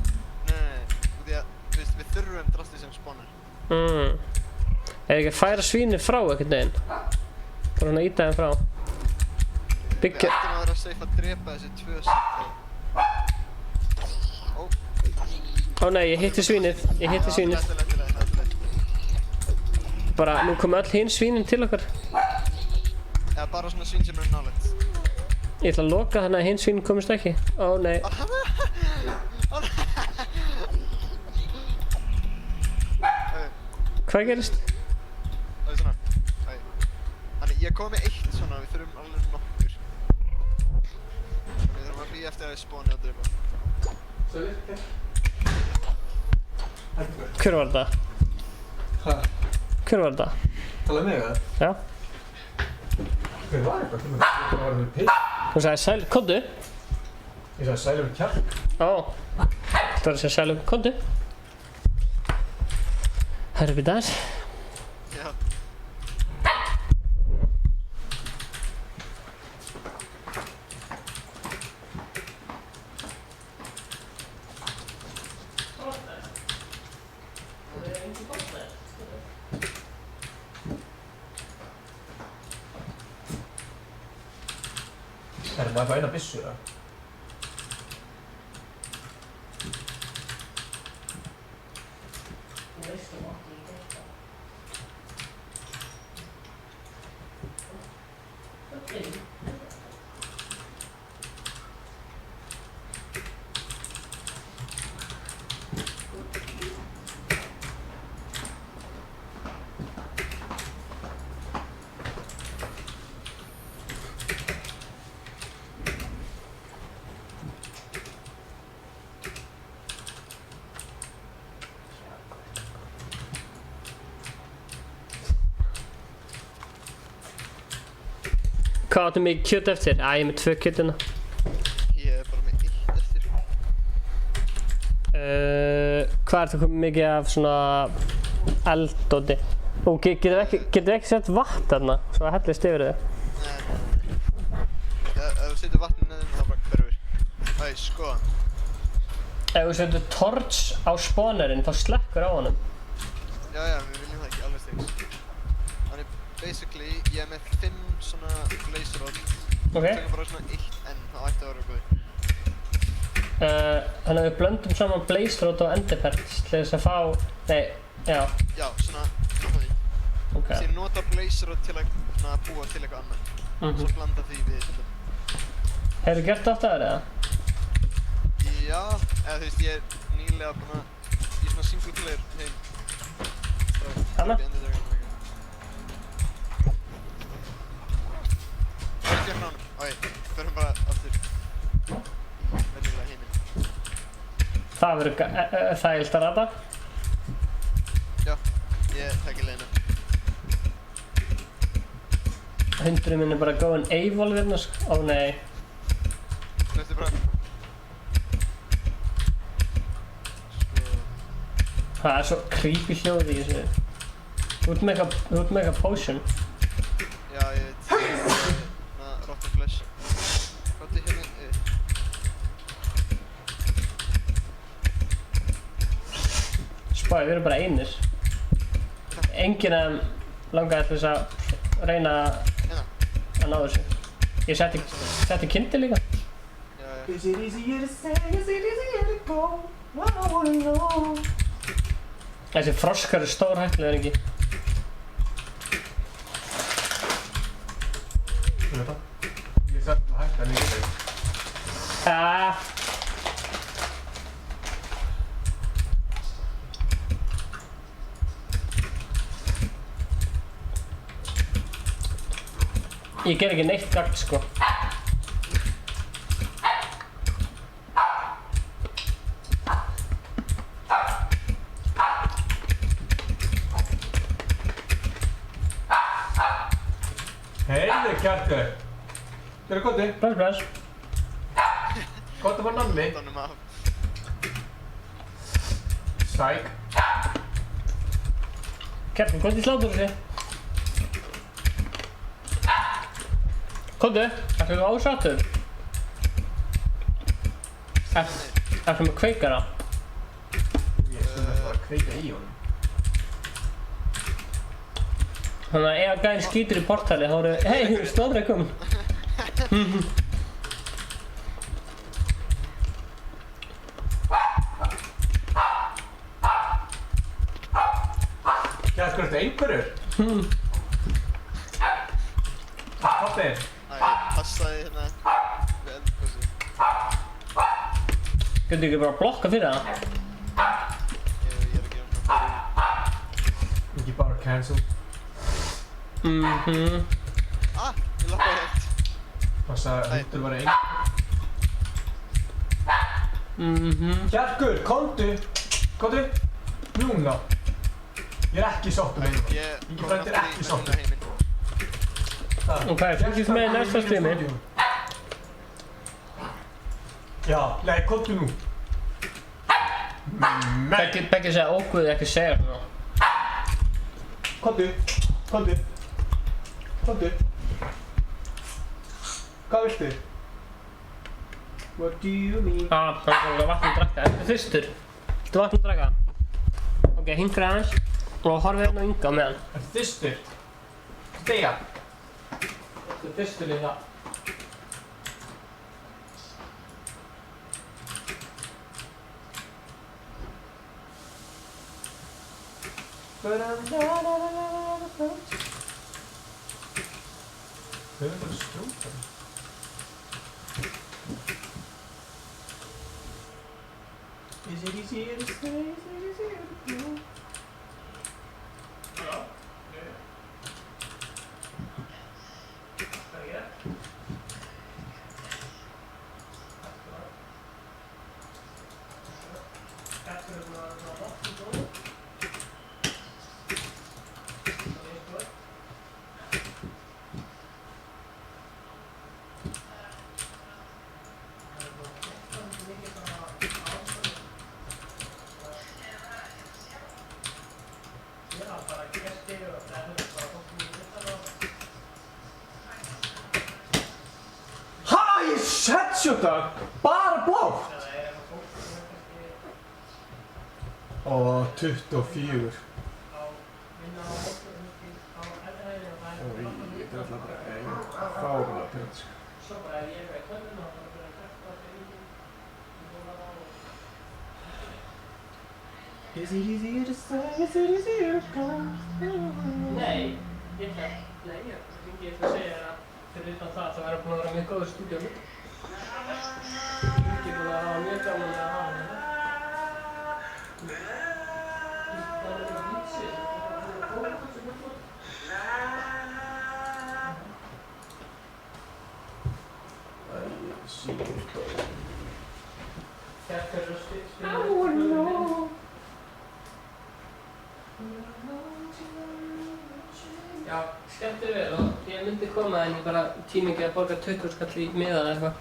Því að, þú veist, við þurfum drastið sem spawnar. Er ekki að færa svínið frá einhvern veginn? Bara svona íta þeim frá. Við ættum að vera safe að drepa þessi 2 sett. Ó nei, ég hitti svínið. Bara, nú kom öll hinn svínin til okkar. Eða bara svona svín sem eru nálægt. Ég ætla að loka þannig að hinn svínin komist ekki. Ó nei. Hvað gerist? Það er svona. Þannig, ég kom með 1 svona, við þurfum alveg nokkur. Við þurfum að bíða eftir að það spawni og drepa. Svo virkar. Hver var þetta? Hvað? Hver var þetta? Talaðu mig eða? Já. Hver var eitthvað? Það var með pitt. Þú sagði sæl, komdu. Ég sagði sælur Kjark. Ó. Það var að segja sæl, komdu. Herru við þess. Já. Er maður fá eina byssu eða? Hvað áttu mikið kjöt eftir? Æ, ég er með 2 kjötuna. Ég er bara með 1 eftir. Hvað ertu komið mikið af svona eldóti? Og getur ekki sett vatn þarna, svo að hellist yfir þig? Nei. Ef þú setur vatnið neðan þá bara hverfur. Æ, skoða. Ef þú setur torch á spawnerinn, þá slekkur á honum. Já, við viljum það ekki alveg stegs. Þannig, basically, ég er með 5 svona blaze rod. Ok. Tökum bara svona 1 enn, það ætti að vera góður. Þannig að við blöndum saman blaze rod og enderpearls til þess að fá... Nei, já. Já, svona þannig. Ok. Sér nota blaze rod til að búa til eitthvað annað. Svo blanda því við þetta. Hefurðu gert þetta áður eða? Já, eða þú veist, ég er nýlega búinn að... Í svona single player heim. Hanna? Ekki hérna ánum. Ok, förum bara aftur í venjulega heiminn. Það verður þægilt að rata. Já, ég þekki leiðina. Hundurinn minn er bara going AWOL hérna, sko. Ó nei. Þetta er bara... Það er svo creepy hljóð í þessu. Þú ert með eitthvað potion. Já, ég veit. Rotten flesh. Hvað er hérna yfir? Spáði, við erum bara einir. Enginn af þeim langaði til þess að reyna að ná þessu. Ég setti kynnti líka. Is it easier to say, is it easier to go? What I wanna know. Þessi froskar er stórhættulegur ekki. Þetta? Ég sett að hætta líka þegar. Ég ger ekki neitt gagn, sko. Heyrðu, Kjartur! Gjörðu koti? Bless. Koti var nammi. Tónum af. Sæk. Kjartur, hvað er slátur þessi? Koti, ertu þú ásattur? Ertu með kveikara? Ég stundum að bara kveika í honum. Þannig að ef gæðin skýtur í portali þá eru hei, slóðrið komin. Kjartur, ertu einhverjur? Koti? Æ, passaði hérna við eldgósi. Getur ekki bara að blokka fyrir það? Ég er að gera hérna. Ekki bara cancel. Ég lappaði hægt. Passa að hundur var einn. Kjarkur, komdu! Komdu! Núna! Ég er ekki sáttur með það. Ég frændi ekki sáttur. Ok, fylgist með í næsta streami. Já, nei, komdu nú. Beggi segja óguði ekki segja svona. Komdu. Komdu. Hvað viltu? What do you mean? Það er vatn að drakka. Ertu þyrstur? Ertu vatn að drakka? Ok, hingra aðeins og horfið hérna á Inga á meðan. Ertu þyrstur? Steia. Ertu þyrstur líka? But I'm not on the approach. Höfum bara skjóta. Is it easier to say? Is it easier to do? Ja. Headshota! Bara blátt! Ó, 24. Ói, þetta er alltaf bara fárlega pyrrandi, sko. Is it easier to say? Is it easier to come? Nei, ég ætla að segja það fyrir utan það að vera búin að vera mjög góður stúdíómi. Ég er búin að hafa mjög gaman að hafa hérna. Það er eitthvað vítsið. Já, skemmtir vel og ég myndi koma en ég bara tími ekki að borga 20 skall í miðan eða eitthvað.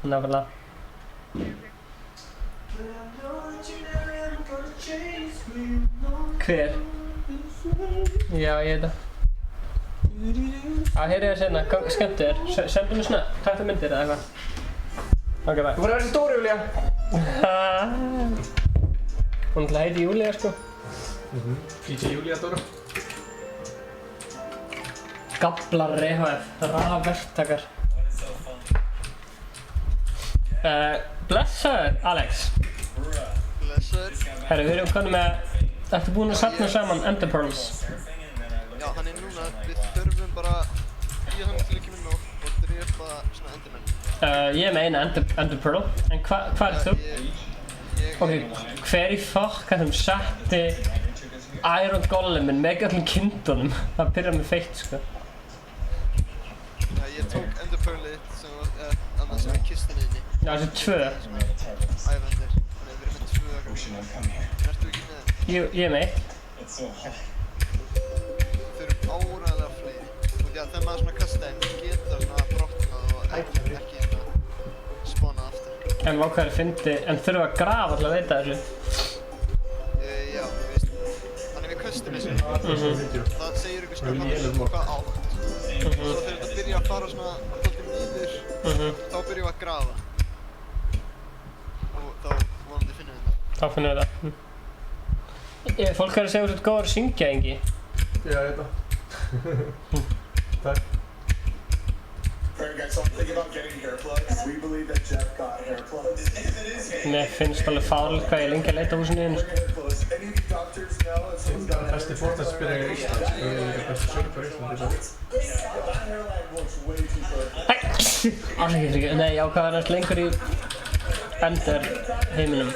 Nákvæmlega. Hver? Já, ég veit það. Já, hér er það sérna, skemmtu þér. Sendu mér snöpp, taktu myndir eða eitthvað. Ok, bye. Þú voru að vera svo stóri, Júlía. Hún ætla að heiti Júlía, sko. DJ Júlía Dóra. Gablar EHF, rafverktakar. Blessaður, Alex. Blessaður. Herru, við erum konum með... Ertu búinn að safna saman Ender Pearls? Já, þannig núna, við þurfum bara 10 hann til að kemur nóg og drepa svona endermenn. Ég er með eina Ender Pearl, en hvað er þú? Ok, hver í fokkanum setti Iron Golemin með öllum kindunum? Það byrjar með feitt, sko. Já, ég tók Ender Pearlið sem var annars sem var kistinni inni. Já, þessi 2. Ævendir, þannig við erum með 2 okkur. Ertu ekki með það? Jú, ég er með 1. Þau eru áræðilega fleiri. Og já, þegar maður svona kasta inn, geta svona brotnað og ekki spánað aftur. En hvað er fyndi, en þurfum að grafa til að veita þessu? Já, þú veist. Þannig við kastum þessu. Það segir ykkur snögglega hvað átt. Og svo þegar þetta byrja að fara svona alltaf niður, þá byrjum við að grafa. Og þá vonandi finnum við þetta. Þá finnum við það. Fólk er að segja að þú ert góður að syngja, Ingi. Já, ég veit það. Takk. Mér finnst alveg fárlegt hvað ég er lengi að leita á húsinu þínu, sko. Besti fótboltaspilari í Íslands. Ég er líka besti söngvari í Íslands. Hæ! Alveg ekki. Nei, ég ákvað að vera lengur í Ender heiminum.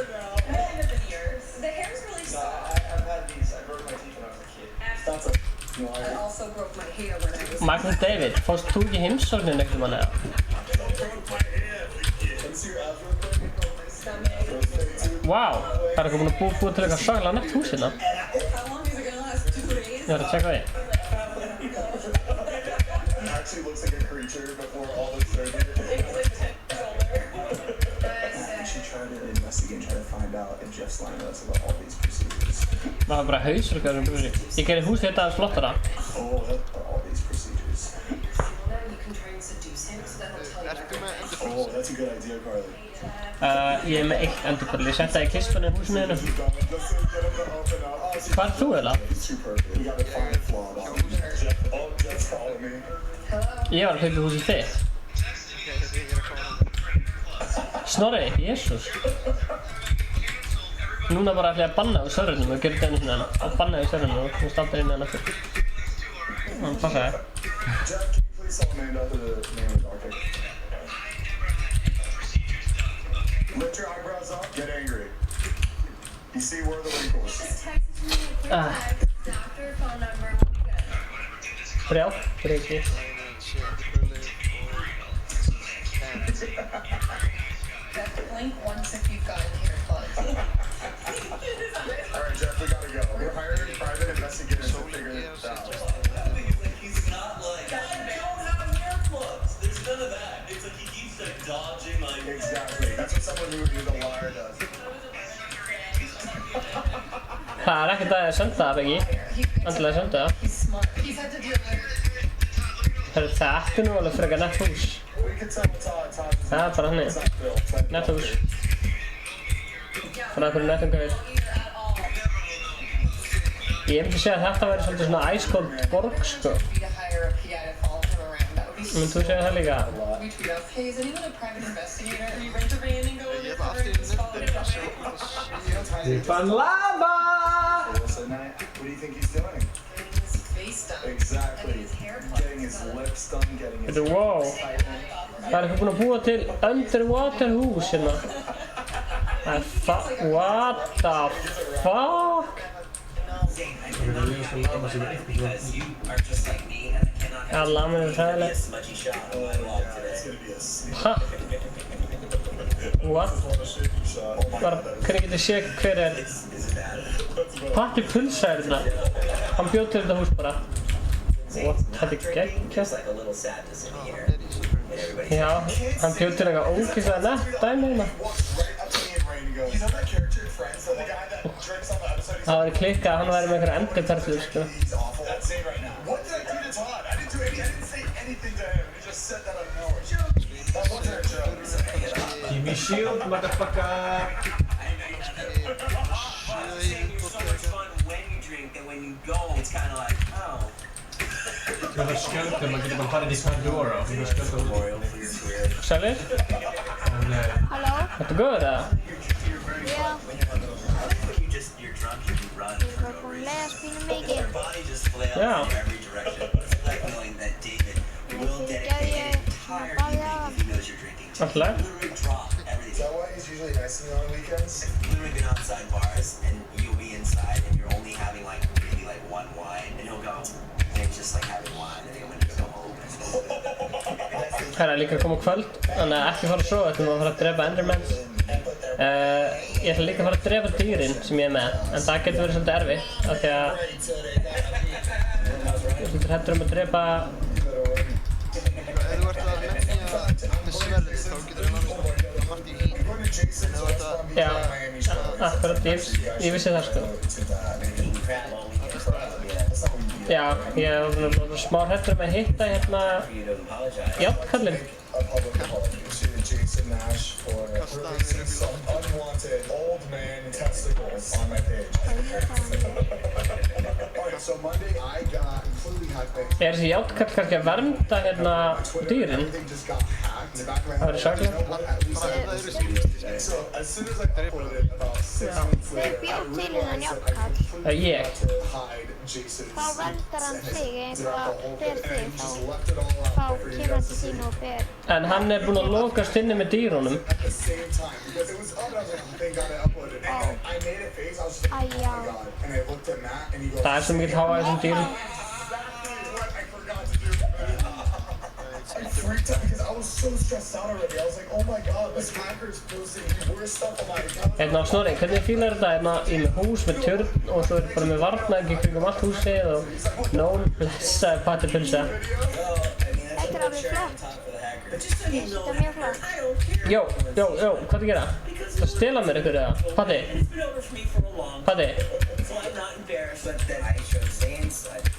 Michael David, fórst þú ekki heimsóknin ekkert mann eða? Vá, það er eitthvað búin að búa til eitthvað svakalega nett hús hérna. Ég þarf að tjekka því. Það var bara hausur eitthvað sem brúsi. Ég gerði húsið þetta aðeins flottara. Ertu með Ender Pearl? Ég er með 1 Ender Pearl. Ég setti það í kistunni í húsinu þínu. Hvað er þú eiginlega? Ég var að hlaupa í húsið þitt. Ok, ég er að koma hann. Snorri, jésús. Núna bara ætla ég að banna á servernum og gera þetta einu sinni hana. Og banna í servernum og komast aldrei inn í hann aftur. Hann passaði. Lift your eyebrows up, get angry. You see where the wrinkles. Brjál, breyki. Blink once if you've got any earplugs. Alright, Jeff, we gotta go. We're hiring private investigators to figure this out. He's not like, I don't have earplugs. There's none of that. It's like he keeps like dodging like. Exactly. That's what someone who's a liar does. Það ekkert að senda það, Beggi. Endilega senda það. Þetta nú alveg frekar nett hús. Það bara hannig. Nett hús. Bara einhverju nettum gauðir. Ég myndi segja að þetta væri svolítið svona ice cold borg, sko. Myndi þú segja það líka? Fan lava! What do you think he's doing? Exactly. Getting his lips done, getting his Wow. Það eitthvað búin að búa til underwater hús hérna. What the fuck? Ja, lamin er hræðileg. Ha? What? Bara, hvernig getur séð hver Patti Pulsa hérna. Hann bjóð til þetta hús bara. What? Þetta geggjað. Já, hann bjóð til eitthvað ógeðslega nett dæmi hérna. Það væri klikkað að hann væri með einhverja endiperflu, sko. Give me shield, motherfucker! Þú var skjöldum, maður getur bara farið í Pandora. Þú var skjöldum. Sælir? Nei. Halló? Ertu góður eða? Já. Ég var búin að leiða spínu mikið. Já. Alltaf. Is that why he's usually nice to me on weekends? Literally been outside bars and you'll be inside and you're only having like maybe like one wine and he'll go and just like having wine and then I'm gonna go home. Það líka að koma kvöld, þannig að ekki fara að sofa, ætlum að fara að drepa Enderman. Ég ætla líka að fara að drepa dýrin sem ég er með, en það getur verið svolítið erfitt af því að ég er svolítið hræddur að drepa. Ef þú ert að leggja með sverðið þá getur þú náttúrulega margt í hín. Já, akkurat, ég vissi það, sko. Já, ég var smá hræddur að hitta hérna járnkallinn. Jason Nash for releasing some unwanted old man testicles on my page. Alright, so Monday I got completely hacked. Þessi járnkall kannski að vernda hérna dýrin? Það verður saklega. So as soon as I uploaded about 6 weeks Hver later, bjóð til innan járnkall? Það er ég. Þá verndar hann þig eins og ber þig þá kemur hann til þín og ber. En hann er búinn að lokast inni með dýrunum. Æjá. Það er svo mikill háa þessum dýrum. I freaked out because I was so stressed out already. I was like, oh my god, this hacker's posting the worst stuff on my account. Hérna Snorri, hvernig fílar þetta hérna í með hús með tjörn og svo er bara með varnæki kringum allt húsið og nón blessaði Patti Pulsa. Þetta er alveg flott. Þetta er mjög flott. Jó, hvað er að gera? Það stela mér ykkur eða? Patti? Patti?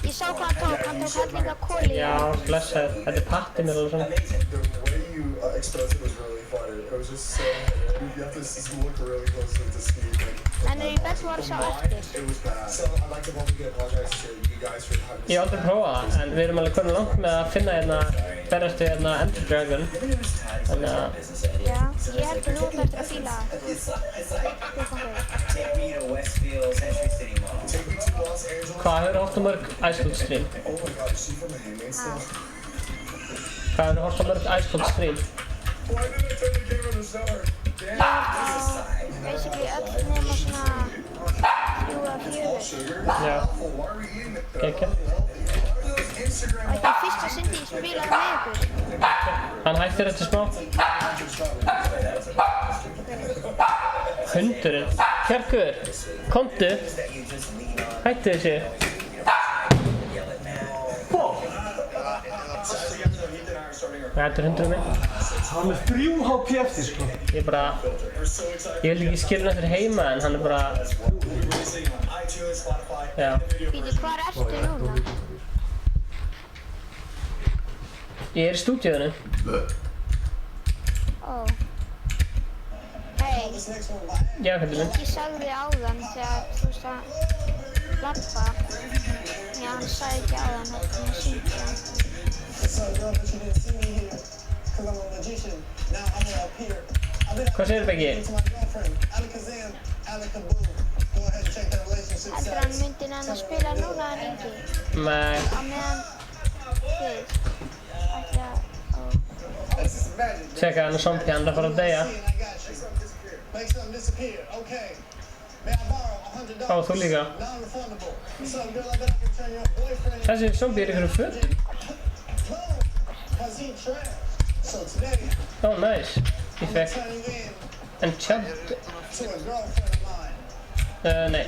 Ég sá hvað hann tók hellinga kóli. Já, blessaði, þetta er Patti mér alveg svona. The way you exposed it was really fun. It was just so, you have to look really closely to see En er ég best var að sjá eftir? it was bad. So I'd like to publicly apologize to you guys for having Ég hef aldrei prófað það, en við erum alveg komin langt með að finna hérna berjast við hérna Ender Dragon. Þannig að Já, ég held að þú ert eftir að fíla Take me to Westfield Century City Mall. hvað hefur horft á mörg Ice Cold Stream? Hvað hefur horft á mörg Ice Cold Stream? Basically öll nema svona 3 eða 4 Já. Gekja. Og þetta fyrsta sinn ég spilaði með ykkur Hann hættir eftir smá. Hundurinn. Kjarkur, komdu. Hættu þessu. Þetta er hundurinn minn. Hann er 3 HP eftir sko. Ég bara, ég vil ekki skilja hann eftir heima en hann er bara, já. Býtu, hvar ertu núna? Ég er í stúdíóinu. Ó Hei, Já, hvernig minn? ég sagði áðan þegar þú veist að labba Já, hann sagði ekki áðan að hann syngja Hvað segir Beggi? Heldur hann myndi hann að spila núna en ekki? Nei. Á meðan þið ætla Tjekka hann er zombie, hann er að fara að deyja. Ó, þú líka. Þessi zombie er ykkur föt. Ó, nice. Ég fekk enchant. Nei.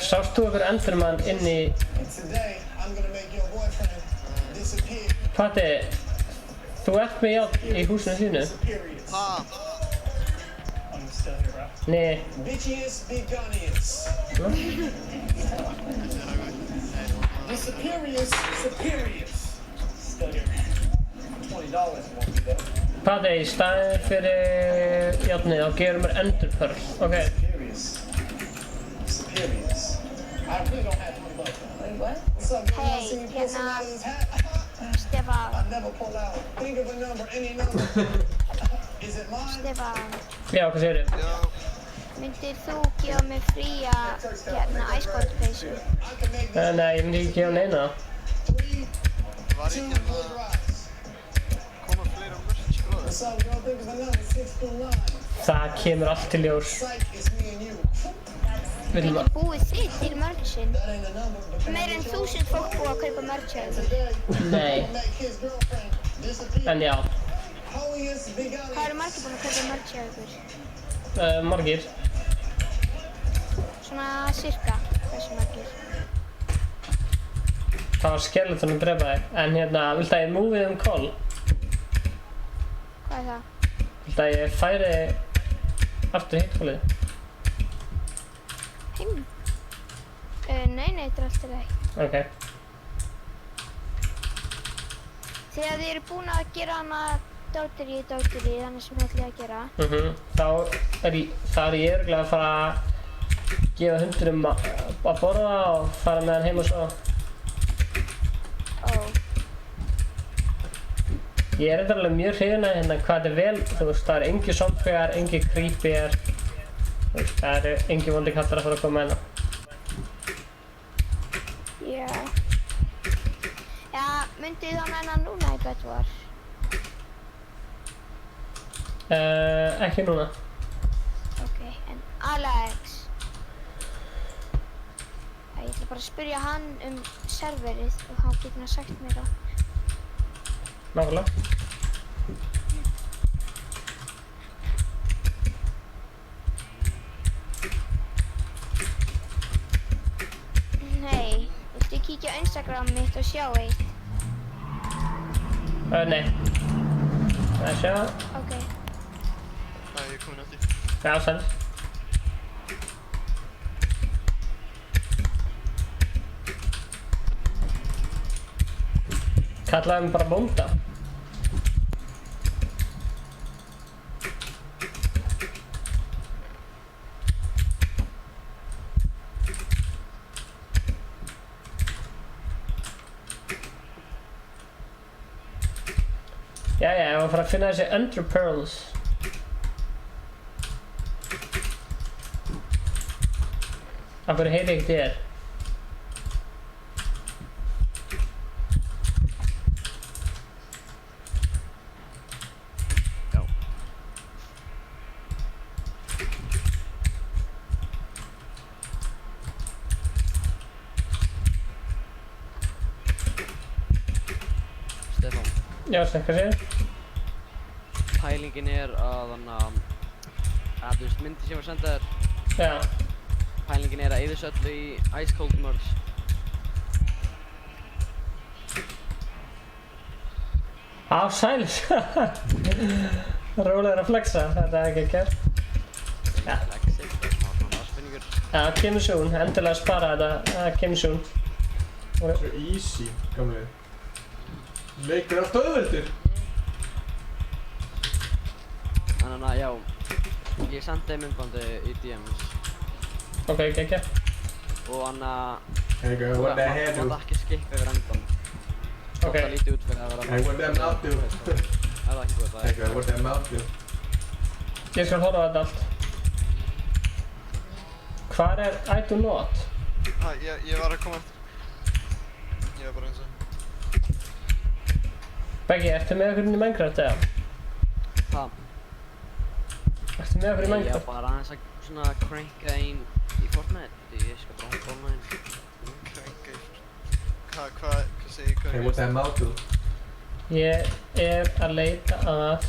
Sást þú ykkur Enderman inn í... Patti, þú ert með járn í húsinu þínu? Nei. Patti, í staðinn fyrir járnið þá gerum við enderpearl, ok? Hei, hérna Stefán Stefán Já, hvað segirðu? Myndir þú gefa mig fría hérna Ice Cold peysu? Nei, ég myndi ekki gefa neina. Var ekki hérna koma fleira merch gróður? Það kemur allt til ljós. Getur búið þið til merchin? Meir en 1000 fólk búið að kaupa merch hjá ykkur. Nei. En já. Hvað eru margir búin að kaupa merch hjá ykkur? Margir. Svona cirka, hversu margir? Það var skeleton að drepa þig. En hérna, viltu að ég move um call? Hvað er það? Viltu að ég færi aftur hitt callið? Heim? Nei, þetta er allt í lagi. Ok. Þegar þið eru búin að gera hana dóttirí, þannig sem þið ætlið að gera. Þá er ég örugglega að fara að gefa hundinum að borða og fara með hann heim og sofa. Ég er alveg mjög hrifinn af hérna hvað þetta er vel, þú veist, það eru engir zombiar, engir creepyar, það eru engir vondi kallar að fara að koma hérna. Já. Já, myndið þá nenna núna í Bed Wars? Ekki núna. Ok, en Alex. Ég ætla bara að spyrja hann serverið og hann getur sagt mér það. Nákvæmlega. Nei, viltu kíkja á Instagram mitt og sjá eitt? Nei. Það er sjá. Ok. Nei, ég er komin eftir. Já, sæl. Kallaði mig bara bónda. Jæja, ég var að fara að finna þessi Ender Pearls. Af hverju heyri ég ekki þér? Já. Stefán. Já, hvað segir? Pælingin er að þú veist myndi sem var senda þér. Já. Pælingin er að eyða þessu öllu í Ice Cold Merge. Á, sælis. Rólegur að flexa, þetta er ekki gert. Já. Flexið, það var svona spurningur. Já, kemur soon, endilega spara þetta, kemur soon. Svo easy, gamli. Leikur allt auðveldur. Þannig að já, ég sendi þeim myndbandi í DMs. Ok, gekkja. Og What the hell þú mátt ekki skippa yfir endan. Ok. Það lítið út fyrir að vera Hey, what that mouth do? Það er ekki búið það. What that mouth do? Ég skal horfa á þetta allt. Hvar er I do not? Ég var að koma eftir. Ég var bara eins og. Beggi, ertu með okkur inn í Minecraft eða? Það. Ertu með okkur í Ég Minecraft? var bara aðeins að svona cranka einn í Fortnite. Ég skal bara hópa online. Cranka í Hvað segir ég? Hey, what that mouth do? Ég er að leita að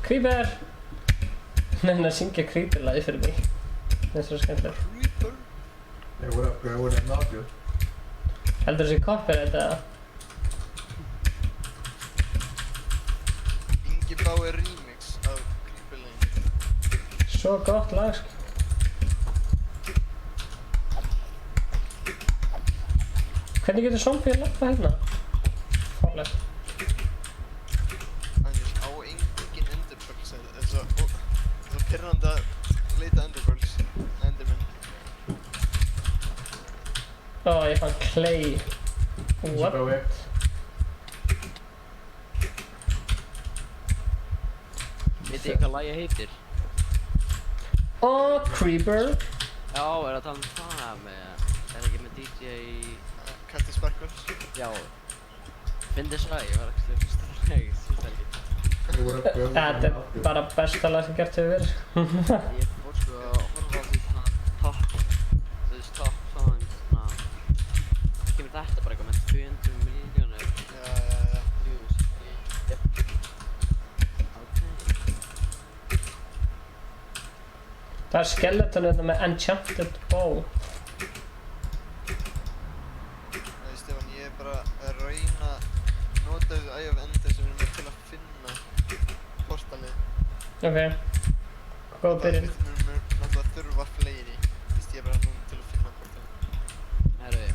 Creeper! Nefn að syngja Creeper-lagi fyrir mig. Það er svo skemmtilegt. Creeper? Hey, what up, girl? What that mouth do? Heldur þessi copyright eða? Ingi Bauer remix af Creeper-laginu. Svo gott lag, sko. Hvernig getur zombie að lappa hérna? Fárlegt. Ægir, á engin enderpearls. Það er svo pirrandi að leita enderpearls. Enderman. Ó, ég fann clay. What? Veit ég hvað lagið heitir? Ó, Creeper. Já, er það með það með... Er ekki með DJ... Cactus Sparkles? Já. Fyndi svo ég var ekki stjórnst að lega, síðan ekki. Þetta er bara besta lag sem gert hefur verið. Ég fór sko að horfa á því svona topp, þú veist topp songs svona... Kemur þetta bara eitthvað með 200 miljónir. Já. Views. Jep. Ok. Það er skeleton hérna með Enchanted Bow. Stefán, ég er bara að reyna að nota þessu Eye of Ender sem við erum með til að finna portalið. Ok. Góð byrjun. Við erum náttúrulega að þurfa fleiri. Ég er bara núna til að finna portalið. Herru,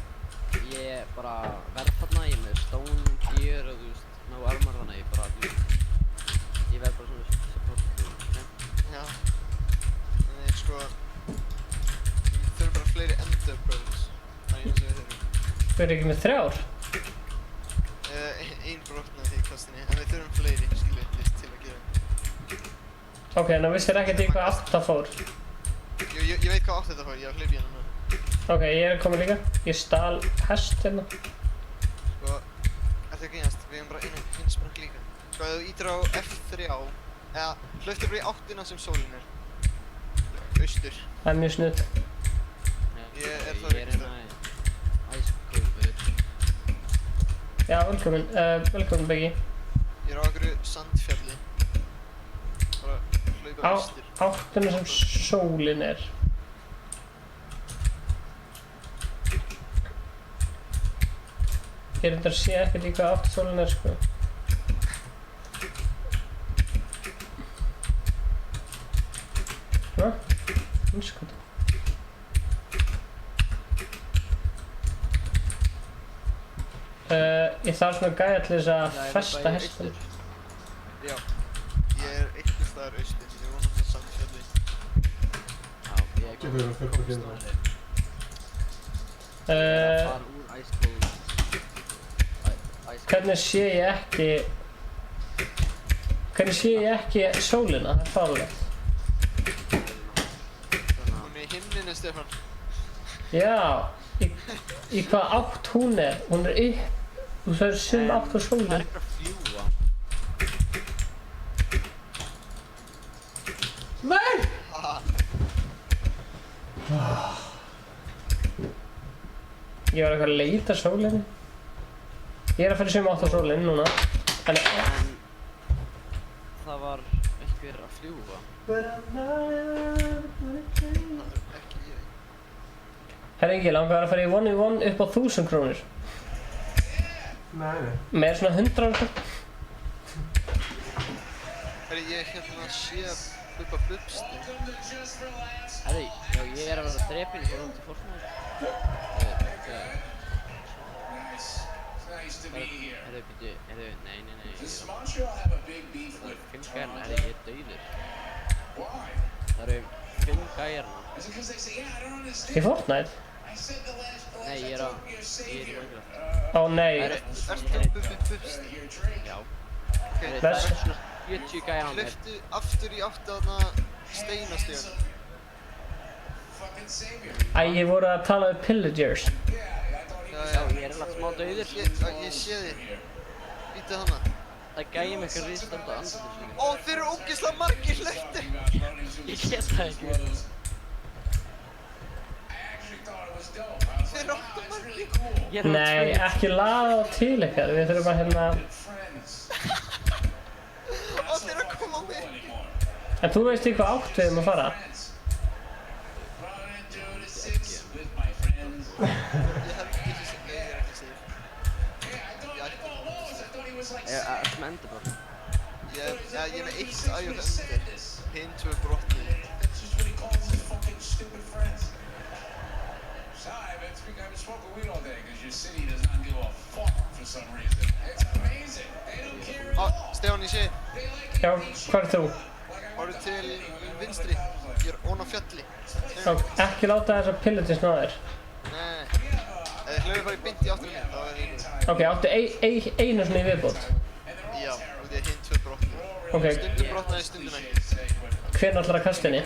ég bara verð þarna, ég er með stone gear og þú veist, ná armor þannig, ég bara, þú veist, ég verð bara svona support, ok? Já. En sko, við þurfum bara fleiri Ender Pearls. Það er eins og við þurfum. Við erum ekki með 3 ár. Ein brotnaði í kastinni, en við þurfum fleiri, skilur, til að gera. Ok, ná vissir ekkert í hvað 8 fór. Ég veit hvað 8 þetta fór, ég var hleyp í hérna núna. Ok, ég er komin líka. Ég stal hest hérna. Sko, ertu að grínast? Við hefum bara einu hinsprang líka. Sko, ef þú ítir á F3, eða hlauptu bara í áttina sem sólin er. Austur. Það er mjög snudd. Ég er þá Ég er hérna í Ice Cold Merge. Já, velkomin. Velkomin, Beggi. Ég er á einhverju sandfjalli. Bara hlaupa Á austur. áttina sem sólin er. Ég reyndar að sé ekkert í hvað átt sólin er, sko. Hva? Hinskot. Ég þarf svona gæja til þess að festa hestum. Já. Ég er einhvers staðar austur, ég var náttúrulega sandfjalli. Já, ég er komin að gera það. Ég er að fara úr Ice Cold. Hvernig sé ég ekki Hvernig sé ég ekki sólina? Það er fáránlegt. Hún er í himninu, Stefán. Já, í hvað átt hún er? Hún er upp, þú sagðir sum átt á sólin. Það er eitthvað að fljúa. Nei! Ég var eitthvað að leita sólinni. Ég er að fara í sum átt á sólin núna. En það var einhver að fljúa. Herra Ingi, langar að fara í 1v1 upp á 1000 krónur. Nei. Með svona 100 ára. Herri, ég hérna sé Bubba Bubsti. Herri, já, ég er að vera drepinn í fórhund til Fortnite. Herri, byrju, nei. Fimm gæjarna, herri, ég er dauður. Það eru 5 gæjarna. Í Fortnite? Nei, ég er í Minecraft. Ó nei. Ertu Bubbi Bubsti? Já. Okay, Það er svona 40 gæjar á mér. Hleyptu aftur í átt að þarna steinastíðan. Æ, ég voru að tala um pillagers. Já, ég er alveg smá dauður. Ég sé þig. Vítið hana. Það gæði mig eitthvað ríðstanda á andlitinu sínu. Ó, þeir eru ógeðslega margir hleyptu. Ég sé það ekki. Þeir eru ógeðslega margir. Nei, ekki laða til ykkar. Við þurfum að hérna... Ó, þeir eru að koma á mig. En þú veist í hvað átt við erum að fara? Ég held ekki sem ég er ekki segir. Ertu með endurbörn? Ég er með 1 æg og endur. Hinn 2 brotnir. Á, Stefán, ég sé. Já, hvað er þú? Horfðu til vinstri. Ég er ón á fjalli. Já, ekki láta þessar pillagers ná þér. Nei. Ef þið hlaupa bara í beint í áttina mín, þá er ég. Ok, áttu einu svona í viðbót. Já, og því að hinn 2 brotnir. Ok. Stundum brotnaði, stundum ekki. Hvenær ætlar að kasta henni?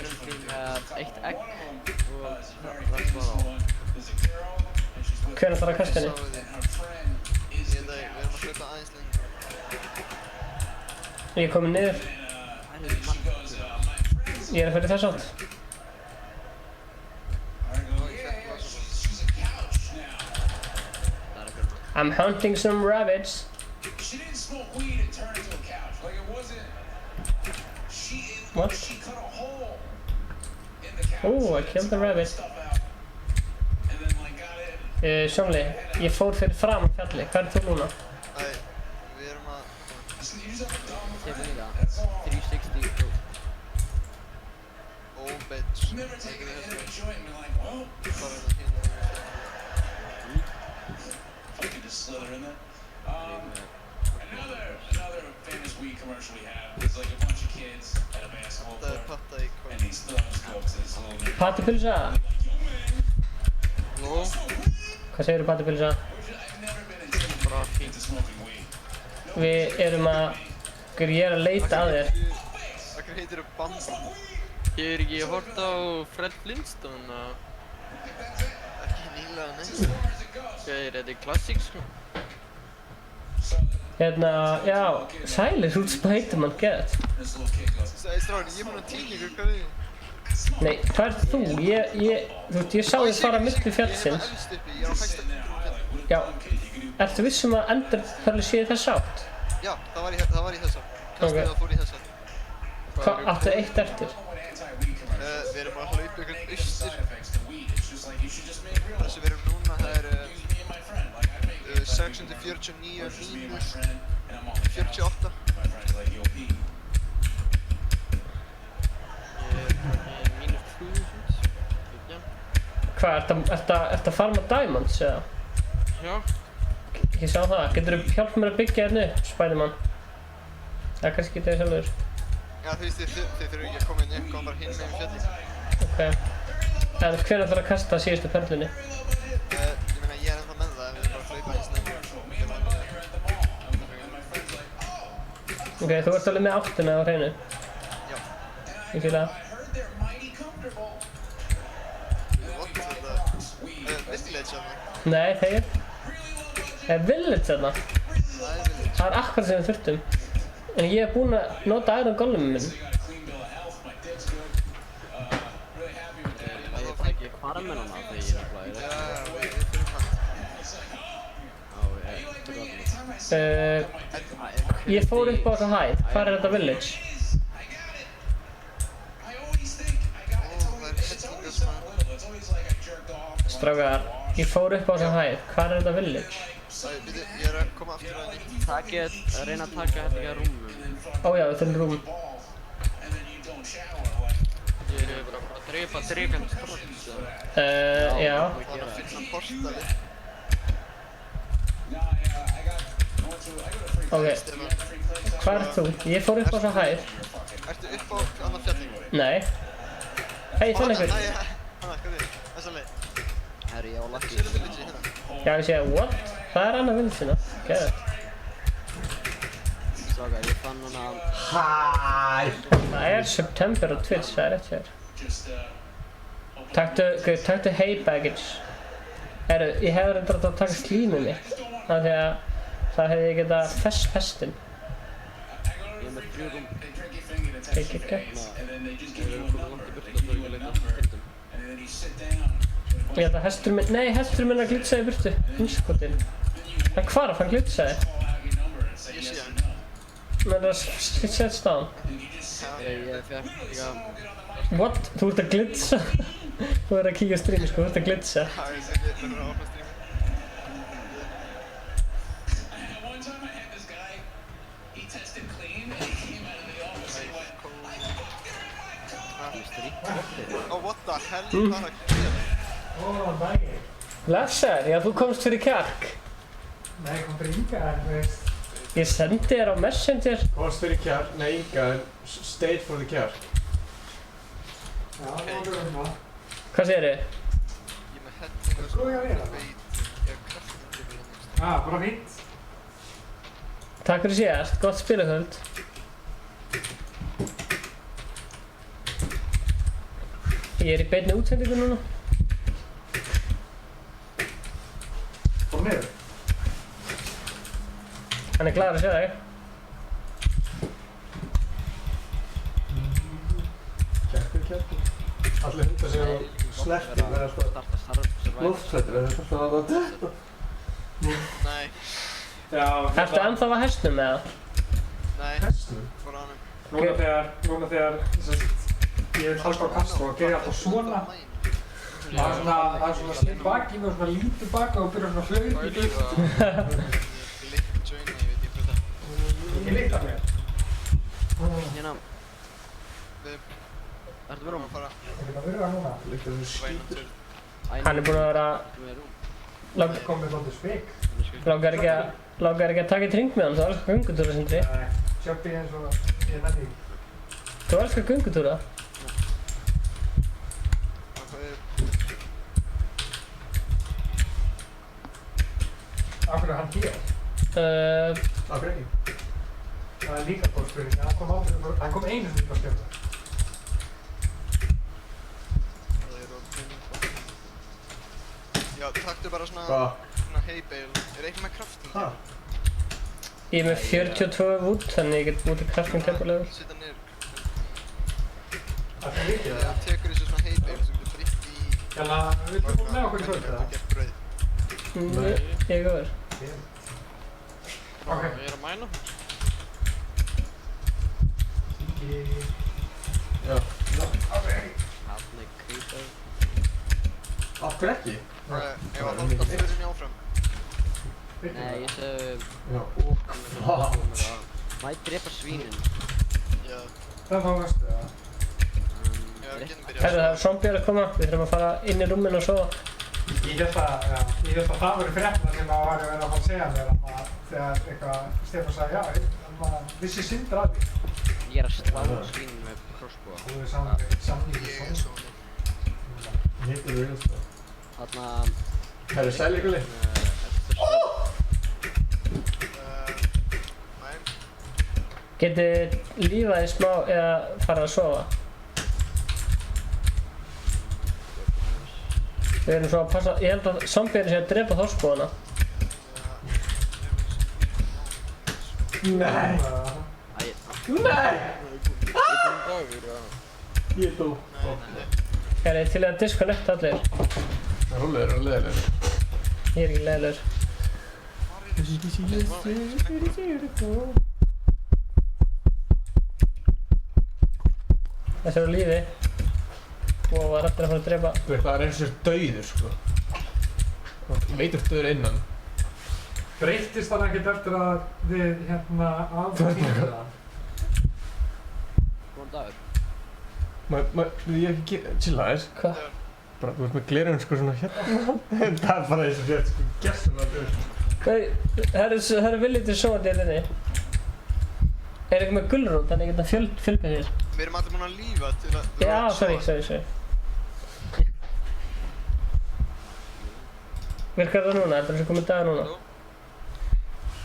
1 egg og rætt var á. Hvenær ætlar að kasta henni? Ég held að við erum að hlaupa aðeins lengur. Ég er komin niður. Ég er að fara í þess átt. I'm hunting some rabbits. What? Oh, I killed the rabbit. Sjónli, ég fór fyrir fram á fjalli. Hvað er þú núna? Æ, við erum að... Tegur líka 360 Oh, bitch. Tegur við þessu. Bara hérna hérna. Another famous weed commercial we have is like a bunch of kids at a basketball Það er court, patta í and he still has scopes this little. Patipilsa? Nú? Hvað segirðu Patipilsa? Bara fínt. Við erum að... Ég er að leita að þér. Hvað heitir þú Bamba? Ég er ekki að horta á Fred Flintstone og... Ekki nýlega neitt. Þetta er klassík sko. Hérna, já, sælir út Spiderman, get. Stráni, ég er búinn að tíla ykkur, hvað er þið? Nei, hvað er þú? Þú veist, ég sá þig fara milli fjallsins. Ég er á efst uppi, ég er á hægsta punktum á fjallinu. Já, ertu vissum að Enderpearl sé þess átt? Já, það var í þessa. Kastið það fór í þessa. Hvað, áttu eitt eftir? Við erum bara að hlaupa ykkur austur. Það sem við erum núna, það er 649 mínus 48. Mínus 1000. Hvað, ertu að farma diamonds, eða? Já. Ég sá það, geturðu hjálpað mér að byggja hérna upp, Spiderman? Það kannski getur þið sjálfur. Já, þú veist, þið þurfum ekki að koma inn upp, koma bara hinn með fjallið. Ok. En hvenær ætlarðu að kasta síðustu perlunni? Ég meina, ég er ennþá með það, við erum bara að hlaupa eins nefnir. Ok, þú ert alveg með áttuna á hreinu. Já. Ég fíla það. Village hérna. Nei, þeir. Village þarna. Það er akkurat sem við þurftum. En ég er búinn að nota Iron Goleminn minn. Ég tæki farmennana þegar ég er að Já, við þurfum hann. Ég fór upp á þessa hæð. Hvar er þetta village? Strákar, ég fór upp á þessa hæð. Hvar er þetta village? Ég er að koma aftur að henni. Reyna að taka þetta ekki að rúmum. Ó já, þetta er rúm. Ég er bara að drepa drekant strax. Já. Það er að finna portali. Ok. Hvar ert þú? Ég fór upp á þessa hæð. Ertu upp á annan fjalling? Nei. Hei, þannig ykkur. Hanna, hvað er þessa leið? Herri, ég á lakki. Sér village hérna. Já, ég sé, what? Það er annað village hérna. Gæði. Strákar, ég fann hana... Hæ! Það er September á Twitch, það er rétt hér. Taktu hay baggage. Herru, ég hefði reyndar að taka slímið mitt. Af því að það hefði ég getað festinn. Ég er með 3 rúm. Ekki. Ég er komið langt í burtu, þá þarf ég að leita aftur hestum. Ég held að hestur minn... Nei, hestur minn að glitsaði í burtu. Hinskotinn. Hann hvarf, hann glitsaði. Ég sé hann. Men það setst á hann. Ég fekk líka... What? Þú ert að glitsa? Þú ert að kíkja á streami, sko. Þú ert að glitsa. Já, ég sé ekki að opna streami. Oh, what the hell? Hvað er að gera? Blessaður, já þú komst fyrir kjark. Nei, kom fyrir Inga, þú veist. Ég sendi þér á Messenger. Komst fyrir kjark, nei Inga, stayed for the kjark. Já, það var það. Hvað segir þið? Ég er með hendina Hvað er að vera? Ég er kraftmyndir. Bara fínt. Takk fyrir síðast, gott spilakvöld. Ég er í beinni útsendingu núna. Kom niður. Hann er glaður að sjá þig. Kjarkur. Allir hundar sem snertir verða sko loftsættir, verða sko að þetta. Nei. Ertu ennþá að hestnum með það? Nei. Hestnum? Fór á hann. Núna þegar ég vil halda á Castro og gera alltaf svona. Það er svona slitt baki með svona lítið baka og byrja svona hlaup í bíl. Litt joina, ég veit ekki hvað það. Ekki líkt af mér. Hérna. Ertu verið að fara? Ég vil að vera núna. Líkt af þessu skítur. Hann er búinn að vera... Það kom með þáttu spik. Langar ekki að taka í tring með hann, þú elskar göngutúra, Sindri. Nei, sjöppi eins og ég nenni. Þú elskar göngutúra? Af hverju er hann hér? Af hverju ekki? Það er líka góð spurning, hann kom einu sinni á skjöfna. Já, taktu bara svona hay bale. Er eitthvað með kraftum? Ég er með 42 wood, þannig ég get búið til krafting tempolegur. Sita niður. Það er mikið það? Það tekur þessu svona hay bale sem getur fritt í... Jæna, viltu koma með okkur í kvöld eða? Og gert brauð. Nei, ég er góður. Ok. Ég er að mæna. Já. Hafni creeper. Af hverju ekki? Ef að halda förinni áfram. Nei, ég segi... Já, Má ég drepa svínin? Já. Það fá vestu það. Herru, það er zombie að koma, við þurfum að fara inn í rúminu og sofa. Ég held að það voru fréttina sem að var að vera að fá að segja mér þegar eitthvað Stefán sagði já, vissi Sindri að því. Ég er að slá svínin með crossbow. Þú er samnýtt í svona. Hittir þú einhvers það? Þarna... Herru, sæl ykkur leið. Nei. Getið lífað í smá eða farið að sofa? Við erum svo að passa, ég held að zombieinu sé að drepa þorskbúana. Nei! Nei! Ég er dó. Er þið til að disconnecta allir? Rólegur. Ég er ekki leiðilegur. Þessi eru á lífi. Og var eftir að fara að drepa. Það er eins og dauður, sko. Veitur dauður innan. Breyttist hann ekkert eftir að við afhengið það? Góðan dagur. Ég ekki chilla þess. Hvað? Bara, þú ert með glerun sko svona hérna. Það er bara eins og þetta sko, gessum að dauður. Það eru viljið til sjóadélinni. Er ekki með gulrót, þannig að ég geta fjölbið þér. Við erum allir búin að lífa til að... Já, sorry. Virkar það núna? Er það komið dagur núna?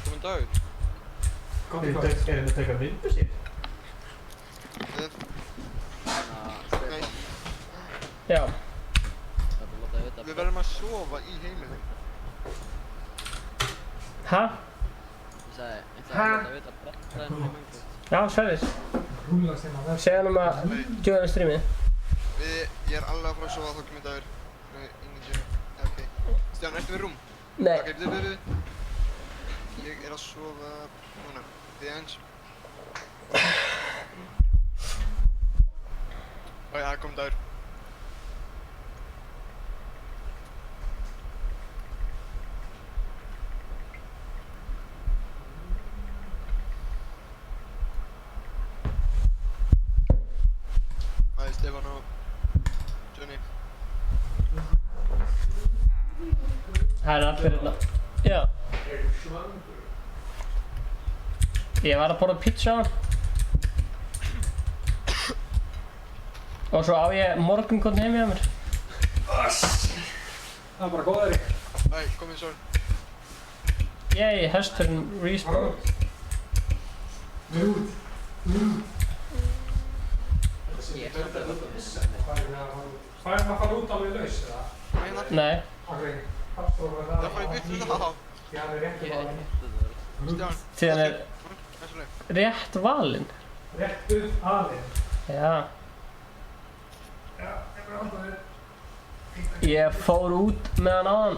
Góðan dagur. Er þetta að taka myndu sér? Nei, Já. við verðum að sofa í heimilinu. Ha? Ég sagði, ég ætla að vita bretta en mengu. Já, sverðis. Rúlast hérna að Segja hann að joina streamið. Ég er alveg að fara að sofa þá kemur dagur. Inn í gym. Ok. Stjáni, ertu með rúm? Nei. Ok, byrju. Ég er að sofa núna. Þið eins. Ok, það kom dagur. Það er Stefán og Johnny. Það eru allir hérna. Já. Ég var að borða pizza á hann. Og svo á ég morgunkorn heim hjá mér. Það er bara góðari. Æ, komið svo. Yey, hesturinn respawn. Út. Færum að fara út alveg laus, eða? Nei. Ok, Það farið byggt við það. Já, það er rétt valinn. Stján. Síðan er rétt valinn. Rétt upp aðeins. Já. Já, ég bara alltaf við. Ég fór út með hann áðan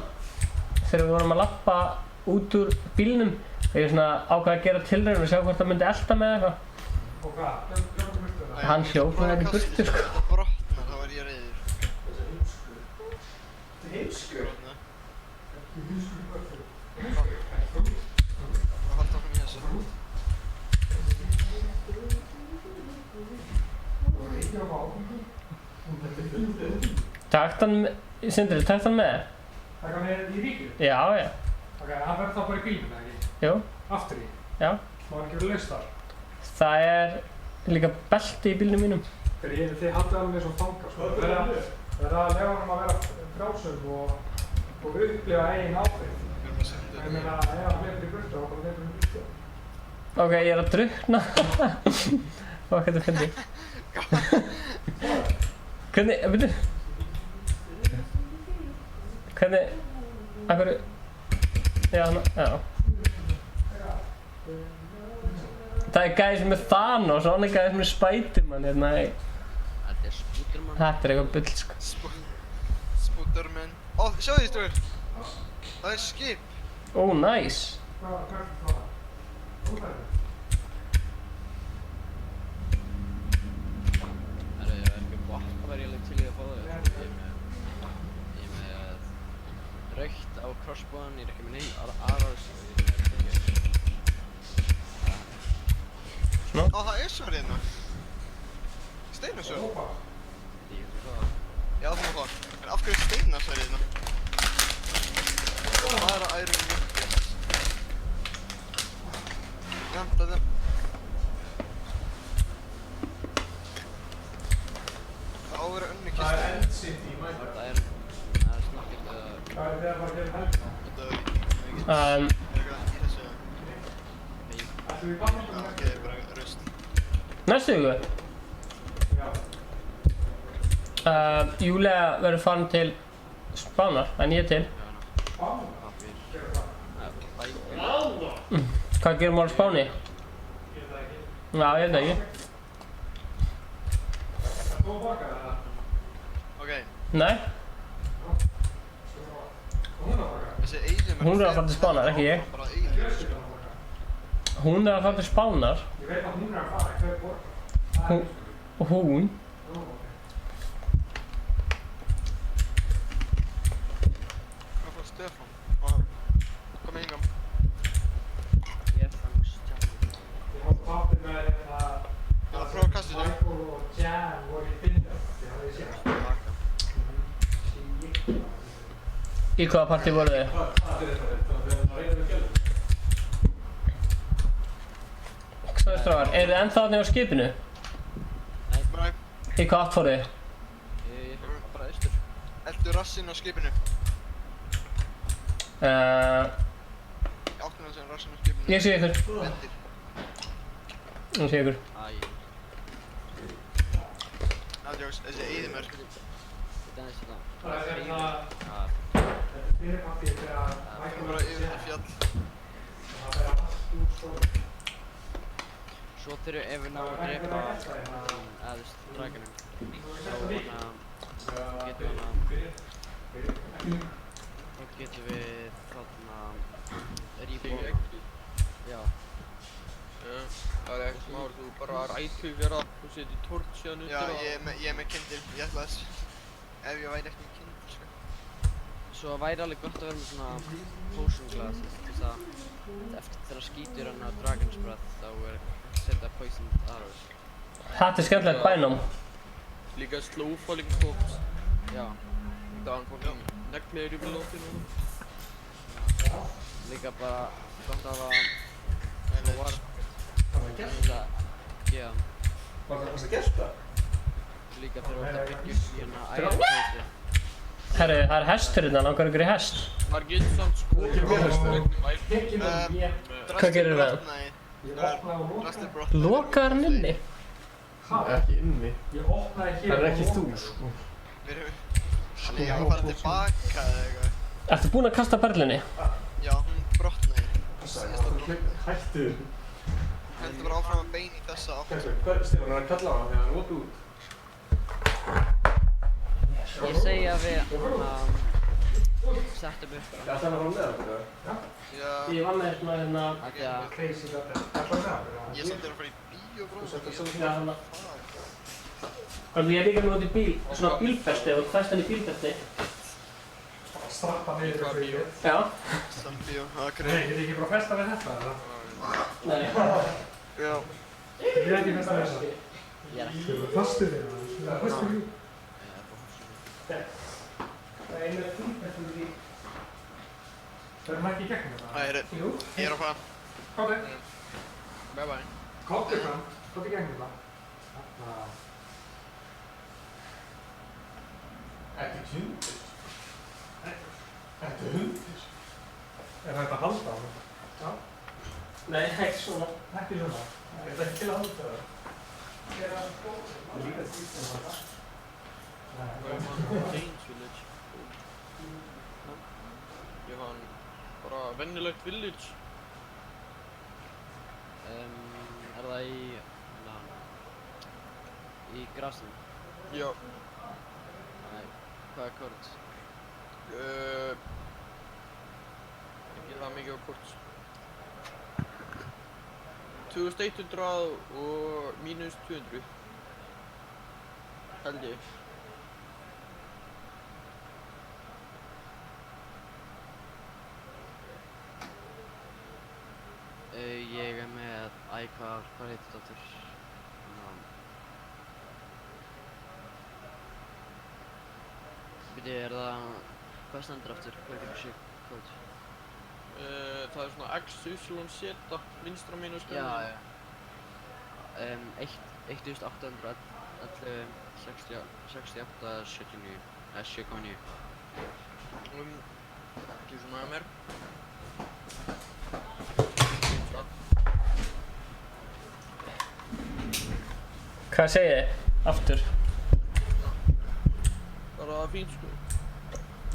þegar við vorum að lappa út úr bílnum. Ég svona ákvað að gera tilraun og sjá hvort það myndi elta með eitthvað. Og hvað? Hljópum burtu það? Hann hljóp með þetta í burtu, sko. Þetta brotnar, þá var ég reiður. Þetta er heimskur. Bara halda okkur í þessu. Takt hann, Sindri, takt hann með? Taka með í ríkju? Já. Ok, hann verður þá bara í bílnum, eða ekki? Jú. Aftur í? Já. Má ekki vera laust þar? Það er líka belti í bílnum mínum. Þið haldið alveg svo fanga, sko. Það er að lefa honum að vera frjálsum og upplifa eigin ábyrgð. Ég meina, ef hann hleypur í burtu, þá hleypur hann í burtu. Ok, ég er að drukkna. Hvað þetta fyndi? Hvernig, veitu? Hvernig, akkur, já. Það er gæði sem er Thanos og hann er gæði sem er Spiderman hérna. Þetta er Spúderman. Þetta er eitthvað bull, sko. Spúderman. Ó, sjáðu því, stróður. Það er skip. Ó, nice. Herru, ég er ekki vatn, væri ég alveg til í að fá þau. Ég er með raukt á crossbóðan, ég er ekki með neinn aðráðs og ég er með Á, það er svo hérna. Steinasög. Ég veit það. Já, það má það. En af hverju steinasög hérna? Það er að ærum mjög. Já, það er. Það á að vera önnu kist. Það er endsitt í mæta. Það er snakkið eða... Hvað er þið að fara að gera helga? Þetta er ekki. Um, Er eitthvað í þessu? Ætlum við bara Já, ok, það er bara röst. Næstu viku? Já. Júlia verður farin til Spánar, en ég til. Spánar? Hvað gerir maður á Spáni? Ég veit það ekki. Já, ég veit það ekki. Það þú að baka það? Ok. Nei. Hún er að baka? Þessi Eilímur... Hún er að fara til Spánar, ekki ég. Bara Eilímur. Hún er að fara til Spánar. Ég veit að hún er að fara, hver borgar? Hún? Hvað fór Stefán? Kom hingað. Stefán Stefán. Ég hótt pappi með hérna... Já, prófa að kasta þessu. Michael og Jan voru í Bindum. Þið hafið séð. Í hvaða partí voru þið? Hvað er þetta? Það er að reyna við gælum. Hvað strákar, eru þið ennþá þarna á skipinu? Nei. Í hvað átt fóruð þið? Ég fór bara austur. Eldu rassinn á skipinu. Áttum þessi rassinn á skipinu. Ég sé ykkur. Vendir. Ég sé ykkur. Náttúrulega, þessi Eilímur. Þetta er þetta. Það er hérna... Já. Þetta er fyrirpartið þegar Michael Bara yfir þetta fjall. Það er allt úr svona. Svo þurfum ef við náum að drepa draganum, þá getum við þarna rýpa. Já. Það er ekkert mál, þú bara rækhugjara og setur tort síðan undir Já, ég er með kindil, ég ætla þess. Ef ég væri ekki með kindil, sko. Svo væri alveg gott að vera með svona potion glass, þess að eftir þegar skýtur hann á Dragon's Breath þá er setja poisoned arrows. Þetta er skemmtilegt bænum. Líka slow falling fox. Já. Það var hann fór neglmeður í blóttinu. Líka bara gott að hafa var þess að geða. Var það að gert það? Líka þegar þú ert að byggja upp í hérna ægirkvöldi. Herru, það er hestur hérna, langar ykkur í hest? Það getur samt sko... Hvað gerir það? Lokaðar hann inni? Ekki inni. Ég opnaði hér. Það er ekki þú, sko. Við erum að fara tilbaka eða eitthvað. Ertu búinn að kasta perlunni? Já, hún brotnaði. Hættu. Heldur bara áfram að beina í þessa átt. Hvað er Stefán að kalla á hann þegar hann lóti út? Ég segi að við settum upp. Það er það að fara með það? Já. Ég var með hérna... Crazy þetta. Það er bara það. Ég samt er að fara í bíó, bró. Já, hérna. Ég er líka með út í bíl, svona bílbelti og fæst hann í bílbelti. Strappa niður fyrir bíó. Já. Bíó, það er Nei, ég er ekki bara að festa við þetta, eða? Nei. Já. Ég er ekki festa við þetta. Ég er ekki. Þú er fastur við það. Það er fastur við. Það er einu bílbelti í... Það er maður ekki í gegnum þetta. Það er... Jú. Ég er að fara. Kóti. Bye bye. Kóti fram. Kóti í gegnum þetta. Ekki hundir. Ekki hundir. Er það að halda á þetta? Já. Nei, ekki svona. Ekki svona. Er þetta ekki til að halda það? Er það góð? Það er líka því sem það. Change village. Ég fann bara vennilegt village. Er það í grasinu? Já. Nei, hvað er kort? Ekki það mikið á kort. 2100 og mínus 200. Held ég. Ég er með, hvað heitir þetta aftur? Byrju, er það, hvað stendur aftur? Hvað getur sér kód? Það er svona X, Y, Z, vinstra mínu skræði. Já. 1811, 68, 79, 7,9. Ekki svona að mér. Hvað segið þið? Aftur. Bara fínt sko.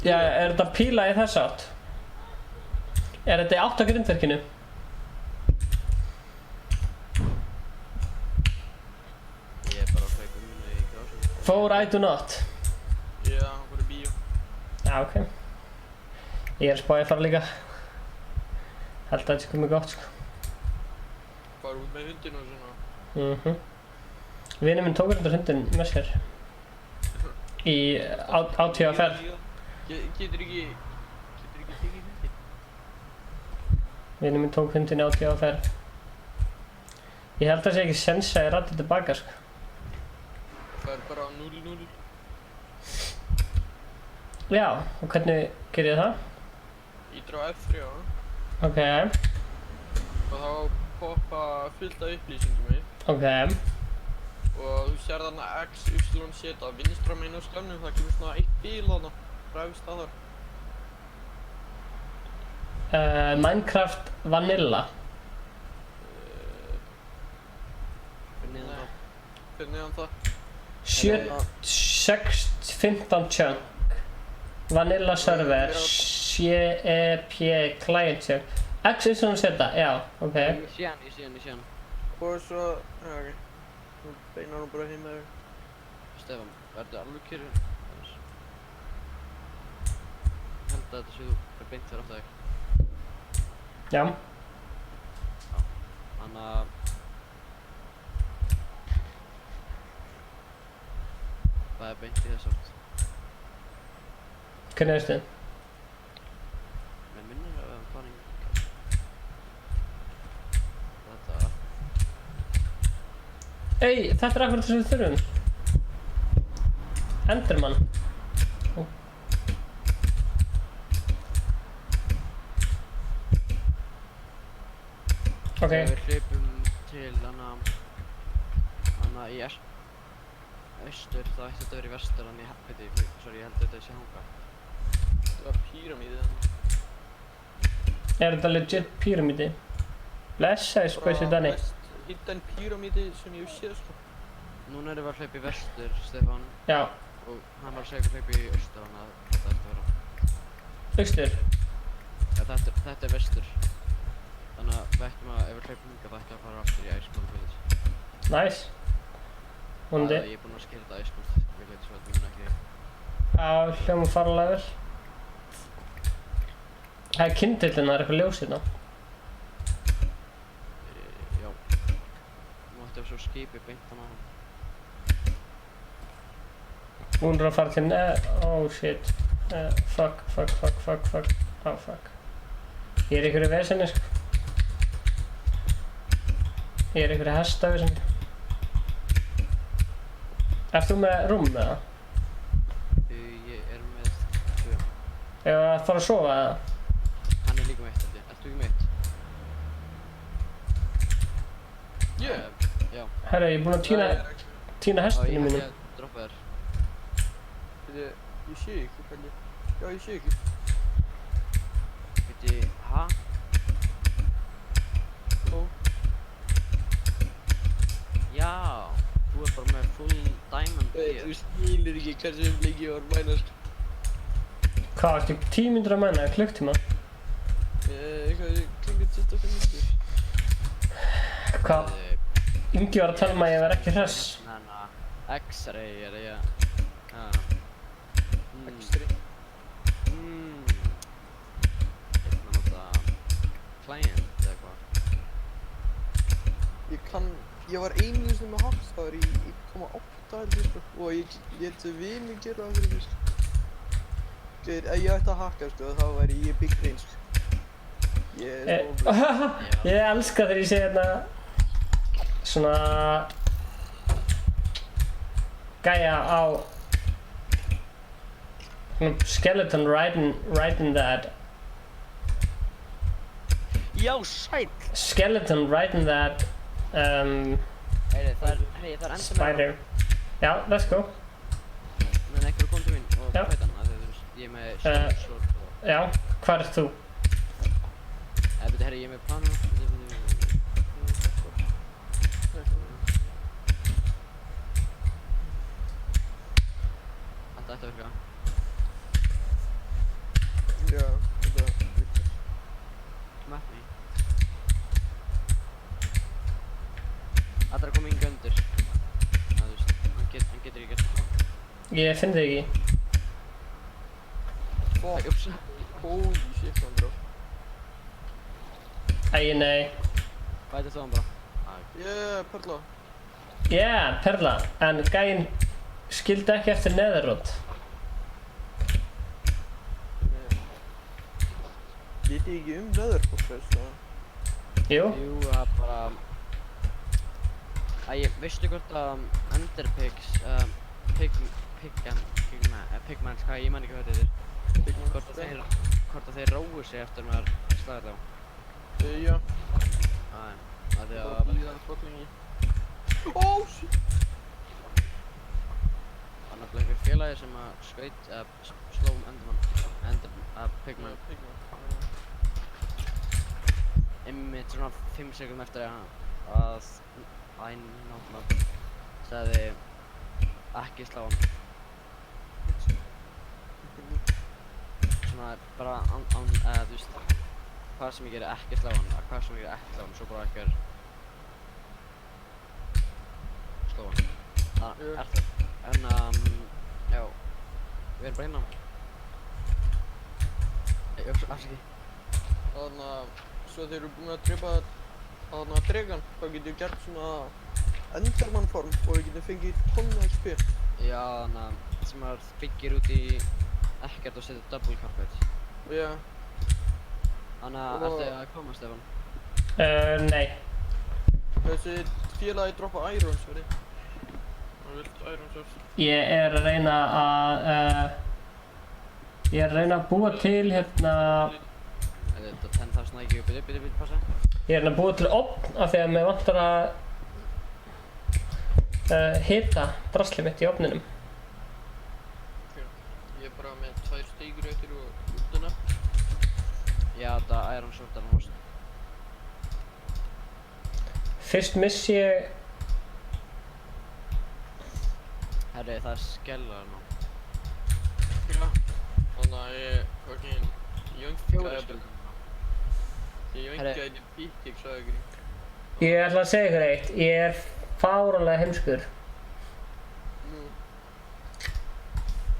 Já, er þetta píla í þess átt? Er þetta í átt á grindverkinu? Ég er bara að hlaupa minni í grásunum. Fór I do not? Já, hann fór í bíó. Já, ok. Ég er að spá ég þar líka. Held að þetta sé komið gott sko. Bara út með hundinn og svona. Vinur minn tók reyndar hundinn með sér. Í átíðaferð. Getur ekki tekið hundinn? Vinur minn tók hundinn í átíðaferð. Ég held að það sé ekki sens að ég rætti tilbaka sko. Það er bara 0-0. Já, og hvernig ger ég það? Ég drá F3 á það. Ok. Og þá poppa fullt af upplýsingum í. Ok. Og þú sér þarna X, Y, Z, vinstra megin á skjánum, það kemur svona eitt bíl þarna, ræfist að þar. Minecraft Vanilla. Hvernig er hann það? 15 chunk. Vanilla server. CEP client chunk. X, Y, Z, já, ok. Ég sé hann. Og svo, já ok. Nú beinar hún bara heim með þér. Stefán, verður alveg kyrr? Ég held að þetta séu bara beint þér átt að þig. Já. Þannig að... Það er beint í þess átt. Hvernig veistu þið? Mér minnir að við hefum farið þetta... Ey, þetta er akkurat það sem við þurfum. Enderman. Ok. Við hleypum til hana í austur, þá ætti þetta að vera í vestur, en ég held þetta sé hanga. Það var píramídi þannig. Er þetta legit píramídi? Blessaði spesið Danni. Hidden píramídi sem ég hef séð sko. Núna erum við að hlaupa í vestur, Stefán. Já. Og hann var að segja að hlaupa í austur, þannig að þetta ætti að vera. Austur? Ja, þetta er vestur. Þannig að við ættum að, ef við hlaupum hingað, það ætti að fara aftur í Icemound Village. Nice. Vonandi. Ég er búinn að skýra þetta Icemound Village, svo þetta mun ekki... Já, hljóma farlega vel. Það er kyndillinn, það er eitthvað ljós hérna. Já. Nú ætti að svo skipi beint á hann. Hún er að fara til oh shit. Fuck. Oh fuck. Ég er ykkur í vesenni sko. Ég er ykkur í hestavesenni. Ert þú með rúm með það? Ég er með 2. Ef að fara að sofa eða? Hann er líka með 1 held ég. Ert þú ekki með 1? Ég? Já. Herra, ég er búinn að týna hestinu mínu. Já, ég droppa þér. Ég sé ekki hvernig. Já, ég sé ekki. Viti, hæ? Halló? Já, þú er bara með full diamond gear. Þú skilur ekki hversu lengi ég var að mænast. Hvað, ertu 10 mínútur að mæna, klukktíma? Eitthvað kringum 25 mínútur. Hvað? Ingi var að tala um að ég var ekki hress. X-ray er ég. X-ray? Ég er að nota client eða eitthvað. Ég var einu sinni með hafstafur í 1,8 heldur sko. Og ég held að vinur gera það fyrir mig sko. Ef ég ætti að hakka sko, þá væri ég big brain sko. Ég elska þegar ég sé hérna svona gæja á skeleton riding that. Já, sæll! Skeleton riding that spider. Já, let's go. Men einhverju kom til mín og hætti hann að ég er með sjálfsvort og... Já, hvað ert þú? Beti, herri, ég er með planum. Þetta ætti að virka. Já, þetta virkar. Með því. Þetta er að koma yngi undir. Það, þú veist, hann getur ekki gert það. Ég finn þig ekki. Fuck. Ups. Holy shit, hann bro. Æ, nei. Hvað er þetta hann bara? Yeah, Perla. Yeah, Perla. En gæinn skildi ekki eftir neðarrót. Vitið þið ekki Leatherfoot, eða? Jú. Jú, það er bara... Veistu hvort að Enderpigs, Pigmans, hvað ég man ekki hvað þetta er. Hvort að þeir rói sig eftir maður slagar þá. Já. Það er að... Líða fokkingi. Oh shit! Það er nefnilega einhver félagi sem að skaut, sló Pigman. Einmitt svona 5 sekúndum eftir að náttúrulega sagði ekki slá hann. Svona bara þú veist, hvað sem ég gerir ekki slá hann, hvað sem ég gerir ekki slá hann, svo bara einhver sló hann. Það er það. En já, við erum bara innan. Afsaki. Þannig að svo þeir eru búin að drepa þarna dregan, þá getur við gert svona Enderman form og við getum fengið tonna XP. Já, þannig að sem maður byggir út í ekkert og setur double carpet. Já. Þannig að ertu að koma, Stefán? Nei. Þessi félagi droppa irons, verið. Hann vilt irons eftir. Ég er að reyna að búa til hérna... Þetta 10,000 ekki upp, byrju, passa. Ég er að reyna að búa til ofn af því að mér vantar að hita draslið mitt í ofninum. Ég er bara með 2 steikrautir og útuna. Já, þetta iron sword er náttúrulega. Fyrst missi ég... Herri, það er skellar nú. Já. Þannig að ég fucking jöngkaði píkik, sagði ykkur. Ég ætla að segja ykkur eitt. Ég er fáránlega heimskur.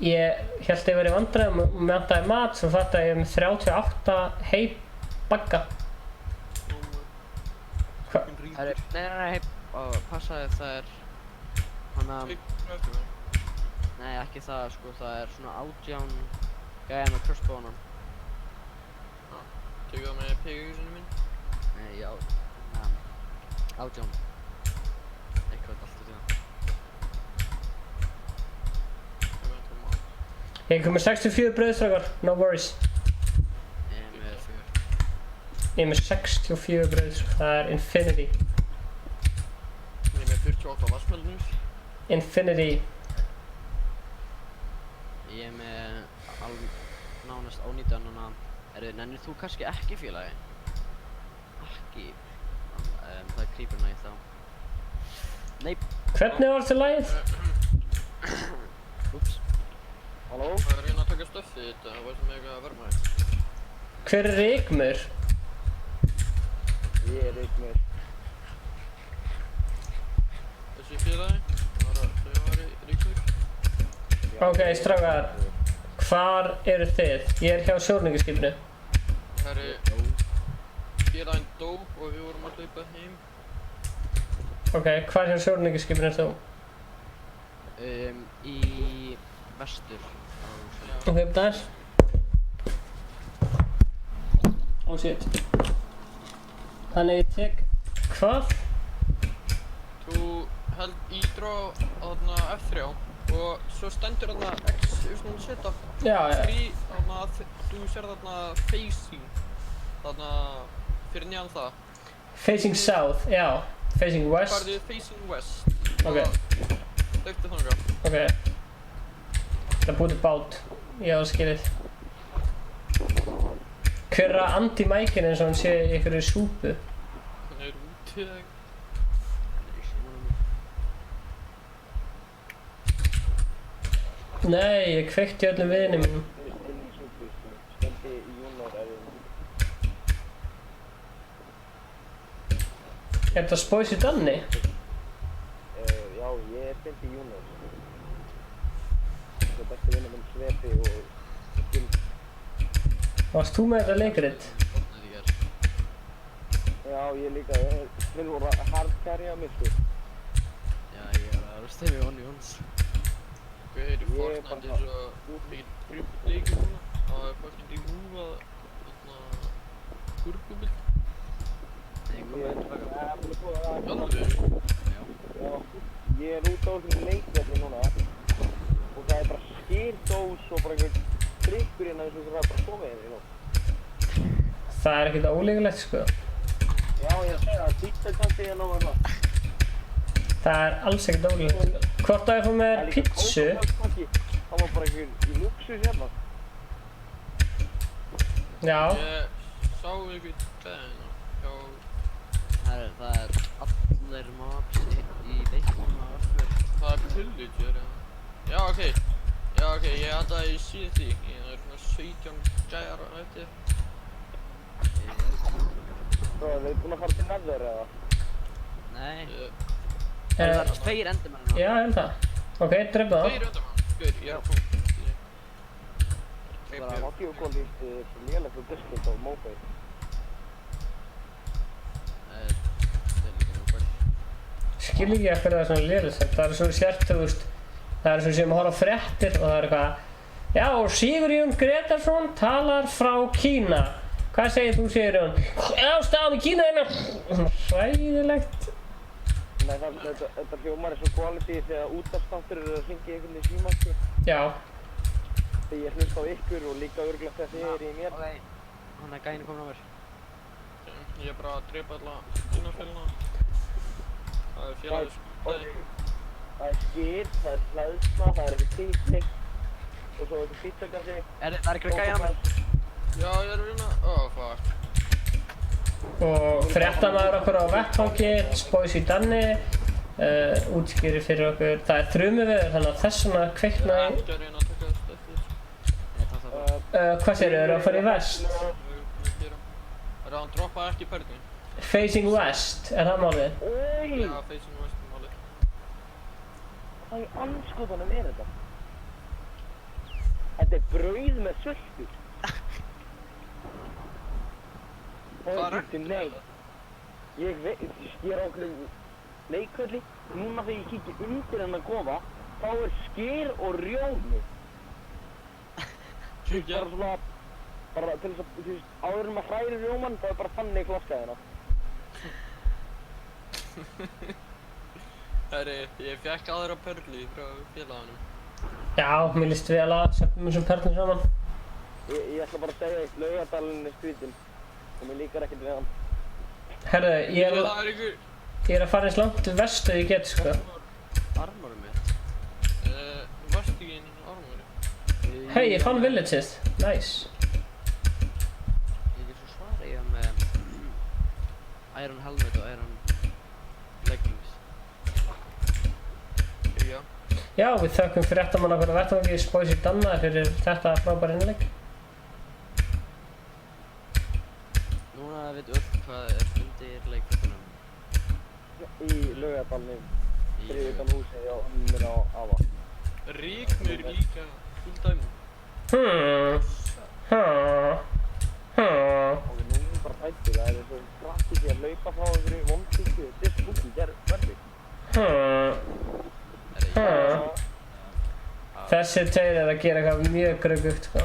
Ég hélt ég verið í vandræðum og mér vantaði mat, svo fattaði ég með 38 bagga. Hva? Herri, nei, passaði það er... Nei, ekki það sko, það er svona 18 gæja með crossbownan. Tekur það með pegahúsinu minn? Nei, já, 18. Eitthvað allt út í það. Ég er komið 64 brauðstrákar, no worries. Ég er með 4. Ég er með 64 brauðstrákar, það er infinity. Ég er með 48 vassmjölnur. Infinity. Ég er með nánast ónýtan núna. Nennir þú kannski ekki félagi? Ekki. Það er creeper nægt þá. Nei. Hvernig var þetta lagið? Úps. Halló? Það er að reyna að taka stöffið þetta, það var sem eitthvað að verma þér. Hver er Rigmur? Ég er Rigmur. Þessi félagi, það var Rigmur. Ok, strákar. Hvar eru þið? Ég er hjá sjórningaskipinu. Herri, félaginn dó og við vorum að hlaupa heim. Ok, hvar hjá sjórningaskipinu er þú? Í vestur. Ok, þar. Oh shit. Þannig ég tek... Hvað? Þú held í drá þarna F3 og svo stendur þarna X svona seta. Já, já. Þarna, þú sér þarna facing. Þarna fyrir neðan það. Facing south, já. Facing west. Farðu facing west. Ok. Hlauptu þangað. Ok. Það búið til bát. Já, skilið. Hver er að andi mækinn eins og hann sé í einhverju súpu? Hann er úti eða eitthvað. Nei, ég kveikti öllum vinum mínum. Stendi Júnior er Er þetta Spoisi Danni? Já, ég er Stendi Júnior. Það er besti vinur minn Svepi og Gil. Varst þú með þetta leikrit? Já, ég líka. Þeir voru að hardcarrya mig, sko. Já, ég var að rústa mig Onni Jóns. Hvað heitir Fortnite eins og mikið gruppleikur núna? Það er fucking remúvað gúrkubild. Nei, komið að taka Alveg? Já. Ég er út á þessum leikvelli núna og það er bara skýrdós og bara einhver drikkur hérna eins og það er bara sofið hérna í nótt. Það er ekkert ólíkulegt, sko. Já, ég segi það, pizza kannski hérna og eitthvað. Það er alls ekkert ólíkulegt, sko. Hvort á ég að fá með pizzu? Það var bara einhver í luxus hérna. Já. Ég sá einhvern daginn hjá... Það er allir maps í leiknum að öllur. Það er pillager, já, ok. Já, ok, ég had það í síðan því. Það er svona 17 gæjar á eftir. Svo, þau búin að fara til Nether eða? Nei. Það er tveir endermenn hérna. Já, ég held það. Ok, drepa það. Tveir endermenn? Gauð, ég er að fóna. Það var ekki okkur lítið lélega fyrir diskit á mobile. Skil ekki að hverju það er svona lélisegt. Það er svo sért, þú veist, það er svo sem að horfa á fréttir og það er eitthvað já, Sigurjón Gretarsson talar frá Kína. Hvað segir þú, Sigurjón? Já, staðan í Kína hérna. Hræðilegt. Nei, þetta hljómar er svo quality þegar útastáttur eru að hringja einhvern veginn í síma, sko. Já. Þegar ég hlust á ykkur og líka örgulega þegar þið eru í mér. Ok, hann er gæinn komin á mér. Ég er bara að drepa alla innanfélina. Það er félagis. Það er skýr, það er hlæðsla, það er eitthvað tíkning og svo eitthvað pizza kannski. Það er eitthvað gæinn á mér. Já, ég er að vinna. Oh, fuck. Og fréttamaður okkur á vettfangi, Spoisi Danni, útskýrir fyrir okkur. Það er þrumuveður, þannig að þess vegna kveiknaði. Ég er ekki að reyna að taka þetta eftir. Hvað segirðu, eru að fara í vest? Það er að hann droppa ekki perni. Facing west, er það málið? Já, facing west er málið. Hvað í anskotanum er þetta? Þetta er brauð með sultu. Hvað er þetta? Nei. Ég er á okkur leikvöldi. Núna þegar ég kíkir undir hennar kofa, þá er skyr og rjómi. Bara svona, bara til þess að, þú veist, áður en maður hrærir rjóman, þá er bara þannig flaska hérna. Herri, ég fekk aðra perli frá félaganum. Já, mér líst vel að söpnum þessum perlum saman. Ég ætla bara að segja eitt, Laugardalinn er skrítinn og mér líkar ekkert við hann. Herðu, ég er að fara eins langt vestu ég get, sko. Armorum mitt? Varst ekki inn í armori? Hei, ég fann villages. Nice. Ég er svo svara ég með Iron Helmet og Iron Leggings. Já. Já, við þökkum fréttamann okkur á vettfangi, Spoisi Danna, fyrir þetta frábæra innlegg. Núna veit öll hvað er undir leikvöldunum. Í Laugardalnum, fyrir utan húsið á mér á afa. Ríkmur líka full time. Og við núna bara tættu, það er svo krakki því að laupa frá einhverju vondtíku, þetta er spooky, verði. Þessi tveir er að gera eitthvað mjög gröggugt, sko.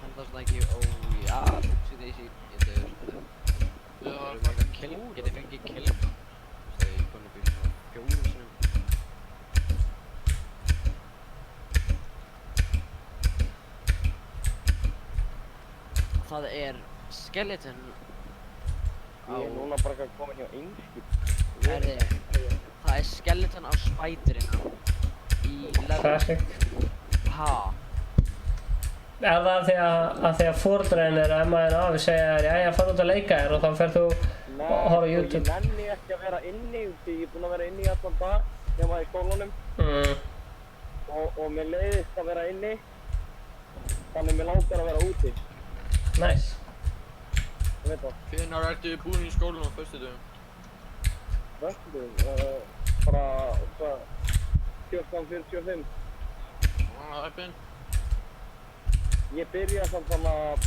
En það er svona ekki, já, hugsi þessi, ég döður. Getið fengið kill. Það er konið byrjum á 4 sinum. Það er skeleton. Ég er núna bara ekki komin hjá Eimskip. Það er skeleton á spæturina í level. Classic. Ha? Er það því að foreldræðin er að maður afi segja þér, jæja, fara út að leika þér og þá ferð þú og horfa á YouTube. Ég nenni ekki að vera inni, því ég er búinn að vera inni í allan dag nema í skólanum. Og mér leiðist að vera inni, þannig mér langar að vera úti. Nice. Ég veit það. Hvenær ertu búinn í skólanum á föstudögum? Föstudögum? Bara 14:45. Það er bein. Ég byrja samt þannig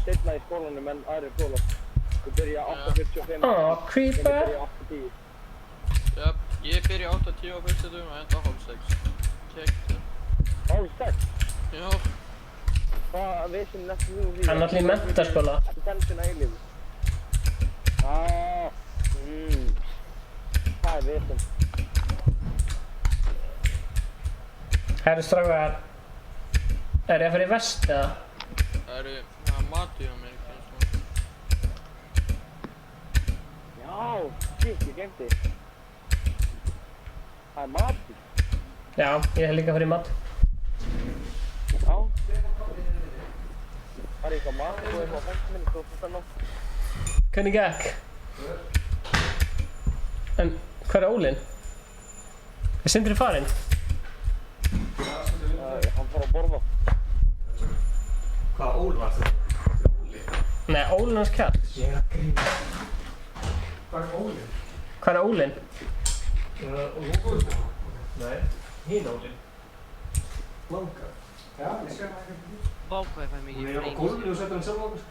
seinna í skólanum en aðrir skólar. Ég byrja 8:45. Creeper. Ég byrja 8:10. Já, ég byrja 8:10 á föstudögum og enda 5:30. Kekkt. 5:30? Já. Hvað vissum næstu þú því? Hann er allir í menntaskóla. Attention að eilífu. Það er vissum. Herru strákar, er ég að fara í vest eða? Það er matur hjá mér, ekki eins og. Já, shit, ég glemdi. Það er matur. Já, ég er líka að fara í mat. Já. Það er eitthvað mat og eitthvað á fengið minni, svo þannig. Hvernig gekk? En hvað er Ólin? Er Sindri farinn? Hann fór að borða. Hvaða Ól var þetta? Nei, Ólin hans kjall. Ég er að grína. Hvað er Ólin? Hvað er Ólin? Nei, hinn Ólin. Langar. Já, ég sé það ekki. Vá hvað ég fæ mikið Hún er á gólfinu og setur hann sjálf á okkur.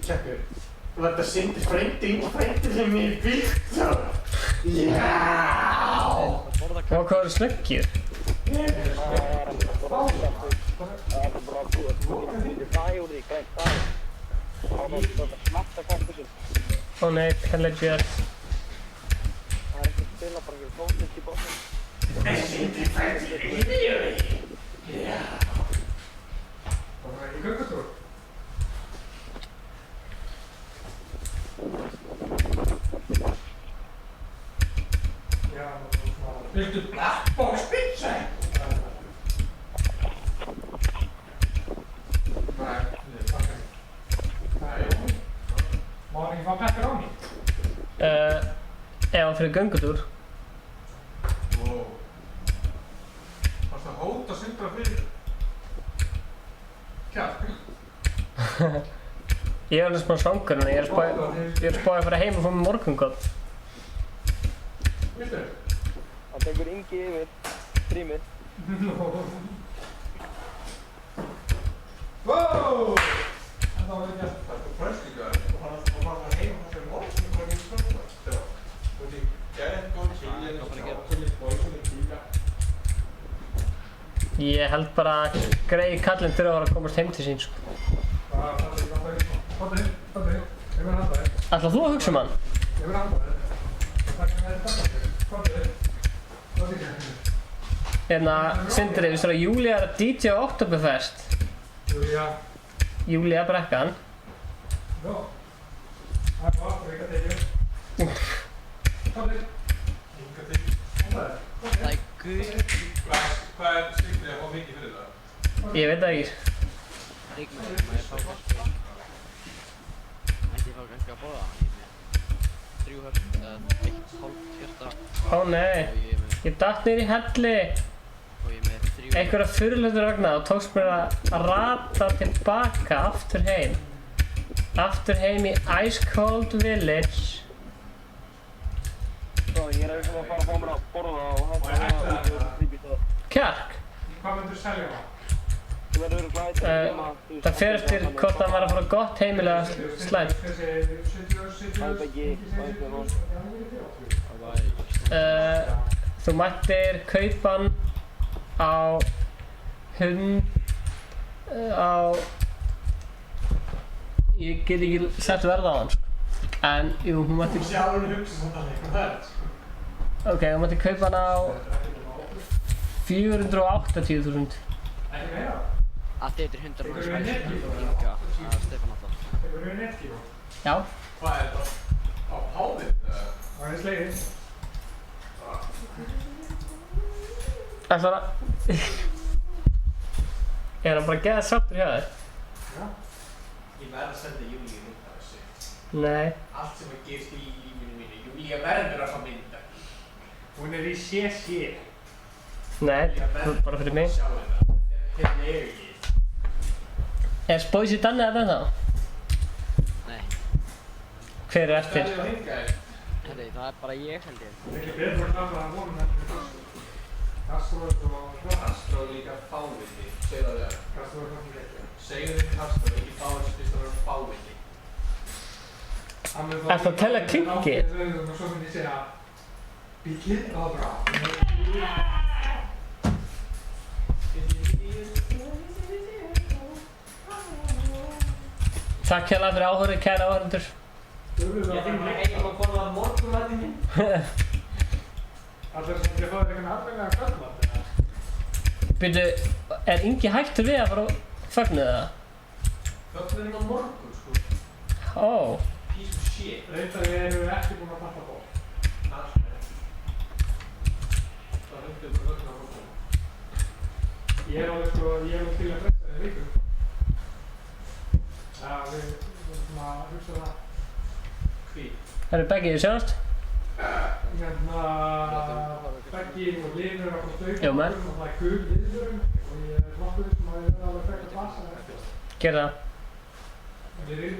Tjekkur. Og þetta Sindri frændi sem ég byggt á. Já! Og hvað eru snöggir? Það er bara búið. Ég fæ úr því, grænt það. Það er smatta kaktusinn. Ó nei, Pellegjör. Það er ekki að spila, bara ekki tónlist í bóknum. Sindri frændi idioti. Já. Það var ekki göngutúr. Já, viltu Black Box pizza? Nei, takk ekki. Það er Jóni. Má hann ekki fá pepperoni? Ef hann fyrir göngutúr. Wow. Varstu að hóta Sindra fyrir? Kjark. Ég er alveg smá svangur núna, ég er spáð að fara heim og fá mig morgungott. Viltu? Það tekur Ingi yfir strímið. Wow! Það var ekki alltaf. Það var fröstingar og hann var heim og fyrir morgun og var ekki spöngvað. Það var því, ég er góð chili og tíka. Ég held bara að greið kallinn þurfa að fara að komast heim til sín, sko. Það er ekki alltaf. Ég verði að halda þér. Ætlar þú að hugsa um hann? Ég verði að halda þér. Það er Hérna, Sindri, veistu að Júlía er að DJ á Oktoberfest? Júlía. Júlía Brekkan. Já. Það er bara aftur, ekki að tekja. Halda þér. Ekki að tekja. Halda þér. Það er guð. Hvað er stíklið að fá mikið fyrir það? Ég veit það ekki. Ríkmaður, maður fá kannski. Ætti ég fá kannski að borða það. Ég er með 3 hörst, eða 1,5 hjarta. Ó nei, ég datt niður í helli. Og ég er með 3 Einhverja fyrirlutur vegna og tókst mér að rata tilbaka aftur heim. Aftur heim í Ice Cold Village. Svo, ég er auðvitað að fara að fá mér að borða og hafa það creepy stuff. Kjark. Hvað myndur selja það? Þú verður örugglega að heima. Það fer eftir hvort hann var að fara gott heimilega slæmt. Það er ekki, Þú mættir kaupa hann á ég get ekki sett verð á hann, sko. En jú, hún mætti Ok, hún mætti kaupa hann á 480.000. Ekki meira? Að þetta er 100 manns væri Inga að Stefán Adolf. Hefur þú netgíma? Já. Hvað er þetta? Á páðið? Það er slegið. Ætlar að Er hann bara geða sáttur hjá þér? Já. Ég verð að senda Júlíu mynd af þessu. Nei. Allt sem að gerist í lífinu mínu. Júlía verður að fá mynda. Hún er í CC. Nei, bara fyrir mig. Sjá þetta. Hérna er ég. Er Spoisi Danni að það þá? Nei. Hver er eftir? Herri, það er bara ég held ég. Það er ekki betur að kalla það vonum eftir Castro og Castro er líka fáviti. Segðu það þér. Castro er náttúrulega ekki. Segðu þér Castro er ekki fáviti fyrst að vera fáviti. Ertu að tella klinkið? Og svo myndi ég segja bíllinn og það bra. Takk hérlega fyrir áhorfið, kæra áhorfendur. Ég finn bara heim að borða morgunmatinn minn. Allir sem ekki að fá þér einhvern alveglega kvöldmatt eða? Byrju, er Ingi hættur við að fara á fögnuð eða? Fögnuðin á morgun, sko. Ó. Piece of shit. Reyndar við erum ekki búin að fatta ból. Alltaf. Það höfðu bara fögnuð á morgun. Ég er alveg sko, ég er alveg til að fresta þér viku. Já, við erum að hugsa það. Hví? Það eru Beggi, sjáumst? Hérna, Beggi og Linur okkur stöðum Jú, menn. og það er gul viðvörun og ég er nokkuð sem að ég verða alveg frekar að passa þetta. Gerðu það. Við erum